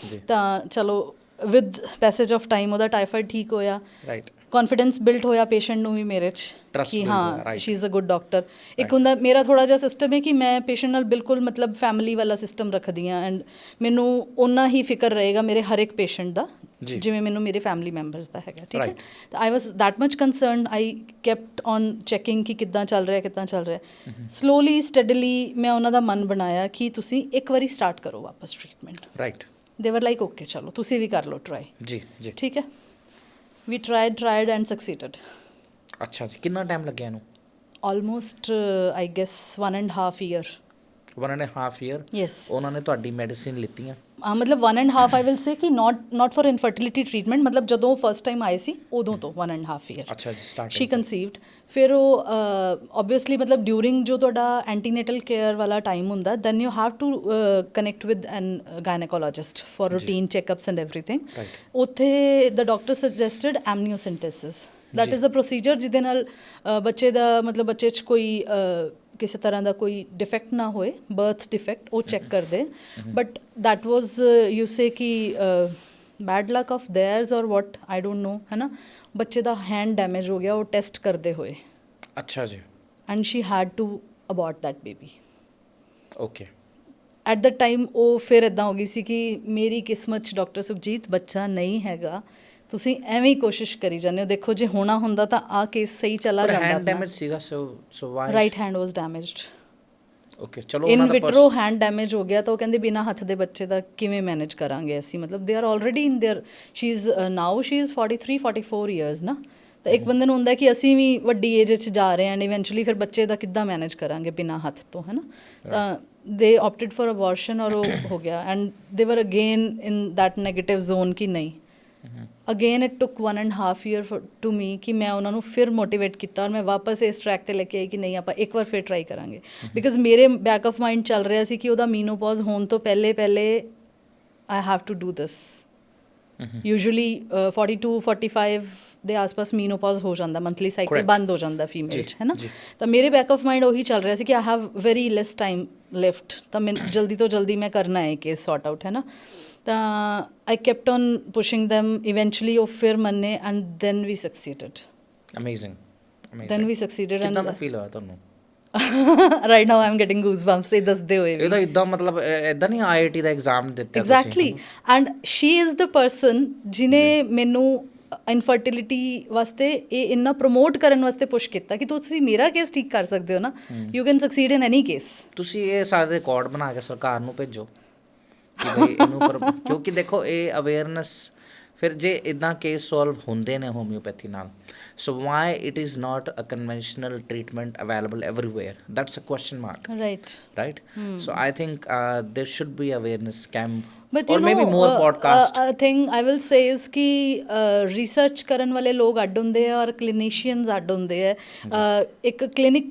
ਤਾਂ ਚਲੋ ਵਿਦ ਪੈਸੇਜ ਆਫ ਟਾਈਮ ਉਹਦਾ ਟਾਈਫਾਈਡ ਠੀਕ ਹੋਇਆ। ਰਾਈਟ। ਕੌਨਫੀਡੈਂਸ ਬਿਲਡ ਹੋਇਆ ਪੇਸ਼ੈਂਟ ਨੂੰ ਵੀ ਮੇਰੇ 'ਚ ਕਿ ਹਾਂ she is a good doctor. ਇੱਕ ਹੁੰਦਾ ਮੇਰਾ ਥੋੜ੍ਹਾ ਜਿਹਾ ਸਿਸਟਮ ਹੈ ਕਿ ਮੈਂ ਪੇਸ਼ੈਂਟ ਨਾਲ ਬਿਲਕੁਲ ਮਤਲਬ ਫੈਮਿਲੀ ਵਾਲਾ ਸਿਸਟਮ ਰੱਖਦੀ ਹਾਂ ਐਂਡ ਮੈਨੂੰ ਓਨਾ ਹੀ ਫਿਕਰ ਰਹੇਗਾ ਮੇਰੇ ਹਰ ਇੱਕ ਪੇਸ਼ੈਂਟ ਦਾ ਜਿਵੇਂ ਮੈਨੂੰ ਮੇਰੇ ਫੈਮਿਲੀ ਮੈਂਬਰਸ ਦਾ ਹੈਗਾ, ਠੀਕ ਹੈ? ਤਾਂ I was that much concerned. I kept on checking ਕਿ ਕਿੱਦਾਂ ਚੱਲ ਰਿਹਾ, ਕਿੱਦਾਂ ਚੱਲ ਰਿਹਾ। ਸਲੋਲੀ ਸਟੱਡੀਲੀ ਮੈਂ ਉਹਨਾਂ ਦਾ ਮਨ ਬਣਾਇਆ ਕਿ ਤੁਸੀਂ ਇੱਕ ਵਾਰੀ ਸਟਾਰਟ ਕਰੋ ਵਾਪਸ ਟਰੀਟਮੈਂਟ। ਰਾਈਟ। ਦੇ ਵਰ ਲਾਈਕ ਓਕੇ ਚਲੋ ਤੁਸੀਂ ਵੀ ਕਰ ਲਓ ਟਰਾਈ। ਜੀ ਜੀ ਠੀਕ ਹੈ। We tried and succeeded. ਅੱਛਾ ਜੀ। ਕਿੰਨਾ ਟਾਈਮ ਲੱਗਿਆ ਇਹਨੂੰ? Almost I guess 1.5 year. 1.5 year? Yes. ਉਹਨਾਂ ਨੇ ਤੁਹਾਡੀ ਮੈਡੀਸਿਨ ਲਿੱਤੀਆਂ? ਮਤਲਬ 1.5 I will say ਕਿ not for infertility treatment, ਮਤਲਬ ਜਦੋਂ ਫਸਟ ਟਾਈਮ ਆਏ ਸੀ ਉਦੋਂ ਤੋਂ 1.5 year। ਅੱਛਾ ਜੀ। Start she conceived. ਫਿਰ ਉਹ ਓਬਵੀਅਸਲੀ ਮਤਲਬ ਡਿਊਰਿੰਗ ਜੋ ਤੁਹਾਡਾ ਐਂਟੀਨੇਟਲ ਕੇਅਰ ਵਾਲਾ ਟਾਈਮ ਹੁੰਦਾ then you have to connect with an gynecologist for routine checkups and everything. ਉੱਥੇ the doctor suggested amniocentesis. That is a procedure ਜਿਹਦੇ ਨਾਲ ਬੱਚੇ ਦਾ ਮਤਲਬ ਬੱਚੇ 'ਚ ਕੋਈ ਕਿਸੇ ਤਰ੍ਹਾਂ ਦਾ ਕੋਈ ਡਿਫੈਕਟ ਨਾ ਹੋਏ, ਬਰਥ ਡਿਫੈਕਟ ਉਹ ਚੈੱਕ ਕਰਦੇ। But that was you say ਕਿ ਬੈਡ ਲੱਕ ਆਫ ਦੇਅਰਸ ਔਰ ਵਾਟ ਆਈ ਡੋਂਟ ਨੋ, ਹੈ ਨਾ? ਬੱਚੇ ਦਾ ਹੈਂਡ ਡੈਮੇਜ ਹੋ ਗਿਆ ਉਹ ਟੈਸਟ ਕਰਦੇ ਹੋਏ। ਅੱਛਾ ਜੀ। And she had to abort that baby. Okay. At the time ਉਹ ਫਿਰ ਇੱਦਾਂ ਹੋ ਗਈ ਸੀ ਕਿ ਮੇਰੀ ਕਿਸਮਤ 'ਚ ਡਾਕਟਰ ਸੁਖਜੀਤ ਬੱਚਾ ਨਹੀਂ ਹੈਗਾ, ਤੁਸੀਂ ਐਵੇਂ ਹੀ ਕੋਸ਼ਿਸ਼ ਕਰੀ ਜਾਂਦੇ ਹੋ, ਦੇਖੋ ਜੇ ਹੋਣਾ ਹੁੰਦਾ ਤਾਂ ਆ ਕੇਸ ਸਹੀ ਚਲਾ ਜਾਂਦਾ। ਹੈਂਡ ਡੈਮੇਜ ਸੀਗਾ ਸੋ ਵਾਈ? ਰਾਈਟ ਹੈਂਡ ਵਾਸ ਡੈਮੇਜਡ। ਓਕੇ ਚਲੋ ਇਨ ਵਿਟਰੋ ਹੈਂਡ ਡੈਮੇਜ ਹੋ ਗਿਆ ਤਾਂ ਉਹ ਕਹਿੰਦੇ ਬਿਨਾਂ ਹੱਥ ਦੇ ਬੱਚੇ ਦਾ ਕਿਵੇਂ ਮੈਨੇਜ ਕਰਾਂਗੇ ਅਸੀਂ? ਮਤਲਬ they are already in there, she is now she is 43-44 years ਨਾ। ਤਾਂ ਇੱਕ ਬੰਦੇ ਨੂੰ ਹੁੰਦਾ ਕਿ ਅਸੀਂ ਵੀ ਵੱਡੀ ਏਜ 'ਚ ਜਾ ਰਹੇ ਹਾਂ ਐਂਡ ਇਵੈਂਚੁਅਲੀ ਫਿਰ ਬੱਚੇ ਦਾ ਕਿੱਦਾਂ ਮੈਨੇਜ ਕਰਾਂਗੇ ਬਿਨਾਂ ਹੱਥ ਤੋਂ, ਹੈ ਨਾ? ਤਾਂ ਦੇ ਆਪਟਡ ਫॉर ਅਬੋਰਸ਼ਨ ਔਰ ਉਹ ਹੋ ਗਿਆ ਐਂਡ ਦੇ ਵਰ again in that negative zone ਕਿ ਨਹੀਂ। ਅਗੇਨ ਇਟ ਟੁੱਕ 1.5 year ਟੂ ਮੀ ਕਿ ਮੈਂ ਉਹਨਾਂ ਨੂੰ ਫਿਰ ਮੋਟੀਵੇਟ ਕੀਤਾ ਔਰ ਮੈਂ ਵਾਪਸ ਇਸ ਟਰੈਕ 'ਤੇ ਲੈ ਕੇ ਆਈ ਕਿ ਨਹੀਂ ਆਪਾਂ ਇੱਕ ਵਾਰ ਫਿਰ ਟਰਾਈ ਕਰਾਂਗੇ। ਬਿਕਾਜ਼ ਮੇਰੇ ਬੈਕ ਆਫ ਮਾਈਂਡ ਚੱਲ ਰਿਹਾ ਸੀ ਕਿ ਉਹਦਾ ਮੀਨੋਪੌਜ਼ ਹੋਣ ਤੋਂ ਪਹਿਲੇ I have to do this. Usually 42-45 ਦੇ ਆਸ-ਪਾਸ ਮੀਨੋਪੌਜ਼ ਹੋ ਜਾਂਦਾ, ਮੰਥਲੀ ਸਾਈਕਲ ਬੰਦ ਹੋ ਜਾਂਦਾ ਫੀਮੇਲ 'ਚ, ਹੈ ਨਾ? ਤਾਂ ਮੇਰੇ ਬੈਕ ਆਫ ਮਾਈਂਡ ਉਹੀ ਚੱਲ ਰਿਹਾ ਸੀ ਕਿ ਆਈ have very lace time left, ਤਾਂ ਮੈਂ ਜਲਦੀ ਤੋਂ ਜਲਦੀ ਮੈਂ ਕਰਨਾ ਹੈ ਕੇਸ ਸੌਟ ਆਊਟ, ਹੈ ਨਾ? ਤਾਂ I kept on pushing them. Eventually ਉਹ ਫਿਰ ਮੰਨੇ and then we succeeded. Amazing. Then we succeeded. ਕਿੱਦਾਂ ਦਾ ਫੀਲ ਹੋਇਆ ਤੁਹਾਨੂੰ? Right now I am getting goosebumps ਇਹ ਦੱਸਦੇ ਹੋਏ। ਇਹ ਤਾਂ ਇੱਦਾਂ ਮਤਲਬ ਇੱਦਾਂ ਨਹੀਂ IIT ਦਾ ਐਗਜ਼ਾਮ ਦਿੱਤਾ? Exactly. And she is the person ਜਿਹਨੇ ਮੈਨੂੰ ਇਨਫਰਟੀਲਿਟੀ ਵਾਸਤੇ ਇਹ ਇੰਨਾ ਪ੍ਰਮੋਟ ਕਰਨ ਵਾਸਤੇ ਪੁਸ਼ ਕੀਤਾ ਕਿ ਤੁਸੀਂ ਮੇਰਾ ਕੇਸ ਠੀਕ ਕਰ ਸਕਦੇ ਹੋ ਨਾ, you can succeed in any case. ਤੁਸੀਂ ਇਹ ਸਾਰੇ ਰਿਕਾਰਡ ਬਣਾ ਕੇ ਸਰਕਾਰ ਨੂੰ ਭੇਜੋ ਕਿ ਬਈ ਇਹਨੂੰ ਕਿਉਂਕਿ ਦੇਖੋ ਇਹ ਅਵੇਅਰਨੈਸ ਫਿਰ ਜੇ ਇਦਾਂ ਕੇਸ ਸੋਲਵ ਹੁੰਦੇ ਨੇ ਹੋਮਿਓਪੈਥੀ ਨਾਲ, so why it is not a conventional treatment available everywhere? That's a question mark, right? So I think there should be awareness camp, But or you maybe know, more podcast. a thing I will say is ਕਿ research ਕਰਨ ਵਾਲੇ ਲੋਕ ਅੱਡ ਹੁੰਦੇ ਆ ਔਰ ਕਲੀਨੀਸ਼ੀਅਨਸ ਅੱਡ ਹੁੰਦੇ ਆ। ਇੱਕ ਕਲੀਨਿਕ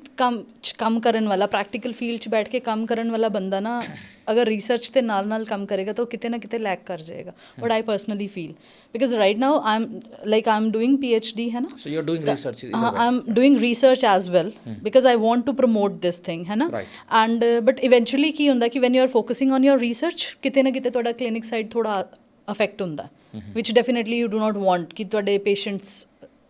ਕੰਮ ਕਰਨ ਵਾਲਾ, ਪ੍ਰੈਕਟੀਕਲ ਫੀਲਡ 'ਚ ਬੈਠ ਕੇ ਕੰਮ ਕਰਨ ਵਾਲਾ ਬੰਦਾ ਨਾ ਅਗਰ ਰਿਸਰਚ ਦੇ ਨਾਲ ਨਾਲ ਕੰਮ ਕਰੇਗਾ ਤਾਂ ਉਹ ਕਿਤੇ ਨਾ ਕਿਤੇ ਲੈਕ ਕਰ ਜਾਏਗਾ, what I personally feel, because right now I am doing PhD, है ना? So you're doing research either way. I'm doing research as well because I want to promote this thing, है ना? Right. And but eventually ਕੀ ਹੁੰਦਾ ਕਿ when you are focusing on your research, ਕਿਤੇ ਨਾ ਕਿਤੇ ਤੁਹਾਡਾ clinic side ਥੋੜਾ affect ਹੁੰਦਾ, which definitely you do not want ਕਿ ਤੁਹਾਡੇ patients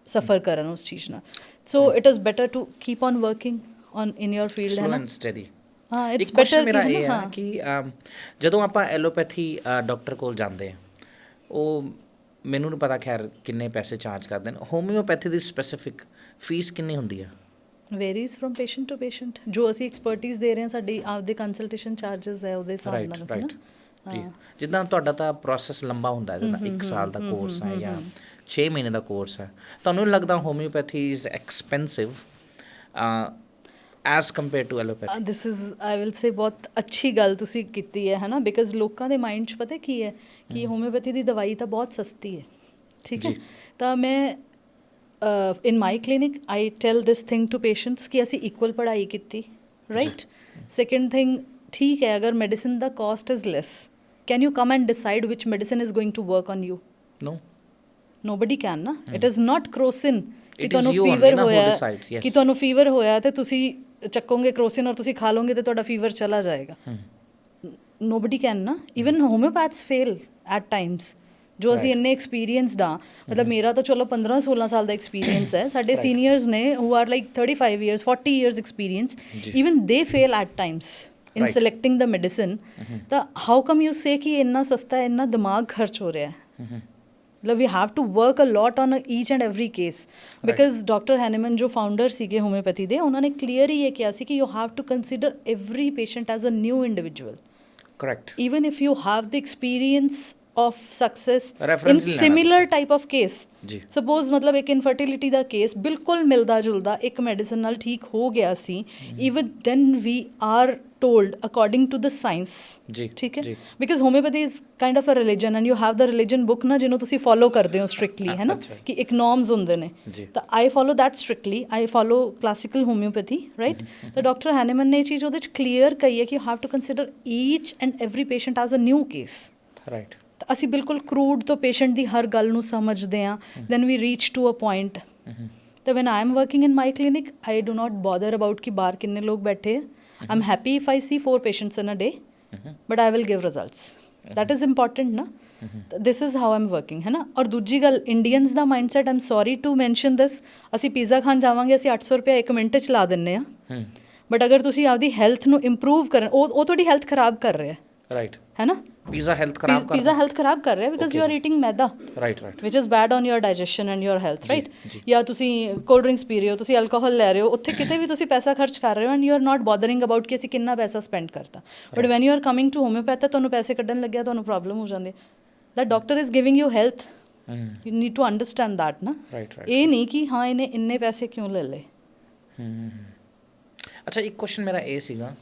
suffer ਕਰਨ ਉਸ ਚੀਜ਼ ਨਾਲ। So it is better to keep on working on in your field, है Slow ना? and steady. ਹਾਂ, ਇੱਕ it's ਕੁਐਸਚਨ better ਮੇਰਾ ਕਿ, ਇਹ ਹੈ ਹੈ ਨਾ? ਕਿ ਜਦੋਂ ਆਪਾਂ ਐਲੋਪੈਥੀ ਡਾਕਟਰ ਕੋਲ ਜਾਂਦੇ ਹਾਂ, ਉਹ ਮੈਨੂੰ ਨਹੀਂ ਪਤਾ ਖੈਰ ਕਿੰਨੇ ਪੈਸੇ ਚਾਰਜ ਕਰਦੇ ਨੇ। ਹੋਮਿਓਪੈਥੀ ਦੀ ਸਪੈਸੀਫਿਕ ਫੀਸ ਕਿੰਨੀ ਹੁੰਦੀ ਹੈ? varies from patient to patient, ਜੋ ਅਸੀਂ ਐਕਸਪਰਟਿਜ਼ ਦੇ ਰਹੇ ਹਾਂ ਸਾਡੀ ਆਪਦੇ ਕੰਸਲਟੇਸ਼ਨ ਚਾਰजेस ਹੈ ਉਹਦੇ ਹਿਸਾਬ ਨਾਲ, ਹੈ ਨਾ? ਜੀ, ਜਿੱਦਾਂ ਤੁਹਾਡਾ ਤਾਂ ਪ੍ਰੋਸੈਸ ਲੰਬਾ ਹੁੰਦਾ ਹੈ, ਜਿੱਦਾਂ 1 ਸਾਲ ਦਾ ਕੋਰਸ ਹੈ ਜਾਂ 6 ਮਹੀਨੇ ਦਾ ਕੋਰਸ ਹੈ, ਤੁਹਾਨੂੰ ਨਹੀਂ ਲੱਗਦਾ homeopathy is expensive as compare to allopathy? This is I will say ਬਹੁਤ ਅੱਛੀ ਗੱਲ ਤੁਸੀਂ ਕੀਤੀ ਹੈ ਨਾ, ਬਿਕਾਜ਼ ਲੋਕਾਂ ਦੇ ਮਾਈਂਡ 'ਚ ਪਤਾ ਕੀ ਹੈ ਕਿ ਹੋਮਿਓਪੈਥੀ ਦੀ ਦਵਾਈ ਤਾਂ ਬਹੁਤ ਸਸਤੀ ਹੈ, ਠੀਕ ਹੈ? ਤਾਂ ਮੈਂ in my clinic I tell this thing to patients ਕਿ ਅਸੀਂ ਇਕੁਅਲ ਪੜ੍ਹਾਈ ਕੀਤੀ, ਰਾਈਟ? ਸੈਕਿੰਡ ਥਿੰਗ, ਠੀਕ ਹੈ ਅਗਰ ਮੈਡੀਸਿਨ ਦਾ cost is less, can you come and decide which medicine is going to work on you? No, nobody can ਨਾ। It is not Crocin ਕਿ It is ਤੁਹਾਨੂੰ you only ਫੀਵਰ ਨਾ who ਹੋਇਆ, decides, yes. ਕਿ ਤੁਹਾਨੂੰ fever ਹੋਇਆ ਤੇ ਤੁਸੀਂ ਚੱਕੋਗੇ ਕਰੋਸਿਨ ਔਰ ਤੁਸੀਂ ਖਾ ਲਓਗੇ ਤੇ ਤੁਹਾਡਾ ਫੀਵਰ ਚਲਾ ਜਾਏਗਾ। ਨੋਬਡੀ ਕੈਨ ਨਾ। ਈਵਨ ਹੋਮਿਓਪੈਥਸ ਫੇਲ ਐਟ ਟਾਈਮਸ, ਜੋ ਅਸੀਂ ਇੰਨੇ ਐਕਸਪੀਰੀਅੰਸਡ ਹਾਂ। ਮਤਲਬ ਮੇਰਾ ਤਾਂ ਚਲੋ 15-16 ਸਾਲ ਦਾ ਐਕਸਪੀਰੀਅੰਸ ਹੈ, ਸਾਡੇ ਸੀਨੀਅਰਸ ਨੇ who are like 35 years 40 years experience, even they fail at times in selecting the medicine। ਤਾਂ how come you say ਕਿ ਇੰਨਾ ਸਸਤਾ ਹੈ, ਇੰਨਾ ਦਿਮਾਗ ਖਰਚ ਹੋ ਰਿਹਾ ਹੈ? ਮਤਲਬ we have to work a lot on each and every case, because doctor Hahnemann ਜੋ ਫਾਊਂਡਰ ਸੀਗੇ ਹੋਮਿਓਪੈਥੀ ਦੇ, ਉਹਨਾਂ ਨੇ ਕਲੀਅਰ ਹੀ ਇਹ ਕਿਹਾ ਸੀ ਕਿ you have to consider every patient as a new individual, correct? even if you have the experience of success Reference in ਨਹੀਂ ਲੈਣਾ similar type of case, ਜੀ। suppose ਮਤਲਬ ਇੱਕ ਇਨਫਰਟੀਲਿਟੀ ਦਾ ਕੇਸ ਬਿਲਕੁਲ ਮਿਲਦਾ ਜੁਲਦਾ ਇੱਕ ਮੈਡੀਸਨ ਨਾਲ ਠੀਕ ਹੋ ਗਿਆ ਸੀ, even then we are told according to the science, ਜੀ, ਠੀਕ ਹੈ? ਜੀ। because homeopathy is kind of a religion and you have the religion book ਨਾ, ਜਿਹਨੂੰ ਤੁਸੀਂ follow ਕਰਦੇ ਹੋ strictly, ਹੈ ਨਾ? ਕਿ ਇੱਕ norms ਹੁੰਦੇ ਨੇ, ਤਾਂ I follow that strictly, I follow classical homeopathy, right? ਤਾਂ ਡਾਕਟਰ ਹੈਨੀਮਨ ਨੇ ਇਹ ਚੀਜ਼ ਉਹਦੇ 'ਚ ਕਲੀਅਰ ਕਹੀ ਹੈ ਕਿ you have to consider each and every patient as a new case, right? ਤਾਂ ਅਸੀਂ ਬਿਲਕੁਲ ਕਰੂਡ ਤੋਂ ਪੇਸ਼ੈਂਟ ਦੀ ਹਰ ਗੱਲ ਨੂੰ ਸਮਝਦੇ ਹਾਂ, then we reach to a point. ਤਾਂ when I am working in my clinic, I do not bother about ਕਿ ਬਾਹਰ ਕਿੰਨੇ ਲੋਕ ਬੈਠੇ ਆ। I am happy if I see 4 patients in a day, but I will give results. That is important ਨਾ। This is how I am working, ਹੈ ਨਾ? ਔਰ ਦੂਜੀ ਗੱਲ, ਇੰਡੀਅਨਸ ਦਾ mindset, I am sorry to mention this, ਅਸੀਂ pizza ਖਾਣ ਜਾਵਾਂਗੇ, ਅਸੀਂ 800 ਰੁਪਇਆ 1 ਮਿੰਟ 'ਚ ਲਾ ਦਿੰਦੇ ਹਾਂ, ਬਟ ਅਗਰ ਤੁਸੀਂ ਆਪਦੀ ਹੈਲਥ ਨੂੰ ਇੰਪਰੂਵ ਕਰਨ, ਉਹ ਤੁਹਾਡੀ ਹੈਲਥ ਖਰਾਬ ਕਰ ਰਿਹਾ, ਰਾਈਟ? ਹੈ ਨਾ? ਪੀਜ਼ਾ ਹੈਲਥ ਖਰਾਬ ਕਰ ਪੀਜ਼ਾ ਹੈਲਥ ਖਰਾਬ ਕਰ ਰਿਹਾ because you R eating Maida, right? Which is bad on your digestion and your health, right? ਜਾਂ ਤੁਸੀਂ ਕੋਲਡ ਡਰਿੰਕਸ ਪੀ ਰਹੇ ਹੋ, ਤੁਸੀਂ ਐਲਕੋਹਲ ਲੈ ਰਹੇ ਹੋ, ਉੱਥੇ ਕਿਤੇ ਵੀ ਤੁਸੀਂ ਪੈਸਾ ਖਰਚ ਕਰ ਰਹੇ ਹੋ and you are not bothering about ਕਿ ਅਸੀਂ ਕਿੰਨਾ ਪੈਸਾ ਸਪੈਂਡ ਕਰਤਾ, but when you are coming to homeopath ਤੁਹਾਨੂੰ ਪੈਸੇ ਕੱਢਣ ਲੱਗਿਆ, ਤੁਹਾਨੂੰ ਪ੍ਰੋਬਲਮ ਹੋ ਜਾਂਦੀ। That doctor is giving you health, you need to understand that ਨਾ। ਇਹ ਨਹੀਂ ਕਿ ਹਾਂ ਇਹਨੇ ਇੰਨੇ ਪੈਸੇ ਕਿਉਂ ਲੈ ਲਏ। ਅੱਛਾ, ਇੱਕ ਕੁਐਸਚਨ ਮੇਰਾ ਇਹ ਸੀਗਾ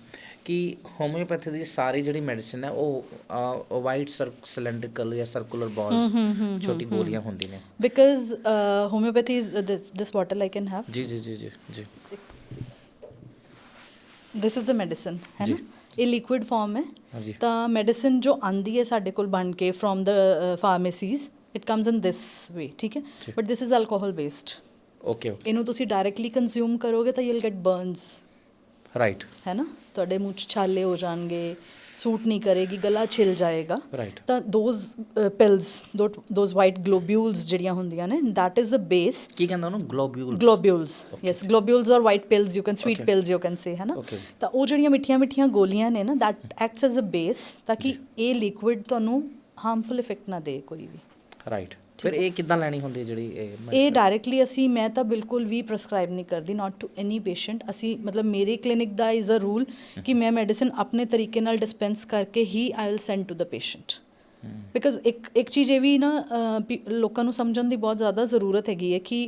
ਕਿ ਹੋਮਿਓਪੈਥੀ ਦੀ ਸਾਰੀ ਜਿਹੜੀ ਮੈਡੀਸਿਨ ਹੈ ਉਹ ਵਾਈਟ ਸਿਲੈਂਡਰੀਕਲ ਜਾਂ ਸਰਕੂਲਰ ਬਾਲਸ, ਛੋਟੀ ਗੋਲੀਆਂ ਹੁੰਦੀਆਂ ਨੇ? Because homeopathy is this bottle I can have. ਜੀ ਜੀ ਜੀ ਜੀ ਜੀ। ਦਿਸ ਇਜ਼ ਦ ਮੈਡੀਸਨ, ਹੈ ਨਾ? ਇਹ ਲਿਕੁਇਡ ਫਾਰਮ ਹੈ। ਹਾਂਜੀ। ਤਾਂ ਮੈਡੀਸਨ ਜੋ ਆਉਂਦੀ ਹੈ ਸਾਡੇ ਕੋਲ ਬਣ ਕੇ from the pharmacies, it comes ਇਨ ਦਿਸ ਵੇ, ਠੀਕ ਹੈ? But this is alcohol based. Okay. ਇਹਨੂੰ ਤੁਸੀਂ ਡਾਇਰੈਕਟਲੀ ਕੰਜ਼ਿਊਮ ਕਰੋਗੇ ਤਾਂ you will get Bernays, right? ਹੈ ਨਾ? ਤੁਹਾਡੇ ਮੂੰਹ 'ਚ ਛਾਲੇ ਹੋ ਜਾਣਗੇ, ਸੂਟ ਨਹੀਂ ਕਰੇਗੀ, ਗਲਾ ਛਿਲ ਜਾਏਗਾ। ਰਾਈਟ? ਤਾਂ ਦੋਜ਼ ਪਿਲਸ, ਦੋਜ਼ ਵਾਈਟ ਗਲੋਬਿਊਲਸ ਜਿਹੜੀਆਂ ਹੁੰਦੀਆਂ ਨੇ, ਦੈਟ ਇਜ਼ ਅ ਬੇਸ। ਕੀ ਕਹਿੰਦਾ ਉਹਨੂੰ? ਗਲੋਬਿਊਲਸ, ਯੈਸ, ਗਲੋਬਿਊਲਸ ਔਰ white pills, you can sweet pills you can ਸੇ, ਹੈ ਨਾ? ਤਾਂ ਉਹ ਜਿਹੜੀਆਂ ਮਿੱਠੀਆਂ ਮਿੱਠੀਆਂ ਗੋਲੀਆਂ ਨੇ ਨਾ, that acts as a base, ਤਾਂ ਕਿ ਇਹ ਲਿਕੁਇਡ ਤੁਹਾਨੂੰ ਹਾਰਮਫੁਲ ਇਫੈਕਟ ਨਾ ਦੇ ਕੋਈ ਵੀ। ਰਾਈਟ? ਫਿਰ ਇਹ ਕਿੱਦਾਂ ਲੈਣੀ ਹੁੰਦੀ ਹੈ ਜਿਹੜੀ ਇਹ ਡਾਇਰੈਕਟਲੀ ਅਸੀਂ, ਮੈਂ ਤਾਂ ਬਿਲਕੁਲ ਵੀ ਪ੍ਰਸਕ੍ਰਾਈਬ ਨਹੀਂ ਕਰਦੀ, ਨਾਟ ਟੂ ਐਨੀ ਪੇਸ਼ੈਂਟ। ਅਸੀਂ ਮਤਲਬ ਮੇਰੇ ਕਲੀਨਿਕ ਦਾ ਇਜ਼ ਅ ਰੂਲ ਕਿ ਮੈਂ ਮੈਡੀਸਨ ਆਪਣੇ ਤਰੀਕੇ ਨਾਲ ਡਿਸਪੈਂਸ ਕਰਕੇ ਹੀ I will send to the patient. Because ਇੱਕ ਚੀਜ਼ ਇਹ ਵੀ ਨਾ ਲੋਕਾਂ ਨੂੰ ਸਮਝਣ ਦੀ ਬਹੁਤ ਜ਼ਿਆਦਾ ਜ਼ਰੂਰਤ ਹੈਗੀ ਹੈ ਕਿ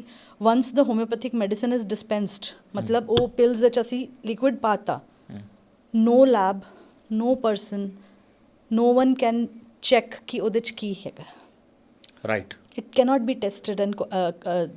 once the homeopathic medicine is dispensed, ਮਤਲਬ ਉਹ ਪਿਲਸ ਵਿੱਚ ਅਸੀਂ ਲਿਕੁਇਡ ਪਾਤਾ, no lab, no person, no one can check ਕਿ ਉਹਦੇ 'ਚ ਕੀ ਹੈਗਾ। Right. It cannot be tested and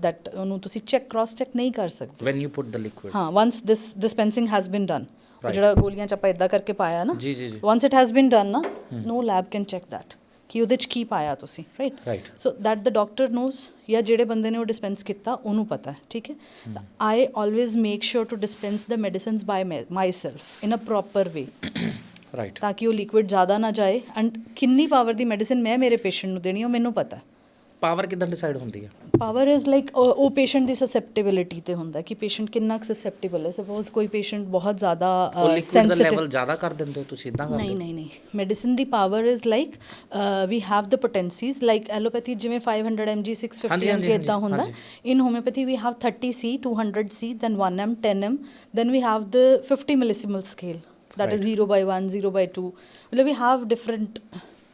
that ਉਹਨੂੰ ਤੁਸੀਂ ਚੈੱਕ ਕ੍ਰਾਸ ਚੈੱਕ ਨਹੀਂ ਕਰ ਸਕਦੇ when you put the liquid. ਹਾਂ, once this dispensing has been done, ਜਿਹੜਾ ਗੋਲੀਆਂ 'ਚ ਆਪਾਂ ਇੱਦਾਂ ਕਰਕੇ ਪਾਇਆ ਨਾ, ਜੀ ਜੀ ਜੀ, ones it has been done ਨਾ, ਨੋ ਲੈਬ ਕੈਨ ਚੈੱਕ ਦੈਟ ਕਿ ਉਹਦੇ 'ਚ ਕੀ ਪਾਇਆ ਤੁਸੀਂ, right. So that the doctor knows, ਜਾਂ ਜਿਹੜੇ ਬੰਦੇ ਨੇ ਉਹ ਡਿਸਪੈਂਸ ਕੀਤਾ ਉਹਨੂੰ ਪਤਾ ਹੈ, ਠੀਕ ਹੈ। ਤਾਂ I always make sure to dispense the medicines by myself in a proper way, right, ਤਾਂ ਕਿ ਉਹ ਲਿਕੁਇਡ ਜ਼ਿਆਦਾ ਨਾ ਜਾਏ। ਐਂਡ ਕਿੰਨੀ ਪਾਵਰ ਦੀ ਮੈਡੀਸਿਨ ਮੈਂ ਮੇਰੇ ਪੇਸ਼ੈਂਟ ਨੂੰ ਦੇਣੀ ਉਹ ਮੈਨੂੰ ਪਤਾ। ਪਾਵਰ ਕਿੱਦਾਂ ਡਿਸਾਈਡ ਹੁੰਦੀ ਹੈ? ਪਾਵਰ ਇਜ਼ ਲਾਈਕ ਉਹ ਪੇਸ਼ੈਂਟ ਦੀ ਸਸੈਪਟੇਬਿਲਿਟੀ ਤੇ ਹੁੰਦਾ ਕਿ ਪੇਸ਼ੈਂਟ ਕਿੰਨਾ ਕੁ ਸਸੈਪਟੇਬਲ ਹੈ। ਸਪੋਜ਼ ਕੋਈ ਪੇਸ਼ੈਂਟ ਬਹੁਤ ਜ਼ਿਆਦਾ ਲਿਕੁਇਡ ਦਾ ਲੈਵਲ ਜ਼ਿਆਦਾ ਕਰ ਦਿੰਦੇ ਹੋ ਤੁਸੀਂ, ਇਦਾਂ ਕਰਦੇ? ਨਹੀਂ ਮੈਡੀਸਿਨ ਦੀ power is like we have the potencies, like allopathy ਜਿਵੇਂ 500 mg 650 mg ਇੱਦਾਂ ਹੁੰਦਾ, in homeopathy we have 30C 200C then 1M 10M, then we have the 50 millisimal scale, that is 0/1 0/2, ਮਤਲਬ we have different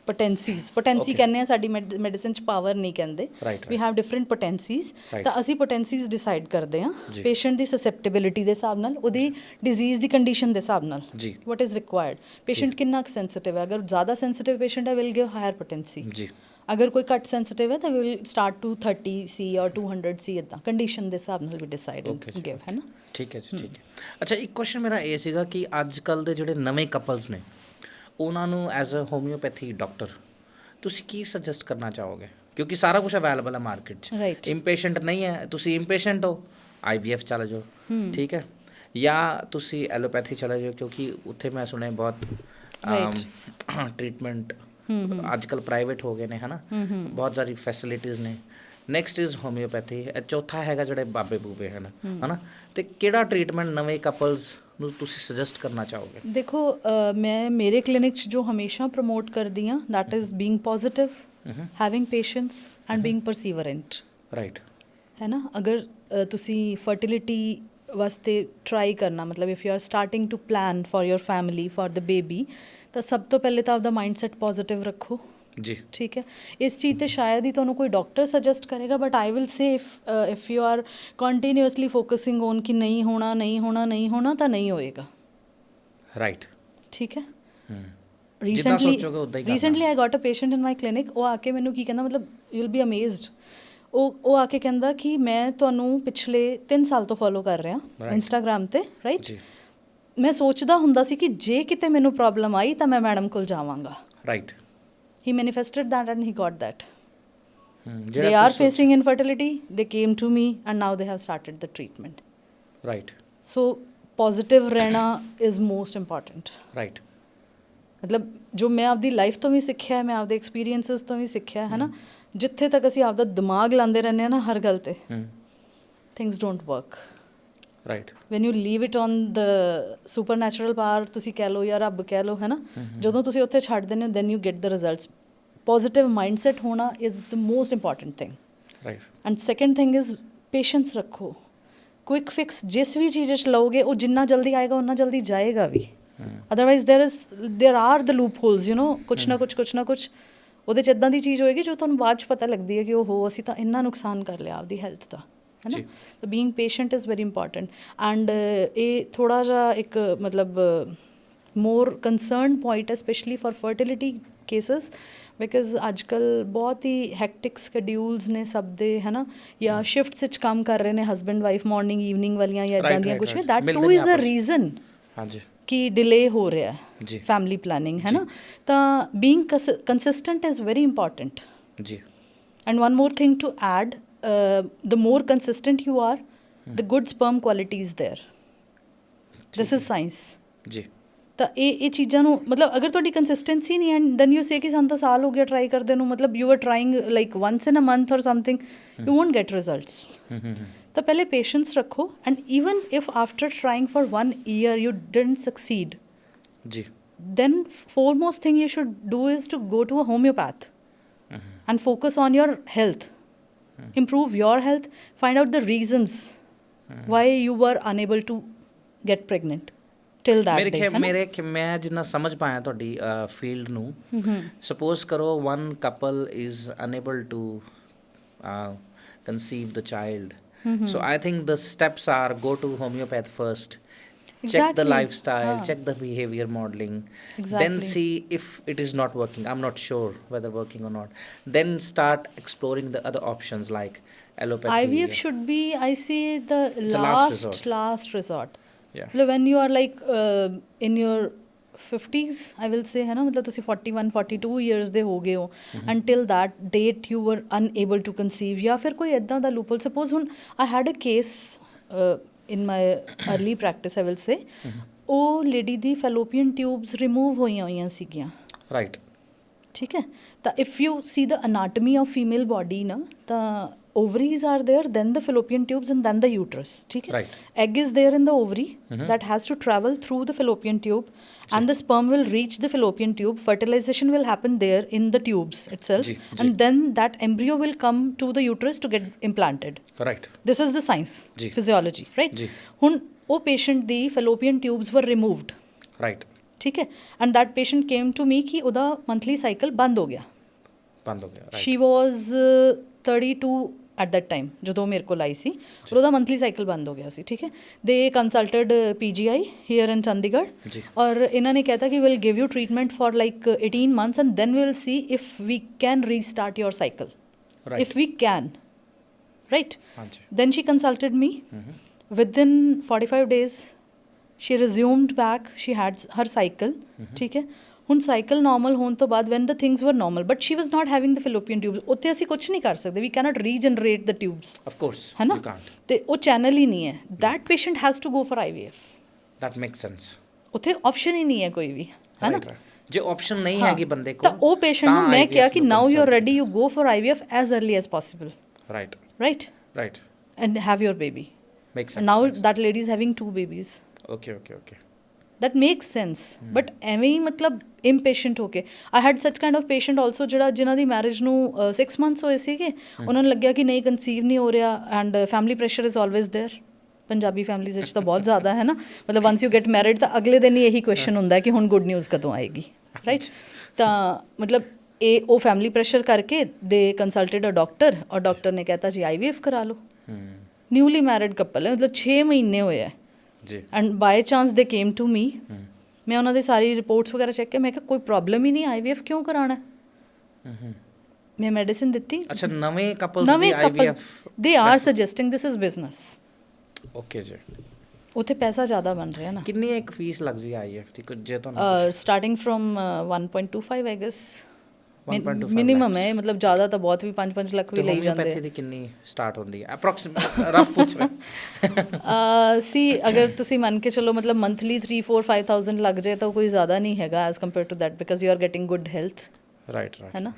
ਪੋਟੈਂਸੀਜ਼। ਪੋਟੈਂਸੀ ਕਹਿੰਦੇ ਆ, ਸਾਡੀ medicine 'ਚ power ਨਹੀਂ ਕਹਿੰਦੇ। ਵੀ ਹੈਵ ਡਿਫਰੈਂਟ ਪੋਟੈਂਸੀਜ਼, ਤਾਂ ਅਸੀਂ ਪੋਟੈਂਸੀਜ਼ ਡਿਸਾਈਡ ਕਰਦੇ ਹਾਂ ਪੇਸ਼ੈਂਟ ਦੀ ਸਸੈਪਟੇਬਿਲਿਟੀ ਦੇ ਹਿਸਾਬ ਨਾਲ, ਉਹਦੀ ਡਿਜ਼ੀਜ਼ ਦੀ ਕੰਡੀਸ਼ਨ ਦੇ ਹਿਸਾਬ ਨਾਲ, ਵਟ ਇਜ਼ ਰਿਕੁਆਇਰਡ। ਪੇਸ਼ੈਂਟ ਕਿੰਨਾ ਕੁ ਸੈਂਸਿਟਿਵ ਹੈ, ਅਗਰ ਜ਼ਿਆਦਾ ਸੈਂਸਿਟਿਵ ਪੇਸ਼ੈਂਟ ਹੈ ਵਿਲ ਗਿਵ ਹਾਇਰ ਪੋਟੈਂਸੀ, ਅਗਰ ਕੋਈ ਘੱਟ ਸੈਂਸਿਟਿਵ ਹੈ ਤਾਂ will start to 30C or 200C, ਇੱਦਾਂ ਕੰਡੀਸ਼ਨ ਦੇ ਹਿਸਾਬ ਨਾਲ ਵੀ ਡਿਸਾਈਡ ਗਿਵ, ਹੈ ਨਾ। ਠੀਕ ਹੈ ਜੀ, ਠੀਕ ਹੈ। ਅੱਛਾ, ਇੱਕ ਕੁਐਸਚਨ ਮੇਰਾ ਇਹ ਸੀਗਾ ਕਿ ਅੱਜ ਕੱਲ੍ਹ ਦੇ ਜਿਹੜੇ ਨਵੇਂ ਕਪਲਸ ਨੇ ਉਹਨਾਂ ਨੂੰ ਐਜ਼ ਅ ਹੋਮਿਓਪੈਥੀ ਡਾਕਟਰ ਤੁਸੀਂ ਕੀ ਸੁਜੈਸਟ ਕਰਨਾ ਚਾਹੋਗੇ? ਕਿਉਂਕਿ ਸਾਰਾ ਕੁਝ ਅਵੇਲੇਬਲ ਹੈ ਮਾਰਕੀਟ 'ਚ। ਇੰਪੇਸ਼ੈਂਟ ਨਹੀਂ ਹੈ, ਤੁਸੀਂ ਇੰਪੇਸ਼ੈਂਟ ਹੋ, IVF ਚਲੇ ਜਾਓ, ਠੀਕ ਹੈ, ਜਾਂ ਤੁਸੀਂ ਐਲੋਪੈਥੀ ਚਲੇ ਜਾਓ, ਕਿਉਂਕਿ ਉੱਥੇ ਮੈਂ ਸੁਣਿਆ ਬਹੁਤ ਟ੍ਰੀਟਮੈਂਟ ਅੱਜ ਕੱਲ੍ਹ ਪ੍ਰਾਈਵੇਟ ਹੋ ਗਏ ਨੇ, ਹੈ ਨਾ, ਬਹੁਤ ਸਾਰੀ ਫੈਸਿਲਿਟੀਜ਼ ਨੇ। ਨੈਕਸਟ ਇਜ਼ ਹੋਮਿਓਪੈਥੀ, ਚੌਥਾ ਹੈਗਾ ਜਿਹੜੇ ਬਾਬੇ ਬੂਬੇ ਹਨ, ਹੈ ਨਾ। ਅਤੇ ਕਿਹੜਾ ਟਰੀਟਮੈਂਟ ਨਵੇਂ ਕਪਲਸ ਨੂੰ ਤੁਸੀਂ ਸੁਜੈਸਟ ਕਰਨਾ ਚਾਹੋਗੇ? ਦੇਖੋ, ਮੈਂ ਮੇਰੇ ਕਲੀਨਿਕ 'ਚ ਜੋ ਹਮੇਸ਼ਾ ਪ੍ਰਮੋਟ ਕਰਦੀ ਹਾਂ, that is being positive, having patience and being perseverant, right, ਹੈ ਨਾ। ਅਗਰ ਤੁਸੀਂ ਫਰਟੀਲਿਟੀ ਵਾਸਤੇ ਟਰਾਈ ਕਰਨਾ, ਮਤਲਬ if you are starting to plan for your family for the baby, ਤਾਂ ਸਭ ਤੋਂ ਪਹਿਲੇ ਤਾਂ ਆਪਦਾ ਮਾਈਂਡਸੈਟ ਪੋਜ਼ਿਟਿਵ ਰੱਖੋ ਜੀ, ਠੀਕ ਹੈ। ਇਸ ਚੀਜ਼ 'ਤੇ ਸ਼ਾਇਦ ਹੀ ਤੁਹਾਨੂੰ ਕੋਈ ਡਾਕਟਰ ਸੁਜੈਸਟ ਕਰੇਗਾ, but I will say if you R continuously focusing on ਕਿ ਨਹੀਂ ਹੋਣਾ ਨਹੀਂ ਹੋਣਾ ਨਹੀਂ ਹੋਣਾ, ਤਾਂ ਨਹੀਂ ਹੋਏਗਾ, ਰਾਈਟ, ਠੀਕ ਹੈ। Recently I goat a patient in my clinic, ਉਹ ਆ ਕੇ ਮੈਨੂੰ ਕੀ ਕਹਿੰਦਾ, ਮਤਲਬ ਯੂ ਵਿਲ ਬੀ ਅਮੇਜ਼ਡ, ਉਹ ਆ ਕੇ ਕਹਿੰਦਾ ਕਿ ਮੈਂ ਤੁਹਾਨੂੰ ਪਿਛਲੇ 3 ਸਾਲ ਤੋਂ ਫੋਲੋ ਕਰ ਰਿਹਾ ਇੰਸਟਾਗ੍ਰਾਮ 'ਤੇ, ਰਾਈਟ। ਮੈਂ ਸੋਚਦਾ ਹੁੰਦਾ ਸੀ ਕਿ ਜੇ ਕਿਤੇ ਮੈਨੂੰ ਪ੍ਰੋਬਲਮ ਆਈ ਤਾਂ ਮੈਂ ਮੈਡਮ ਕੋਲ ਜਾਵਾਂਗਾ, right. He manifested that and he got that. They are facing infertility, they came to me and now they have started the treatment. Right. So positive ਰਹਿਣਾ is most important. Right. ਮਤਲਬ ਜੋ ਮੈਂ ਆਪਦੀ life ਤੋਂ ਵੀ ਸਿੱਖਿਆ, ਮੈਂ ਆਪਦੇ experiences ਤੋਂ ਵੀ ਸਿੱਖਿਆ, ਹੈ ਨਾ। ਜਿੱਥੇ ਤੱਕ ਅਸੀਂ ਆਪਦਾ ਦਿਮਾਗ ਲਾਉਂਦੇ ਰਹਿੰਦੇ ਹਾਂ ਨਾ ਹਰ ਗੱਲ 'ਤੇ, things don't work, right. When you leave it on the super natural power, ਤੁਸੀਂ ਕਹਿ ਲਓ ਜਾਂ ਰੱਬ ਕਹਿ ਲਓ, ਹੈ ਨਾ, ਜਦੋਂ ਤੁਸੀਂ ਉੱਥੇ ਛੱਡ ਦਿੰਦੇ ਹੋ, then you get the results. Positive mindset ਹੋਣਾ is the most important thing, right. And second thing is patience ਰੱਖੋ। ਕੁਇਕ ਫਿਕਸ ਜਿਸ ਵੀ ਚੀਜ਼ 'ਚ ਲਓਗੇ, ਉਹ ਜਿੰਨਾ ਜਲਦੀ ਆਏਗਾ ਉਨਾ ਜਲਦੀ ਜਾਏਗਾ ਵੀ, otherwise there are the loopholes, you know, ਕੁਛ ਨਾ ਕੁਛ ਉਹਦੇ 'ਚ ਇੱਦਾਂ ਦੀ ਚੀਜ਼ ਹੋਏਗੀ ਜੋ ਤੁਹਾਨੂੰ ਬਾਅਦ 'ਚ ਪਤਾ ਲੱਗਦੀ ਹੈ ਕਿ ਉਹ ਅਸੀਂ ਤਾਂ ਇੰਨਾ ਨੁਕਸਾਨ ਕਰ ਲਿਆ ਆਪਦੀ ਹੈਲਥ ਦਾ, ਹੈ ਨਾ। ਤਾਂ being patient is very important. And ਇਹ ਥੋੜ੍ਹਾ ਜਿਹਾ ਇੱਕ ਮਤਲਬ ਮੋਰ ਕੰਸਰਨ ਪੁਆਇੰਟ ਹੈ specially for fertility cases, because ਅੱਜ ਕੱਲ੍ਹ ਬਹੁਤ ਹੀ ਹੈਕਟਿਕ ਸ਼ਡਿਊਲਸ ਨੇ ਸਭ ਦੇ, ਹੈ ਨਾ, ਜਾਂ ਸ਼ਿਫਟਸ ਵਿੱਚ ਕੰਮ ਕਰ ਰਹੇ ਨੇ ਹਸਬੈਂਡ ਵਾਈਫ, ਮਾਰਨਿੰਗ ਈਵਨਿੰਗ ਵਾਲੀਆਂ ਜਾਂ ਇੱਦਾਂ ਦੀਆਂ ਕੁਛ, that too is a reason ਕਿ ਡਿਲੇ ਹੋ ਰਿਹਾ ਫੈਮਿਲੀ ਪਲੈਨਿੰਗ, ਹੈ ਨਾ। ਤਾਂ being consistent is very important ਜੀ। And one more thing to add, the more consistent you are, the good sperm quality is there. This is science. ਜੀ। ਤਾਂ ਇਹ ਚੀਜ਼ਾਂ ਨੂੰ, ਮਤਲਬ ਅਗਰ ਤੁਹਾਡੀ ਕੰਸਿਸਟੈਂਸੀ ਨਹੀਂ ਹੈ, ਦੈਨ ਯੂ ਸੇ ਕਿ ਸਾਨੂੰ ਤਾਂ ਸਾਲ ਹੋ ਗਿਆ ਟਰਾਈ ਕਰਦੇ ਨੂੰ, ਮਤਲਬ you are trying like once in a month or something, you won't get results. ਤਾਂ ਪਹਿਲੇ ਪੇਸ਼ੈਂਸ ਰੱਖੋ, and even if after trying for 1 year you didn't succeed, ਜੀ, then foremost thing you should do is to go to a homeopath and focus on your health. Improve your health, find out the reasons why you were unable to get pregnant till that ਮੇਰੇ day, ਖਿਆਲ है ना? ਮੇਰੇ ਮੈਂ ਜਿੰਨਾ ਸਮਝ ਪਾਇਆ ਤੁਹਾਡੀ ਫੀਲਡ ਨੂੰ, ਸਪੋਜ਼ ਕਰੋ one couple is unable to conceive the child, so I think the steps are go to homeopath first, check the Exactly. lifestyle, हाँ. check the behavior modeling, then Exactly. see if it is not working. I'm not sure whether working or not. Then start exploring the other options like allopathy. IVF should be, I see, the It's a last last resort. Yeah. मतलब when you are like in your 50s, I will say, है ना, मतलब ਤੁਸੀਂ 41 42 years ਦੇ ਹੋ ਗਏ ਹੋ, until that date you were unable to conceive, ਜਾਂ ਫਿਰ ਕੋਈ ਇਦਾਂ ਦਾ loophole. Suppose ਹੁਣ I had a case in my early practice, I will say, ਉਹ lady ਦੀ fallopian tubes remove ਹੋਈਆਂ ਸੀਗੀਆਂ, Right. ਠੀਕ ਹੈ? ਤਾਂ if you see the anatomy of female body ਨਾ, ਤਾਂ ovaries are there, then the fallopian tubes, and then the uterus, ਠੀਕ ਹੈ? Right. Egg is there in the ovary that has to travel through the fallopian tube, and the sperm will reach the fallopian tube. Fertilization will happen there in the tubes itself, Ji, ji. and then that embryo will come to the uterus to get implanted. Right. This is the science, Ji. physiology, right? Ji. ਹੁਣ ਉਹ patient the fallopian tubes were removed, Right. ਠੀਕ ਹੈ? And that patient came to me ਕਿ ਉਹਦਾ monthly cycle ਬੰਦ ਹੋ ਗਿਆ. ਬੰਦ ਹੋ ਗਿਆ. Right. She was 32 at that time ਜਦੋਂ ਮੇਰੇ ਕੋਲ ਆਈ ਸੀ, ਔਰ ਉਹਦਾ ਮੰਥਲੀ ਸਾਈਕਲ ਬੰਦ ਹੋ ਗਿਆ ਸੀ, ਠੀਕ ਹੈ? ਦੇ ਕੰਸਲਟਡ PGI here in ਚੰਡੀਗੜ੍ਹ, ਜੀ. ਔਰ ਇਹਨਾਂ ਨੇ ਕਹਿਤਾ ਕਿ will give you treatment for like 18 months and then we'll see if we can restart your cycle. Right. If we can, right? ਹਾਂਜੀ. Then she consulted me. Within 45 days she resumed back, she had her cycle, ਠੀਕ ਹੈ? ਹੁਣ cycle normal ਹੋਣ ਤੋਂ ਬਾਅਦ when the things were normal, but she was not having the fallopian tubes, ਉੱਥੇ ਅਸੀਂ ਕੁਝ ਨਹੀਂ ਕਰ ਸਕਦੇ, we cannot regenerate the tubes, Of course. ਹੈ ਨਾ? You can't. ਤੇ ਉਹ ਚੈਨਲ ਹੀ ਨਹੀਂ ਹੈ. that patient has to go for IVF. That makes sense. ਉੱਥੇ ਆਪਸ਼ਨ ਹੀ ਨਹੀਂ ਹੈ ਕੋਈ ਵੀ, ਹੈ ਨਾ? Right, right. ਜੇ ਆਪਸ਼ਨ ਨਹੀਂ ਹਾਂ. ਹੈਗੀ ਬੰਦੇ ਕੋਲ, ਤਾਂ ਉਹ ਪੇਸ਼ੈਂਟ ਨੂੰ ਮੈਂ ਕਿਹਾ ਕਿ now you are ready, you go for IVF as early as possible, Right. right? Right. And have your baby. Makes sense. And now makes that lady is having 2 babies. sense. Okay. that makes sense, but ਐਵੇਂ ਹੀ ਮਤਲਬ impatient ਹੋ ਕੇ I had such kind of patient also ਜਿਨ੍ਹਾਂ ਦੀ marriage ਨੂੰ 6 months ਹੋਏ ਸੀਗੇ, ਉਹਨਾਂ ਨੂੰ ਲੱਗਿਆ ਕਿ ਨਹੀਂ ਕਨਸੀਵ ਨਹੀਂ ਹੋ ਰਿਹਾ, and family pressure is always there. Punjabi families ਵਿੱਚ ਤਾਂ ਬਹੁਤ ਜ਼ਿਆਦਾ ਹੈ ਨਾ, ਮਤਲਬ ਵਨਸ ਯੂ ਗੈਟ ਮੈਰਿਡ ਤਾਂ ਅਗਲੇ ਦਿਨ ਹੀ ਇਹੀ ਕੁਐਸਚਨ ਹੁੰਦਾ ਹੈ ਕਿ ਹੁਣ ਗੁੱਡ ਨਿਊਜ਼ ਕਦੋਂ ਆਏਗੀ, ਰਾਈਟ? ਤਾਂ ਮਤਲਬ ਉਹ ਫੈਮਿਲੀ ਪ੍ਰੈਸ਼ਰ ਕਰਕੇ ਦੇ ਕੰਸਲਟਡ ਅ ਡਾਕਟਰ, ਔਰ ਡਾਕਟਰ ਨੇ ਕਹਿਤਾ ਜੀ IVF ਕਰਾ ਲਓ. ਨਿਊਲੀ ਮੈਰਿਡ ਕਪਲ ਹੈ, ਮਤਲਬ 6 ਮਹੀਨੇ ਹੋਏ ਹੈ, ਜੀ. And by chance they came to me. ਮੈਂ ਉਹਨਾਂ ਦੀ ਸਾਰੀ ਰਿਪੋਰਟਸ ਵਗੈਰਾ ਚੈੱਕ ਕੀਤਾ, ਮੈਂ ਕਿਹਾ ਕੋਈ ਪ੍ਰੋਬਲਮ ਹੀ ਨਹੀਂ, IVF ਕਿਉਂ ਕਰਾਉਣਾ? ਮੈਂ ਮੈਡੀਸਿਨ ਦਿੱਤੀ. ਅੱਛਾ, ਨਵੇਂ ਕਪਲਸ ਨਵੇਂ ਵੀ couple IVF? They are suggesting this is business. Okay ਜੀ. ਉੱਥੇ ਪੈਸਾ ਜ਼ਿਆਦਾ ਬਣ ਰਿਹਾ ਨਾ. ਕਿੰਨੀ ਇੱਕ ਫੀਸ ਲੱਗਦੀ IVF ਦੀ, ਕੁਝ ਜੇ ਤੁਹਾਨੂੰ starting from 1.25 I guess 1.25 minimum ਹੈ, ਮਤਲਬ ਜ਼ਿਆਦਾ ਤਾਂ ਬਹੁਤ ਵੀ 5 ਲੱਖ ਵੀ ਲਈ ਜਾਂਦੇ ਹੋਮਿਓਪੈਥੀ ਦੀ ਕਿੰਨੀ ਸਟਾਰਟ ਹੁੰਦੀ ਹੈ ਅਪਰੋਕਸੀਮੇਟ, ਰਫ ਪੁੱਛ ਰਿਹਾ? ਸੀ ਅਗਰ ਤੁਸੀਂ ਮੰਨ ਕੇ ਚਲੋ ਮਤਲਬ ਮੰਥਲੀ 3-4-5,000 ਲੱਗ ਜਾਏ ਤਾਂ ਕੋਈ ਜ਼ਿਆਦਾ ਨਹੀਂ ਹੈਗਾ as compare to that, because you are getting good health, right ਹੈ ਨਾ?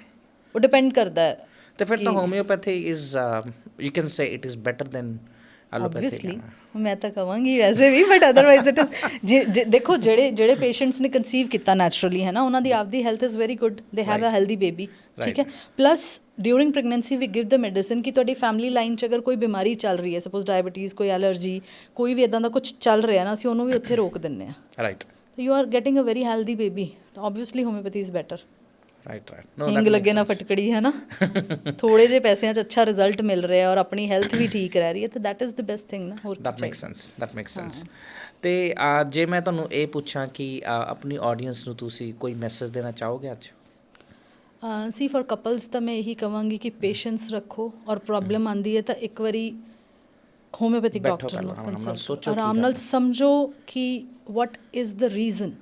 ਉਹ ਡਿਪੈਂਡ ਕਰਦਾ ਹੈ. ਤੇ ਫਿਰ ਤਾਂ homeopathy is you can say it is better than Obviously, ਮੈਂ ਤਾਂ ਕਹਾਂਗੀ ਵੈਸੇ ਵੀ, ਬਟ ਅਦਰਵਾਈਜ਼ ਇਟ ਇਜ਼ ਦੇਖੋ ਜਿਹੜੇ ਪੇਸ਼ੈਂਟਸ ਨੇ ਕਨਸੀਵ ਕੀਤਾ ਨੈਚੁਰਲੀ, ਹੈ ਨਾ, ਉਹਨਾਂ ਦੀ ਆਪਦੀ health is very good, they have a healthy baby, ਠੀਕ ਹੈ? ਪਲੱਸ ਡਿਊਰਿੰਗ ਪ੍ਰੈਗਨੈਂਸੀ ਵੀ ਗਿਵ ਦ ਮੈਡੀਸਨ ਕਿ ਤੁਹਾਡੀ ਫੈਮਿਲੀ ਲਾਈਨ 'ਚ ਅਗਰ ਕੋਈ ਬਿਮਾਰੀ ਚੱਲ ਰਹੀ ਹੈ, ਸਪੋਜ਼ ਡਾਇਬਟੀਜ਼, ਕੋਈ ਐਲਰਜੀ, ਕੋਈ ਵੀ ਇੱਦਾਂ ਦਾ ਕੁਝ ਚੱਲ ਰਿਹਾ ਨਾ, ਅਸੀਂ ਉਹਨੂੰ ਵੀ ਉੱਥੇ ਰੋਕ ਦਿੰਦੇ ਹਾਂ, right? You are getting a very healthy baby, obviously homeopathy is better. Right ਹਿੰਗ ਲੱਗੇ ਨਾ ਫਟਕੜੀ, ਹੈ ਨਾ? ਥੋੜੇ ਜਿਹੇ ਪੈਸਿਆਂ 'ਚ ਅੱਛਾ ਰਿਜ਼ਲਟ ਮਿਲ ਰਿਹਾ ਔਰ ਆਪਣੀ ਹੈਲਥ ਵੀ ਠੀਕ ਰਹਿ ਰਹੀ ਹੈ, ਤਾਂ that is the best thing ਨਾ. ਹੋਰ ਦੈਟ ਮੇਕਸ ਸੈਂਸ. ਤੇ ਜੇ ਮੈਂ ਤੁਹਾਨੂੰ ਇਹ ਪੁੱਛਾਂ ਕਿ ਆਪਣੀ ਆਡੀਅנס ਨੂੰ ਤੁਸੀਂ ਕੋਈ ਮੈਸੇਜ ਦੇਣਾ ਚਾਹੋਗੇ ਅੱਜ? ਸੀ ਫॉर ਕਪਲਸ ਤਾਂ ਮੈਂ ਇਹੀ ਕਹਾਂਗੀ ਕਿ ਪੇਸ਼ੈਂਸ ਰੱਖੋ, ਔਰ ਪ੍ਰੋਬਲਮ ਆਉਂਦੀ ਹੈ ਤਾਂ ਇੱਕ ਵਾਰੀ ਹੋਮਿਓਪੈਥਿਕ ਡਾਕਟਰ ਨੂੰ ਕੰਸਲਟ, ਆਰਾਮ ਨਾਲ ਸਮਝੋ ਕਿ what is the reason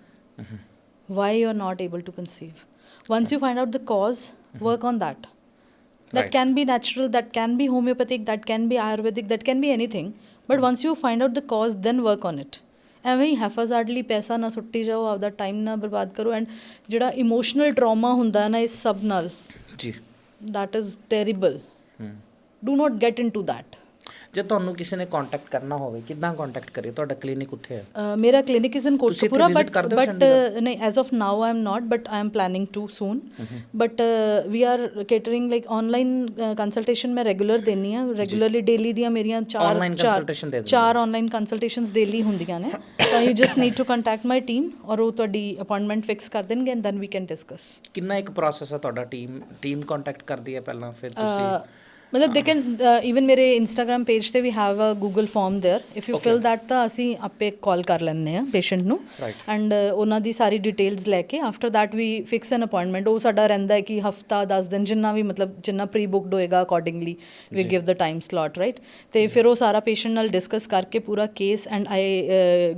why you are not able to conceive. Once you find out the cause, work on that. That Right. can be natural, that can be homeopathic, that can be Ayurvedic, that can be anything. But once you find out the cause, then work on it. ਐਵੇਂ ਹੀ ਹੈਫਾਜ਼ਾਰਡਲੀ ਪੈਸਾ ਨਾ ਸੁੱਟੀ ਜਾਓ, ਆਪਦਾ time ਨਾ ਬਰਬਾਦ ਕਰੋ, and ਜਿਹੜਾ ਇਮੋਸ਼ਨਲ ਟਰਾਮਾ ਹੁੰਦਾ ਹੈ ਨਾ ਇਸ ਸਭ ਨਾਲ, ਜੀ, that is terrible. Do not get into that. ਜੇ ਤੁਹਾਨੂੰ ਕਿਸੇ ਨੇ ਕੰਟੈਕਟ ਕਰਨਾ ਹੋਵੇ ਕਿੱਦਾਂ ਕੰਟੈਕਟ ਕਰੇ? ਤੁਹਾਡਾ ਕਲੀਨਿਕ ਉੱਥੇ ਹੈ? ਮੇਰਾ ਕਲੀਨਿਕ ਇਜ਼ ਇਨ ਤੁਸੀਂ ਇੱਥੇ ਕੋਟਕਪੂਰਾ visit ਕਰਦੇ ਹੋ ਬਟ ਨਹੀਂ as of now I am not but I am planning to soon but we are catering like online consultation ਮੈਂ ਰੈਗੂਲਰ ਦੇਣੀ ਆ ਰੈਗੂਲਰਲੀ ਡੇਲੀ ਦੀਆਂ ਮੇਰੀਆਂ Online consultation ਦੇ ਦਿੰਦੇ ਚਾਰ ਆਨਲਾਈਨ ਕੰਸਲਟੇਸ਼ਨਸ ਡੇਲੀ ਹੁੰਦੀਆਂ ਨੇ ਤਾਂ you just need to contact my team ਔਰ ਉਹ ਤੁਹਾਡੀ ਅਪਾਇੰਟਮੈਂਟ ਫਿਕਸ ਕਰ ਦੇਣਗੇ and then we can discuss. ਕਿੰਨਾ ਇੱਕ ਪ੍ਰੋਸੈਸ ਹੈ ਤੁਹਾਡਾ? ਟੀਮ ਕੰਟੈਕਟ ਕਰਦੀ ਹੈ ਪਹਿਲਾਂ, ਫਿਰ ਤੁਸੀਂ ਮਤਲਬ ਦੇ ਕੈਨ ਈਵਨ ਮੇਰੇ ਇੰਸਟਾਗ੍ਰਾਮ ਪੇਜ ਤੇ ਵੀ have a Google form there if you fill that ਤਾਂ ਅਸੀਂ ਆਪੇ ਕਾਲ ਕਰ ਲੈਂਦੇ ਆ ਪੇਸ਼ੈਂਟ ਨੂੰ ਐਂਡ ਉਹਨਾਂ ਦੀ ਸਾਰੀ ਡਿਟੇਲਸ ਲੈ ਕੇ after that we fix an appointment. ਉਹ ਸਾਡਾ ਰਹਿੰਦਾ ਹੈ ਕਿ ਹਫਤਾ 10 ਦਿਨ ਜਿੰਨਾ ਵੀ ਮਤਲਬ ਜਿੰਨਾ ਪ੍ਰੀ ਬੁੱਕਡ ਹੋਏਗਾ accordingly we give the time slot right. ਤੇ ਫਿਰ ਉਹ ਸਾਰਾ ਪੇਸ਼ੈਂਟ ਨਾਲ ਡਿਸਕਸ ਕਰਕੇ ਪੂਰਾ case and I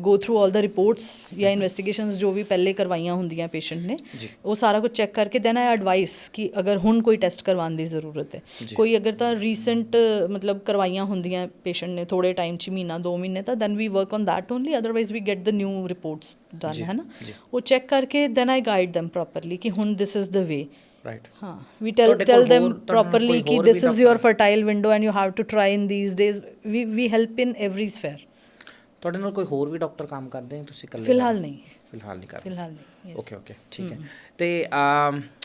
go through all the reports ਜਾਂ ਇਨਵੈਸਟੀਗੇਸ਼ਨਸ ਜੋ ਵੀ ਪਹਿਲੇ ਕਰਵਾਈਆਂ ਹੁੰਦੀਆਂ ਪੇਸ਼ੈਂਟ ਨੇ ਉਹ ਸਾਰਾ ਕੁਝ ਚੈੱਕ ਕਰਕੇ ਦੈਨ ਆਈ ਐਡਵਾਈਸ ਕਿ ਅਗਰ ਹੁਣ ਕੋਈ ਟੈਸਟ ਕਰਵਾਉਣ ਦੀ ਜ਼ਰੂਰਤ ਹੈ ਕੋਈ ਅਗਰ ਤਾਂ ਰੀਸੈਂਟ ਮਤਲਬ ਕਰਵਾਈਆਂ ਹੁੰਦੀਆਂ ਪੇਸ਼ੈਂਟ ਨੇ ਥੋੜੇ ਟਾਈਮ 'ਚ ਮਹੀਨਾ 2 ਮਹੀਨੇ ਤਾਂ then we work on that only otherwise we get the new reports done ਹੈ ਨਾ। ਉਹ ਚੈੱਕ ਕਰਕੇ then I guide them properly ਕਿ ਹੁਣ ਦਿਸ ਇਜ਼ ਦ ਵੇ ਰਾਈਟ। ਹਾਂ ਵੀ ਟੈਲ them properly ਕਿ this is your fertile window and you have to try in these days we help in every sphere। ਤੁਹਾਡੇ ਨਾਲ ਕੋਈ ਹੋਰ ਵੀ ਡਾਕਟਰ ਕੰਮ ਕਰਦੇ ਹੋ ਤੁਸੀਂ ਇਕੱਲੇ? ਫਿਲਹਾਲ ਨਹੀਂ ਕਰਦੇ। ਫਿਲਹਾਲ ਨਹੀਂ। ਓਕੇ ਠੀਕ ਹੈ। ਤੇ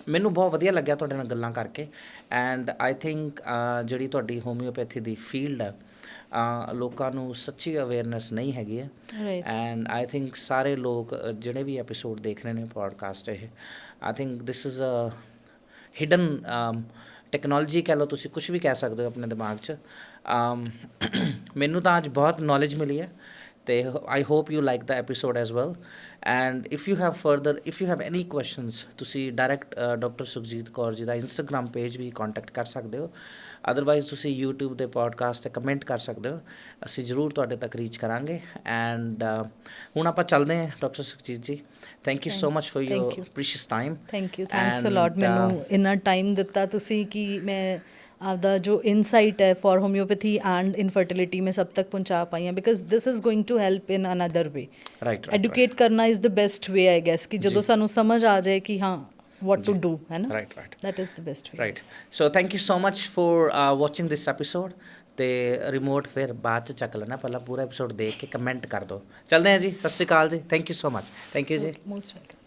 ਮੈਨੂੰ ਬਹੁਤ ਵਧੀਆ ਲੱਗਿਆ ਤੁਹਾਡੇ ਨਾਲ ਗੱਲਾਂ ਕਰਕੇ ਐਂਡ ਆਈ ਥਿੰਕ ਜਿਹੜੀ ਤੁਹਾਡੀ ਹੋਮਿਓਪੈਥੀ ਦੀ ਫੀਲਡ ਹੈ ਲੋਕਾਂ ਨੂੰ ਸੱਚੀ ਅਵੇਅਰਨੈਸ ਨਹੀਂ ਹੈਗੀ ਹੈ ਐਂਡ ਆਈ ਥਿੰਕ ਸਾਰੇ ਲੋਕ ਜਿਹੜੇ ਵੀ ਐਪੀਸੋਡ ਦੇਖ ਰਹੇ ਨੇ ਪੋਡਕਾਸਟ ਇਹ I think this is a hidden technology ਕਹਿ ਲਓ, ਤੁਸੀਂ ਕੁਝ ਵੀ ਕਹਿ ਸਕਦੇ ਹੋ ਆਪਣੇ ਦਿਮਾਗ 'ਚ। ਮੈਨੂੰ ਤਾਂ ਅੱਜ ਬਹੁਤ ਨੌਲੇਜ ਮਿਲੀ ਹੈ ਤੇ I hope you like the episode as well and if you have any questions ਤੁਸੀਂ ਡਾਇਰੈਕਟ ਡਾਕਟਰ ਸੁਖਜੀਤ ਕੌਰ ਜੀ ਦਾ ਇੰਸਟਾਗ੍ਰਾਮ ਪੇਜ ਵੀ ਕੰਟੈਕਟ ਕਰ ਸਕਦੇ ਹੋ, ਅਦਰਵਾਈਜ਼ ਤੁਸੀਂ YouTube ਦੇ ਪੋਡਕਾਸਟ 'ਤੇ ਕਮੈਂਟ ਕਰ ਸਕਦੇ ਹੋ, ਅਸੀਂ ਜ਼ਰੂਰ ਤੁਹਾਡੇ ਤੱਕ ਰੀਚ ਕਰਾਂਗੇ। ਐਂਡ ਹੁਣ ਆਪਾਂ ਚੱਲਦੇ ਹਾਂ doctor Sukhjeet ji, thank you so much for your precious time. Thank you, thanks a lot ਮੈਨੂੰ ਇੰਨਾ ਟਾਈਮ ਦਿੱਤਾ ਤੁਸੀਂ ਕਿ ਮੈਂ ਆਪਦਾ ਜੋ ਇਨਸਾਈਟ ਹੈ ਫॉर ਹੋਮਿਓਪੈਥੀ ਐਂਡ ਇਨਫਰਟੀਲਿਟੀ ਮੈਂ ਸਭ ਤੱਕ ਪਹੁੰਚਾ ਪਾਈ ਹਾਂ because this is going to help in another way. Right educate ਕਰਨਾ is the best way I guess ਕਿ ਜਦੋਂ ਸਾਨੂੰ ਸਮਝ ਆ ਜਾਏ ਕਿ ਹਾਂ what to do ਹੈ ਨਾ। right that is the best way। right so thank you so much for watching this episode ਤੇ ਰਿਮੋਟ ਫਿਰ ਬਾਅਦ ਚ ਚੱਕ ਲੈਣਾ, ਪਹਿਲਾਂ ਪੂਰਾ ਐਪੀਸੋਡ ਦੇਖ ਕੇ ਕਮੈਂਟ ਕਰ ਦਿਓ। ਚੱਲਦੇ ਹਾਂ ਜੀ, ਸਤਿ ਸ਼੍ਰੀ ਅਕਾਲ ਜੀ, thank you so much. Thank you ਜੀ, ਮੋਸਟ ਵੈਲਕਮ।